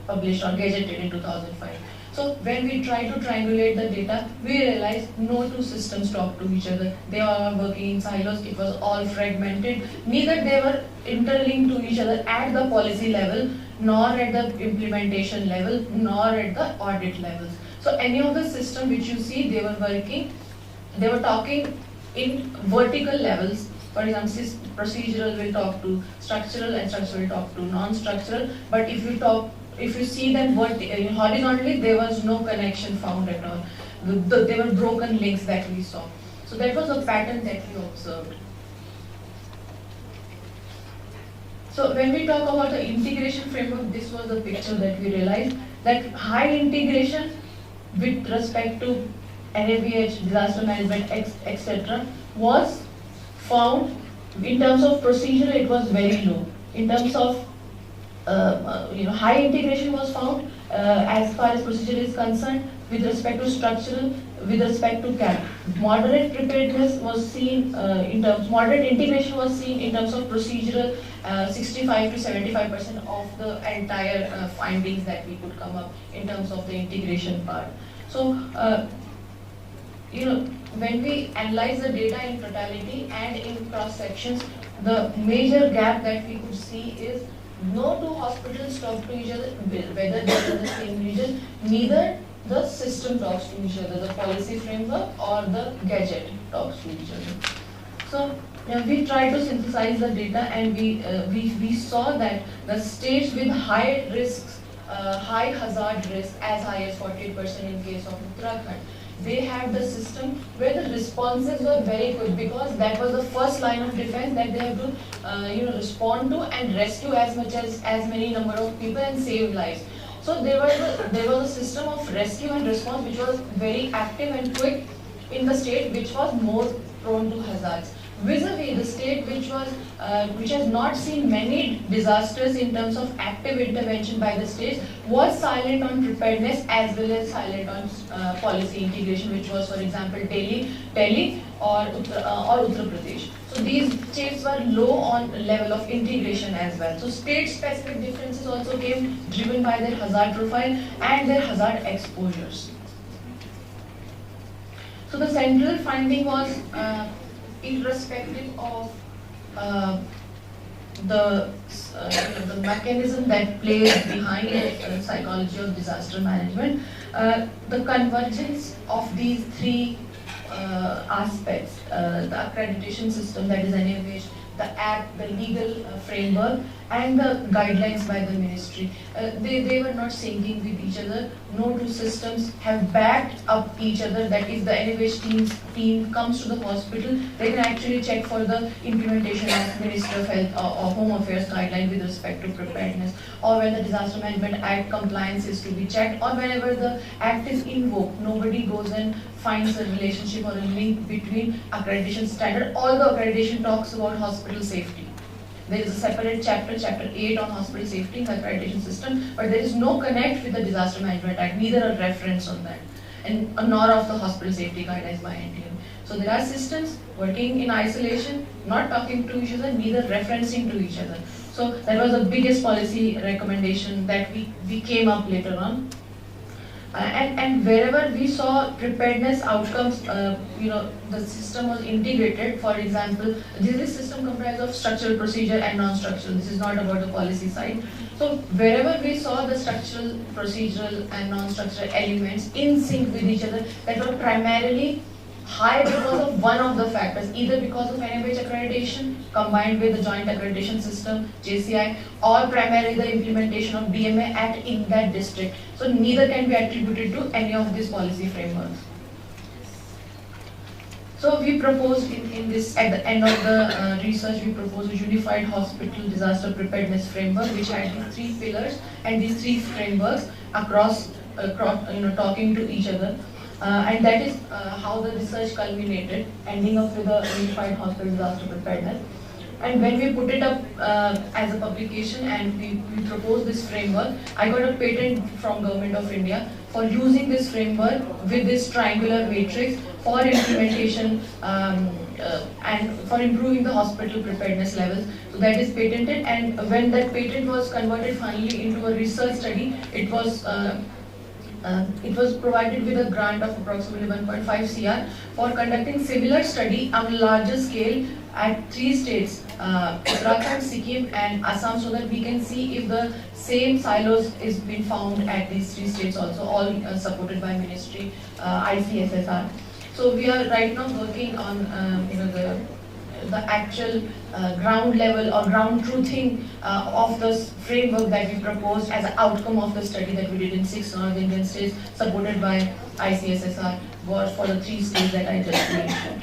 published or gazetted in 2005. So when we try to triangulate the data, we realized no two systems talk to each other. They are working in silos. It was all fragmented. Neither they were interlinked to each other at the policy level, nor at the implementation level, nor at the audit levels. So any of the system which you see, they were talking in vertical levels. For example, procedural will talk to structural, and structural will talk to non-structural. But if you see them horizontally, there was no connection found at all. There were broken links that we saw. So that was a pattern that we observed. So when we talk about the integration framework, this was the picture that we realized, that high integration with respect to NABH, disaster management, etc. was found. In terms of procedure, it was very low. In terms of high integration was found as far as procedure is concerned. With respect to structural, with respect to CAP. Moderate preparedness was seen moderate integration was seen in terms of procedural, 65 to 75% of the entire findings that we could come up in terms of the integration part. So, when we analyze the data in totality and in cross sections, the major gap that we could see is no two hospitals talk to each other, whether they are in the same region, neither the system talks to each other, the policy framework or the gadget talks to each other. So we try to synthesize the data, and we saw that the states with high risks, high hazard risk, as high as 48% in case of Uttarakhand, they had the system where the responses were very quick, because that was the first line of defense that they have to respond to and rescue as many number of people and save lives. So there was a system of rescue and response which was very active and quick in the state which was more prone to hazards. Vis-a-vis the state which has not seen many disasters in terms of active intervention by the states, was silent on preparedness as well as silent on policy integration, which was, for example, Delhi or Uttar Pradesh. So these states were low on level of integration as well. So state-specific differences also came driven by their hazard profile and their hazard exposures. So the central finding was, irrespective of the mechanism that plays behind the psychology of disaster management, the convergence of these three aspects, the accreditation system, that is NIH, the act, the legal framework, and the guidelines by the ministry, they were not syncing with each other. No two systems have backed up each other, that if the NIH team comes to the hospital, they can actually check for the implementation of Ministry of Health or Home Affairs guideline with respect to preparedness, or when the Disaster Management Act compliance is to be checked, or whenever the act is invoked, nobody goes and finds a relationship or a link between accreditation standard. Although accreditation talks about hospital safety, there is a separate chapter, chapter 8 on hospital safety in the accreditation system, but there is no connect with the Disaster Management Act, neither a reference on that, and nor of the hospital safety guidelines by NTM. So there are systems working in isolation, not talking to each other, neither referencing to each other. So that was the biggest policy recommendation that we came up later on. And wherever we saw preparedness outcomes, the system was integrated. For example, this system comprised of structural, procedure, and non-structural. This is not about the policy side. So wherever we saw the structural, procedural, and non-structural elements in sync with each other, that were primarily high because of one of the factors, either because of NIH accreditation combined with the joint accreditation system, JCI, or primarily the implementation of DMA Act in that district. So neither can be attributed to any of these policy frameworks. So we proposed in this, at the end of the research, we proposed a unified hospital disaster preparedness framework, which had these three pillars and these three frameworks across talking to each other. And that is how the research culminated, ending up with a unified hospital disaster preparedness. And when we put it up as a publication and we proposed this framework, I got a patent from Government of India for using this framework with this triangular matrix for implementation and for improving the hospital preparedness levels. So that is patented, and when that patent was converted finally into a research study, it was provided with a grant of approximately 1.5 CR for conducting similar study on a larger scale at 3 states, Uttarakhand, Sikkim, and Assam, so that we can see if the same silos is being found at these 3 states also, all supported by Ministry, ICSSR. So we are right now working on the actual ground level or ground truthing of this framework that we proposed as an outcome of the study that we did in 6 North Indian states, supported by ICSSR, was for the 3 states that I just mentioned.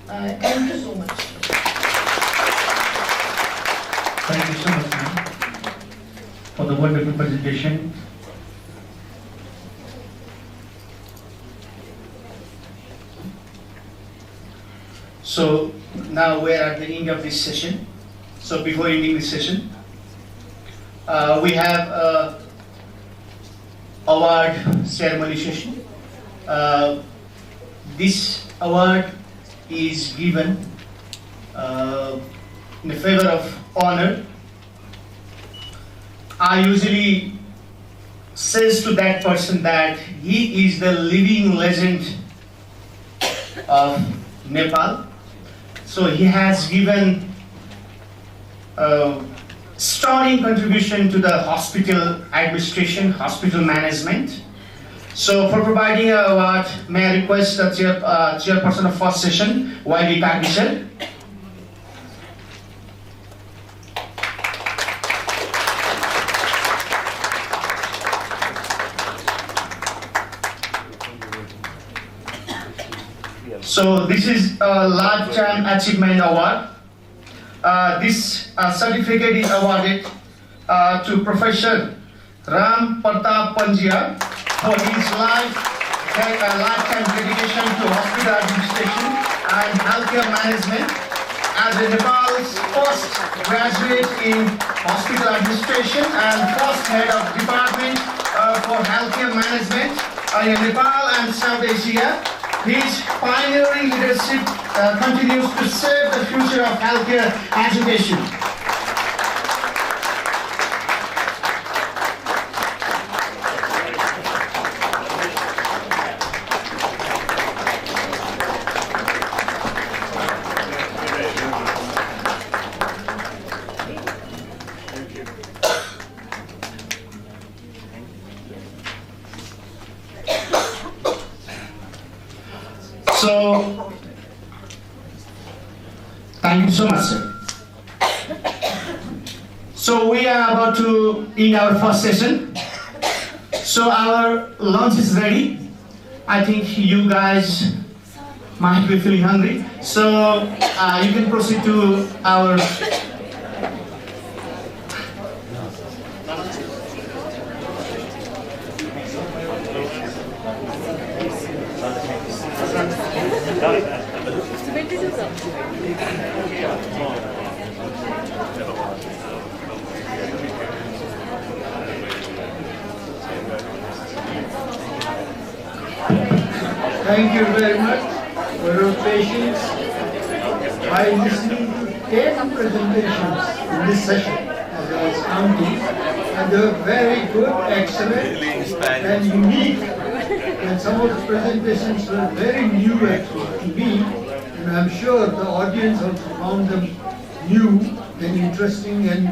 Thank you so much. Thank you so much, ma'am, for the wonderful presentation. So now we're at the end of this session. So before ending this session, we have a award ceremony session. this award is given in favor of honor. I usually says to that person that he is the living legend of Nepal. So he has given a sterling contribution to the hospital administration, hospital management. So for providing an award, may I request the chairperson of first session, Y.B. Kagnisar. So this is a lifetime achievement award. This certificate is awarded to Professor Ram Pratap Panjia for his lifetime dedication to hospital administration and healthcare management. As Nepal's first graduate in hospital administration and first head of department for healthcare management in Nepal and South Asia, his pioneering leadership continues to save the future of healthcare education. So, thank you so much, sir. So we are about to end our first session. So our lunch is ready. I think you guys might be feeling hungry. So you can proceed to our Thank you very much for your patience. By listening to 10 presentations in this session, as I was counting, and they were very good, excellent, and unique. And some of the presentations were very new actually to me, and I'm sure the audience also found them new and interesting and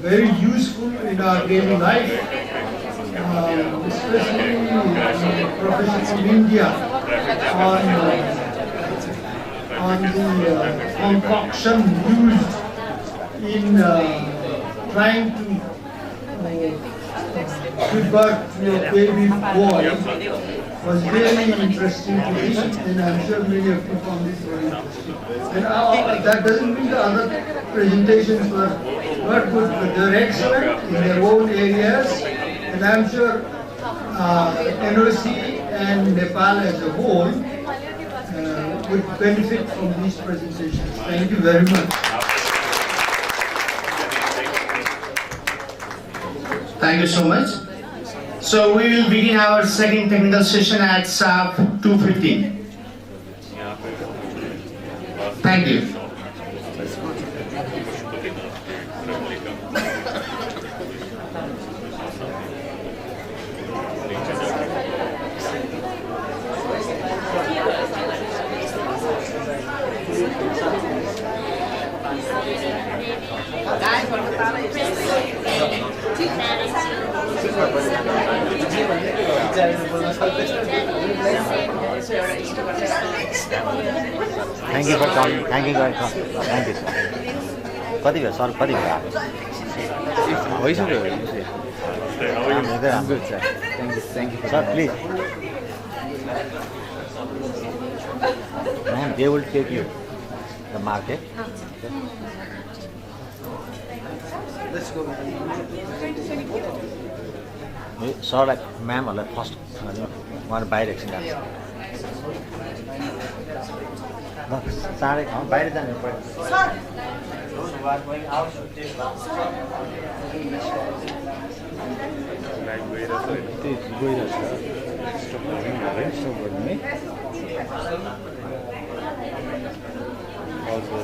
very useful in our daily life. Especially Professor from India on the concoction used in trying to give birth to a baby boy was very interesting to me, and I'm sure many of you found this very interesting. And that doesn't mean the other presentations were not good, but they're excellent in their own areas. And I'm sure NOC and Nepal as a whole would benefit from these presentations. Thank you very much. Thank you so much. So we will begin our second technical session at sharp 2:15. Thank you. Thank you for coming. Thank you for coming. Thank you, sir. कति भयो sir कति भयो भइसक्यो I'm good, sir. Thank you. Sir, please. Ma'am, they will take you the market. Let's go. Sir, like ma'am, like first, one buy the Sorry, buy the Sir. Those who are going out should take Sir. Also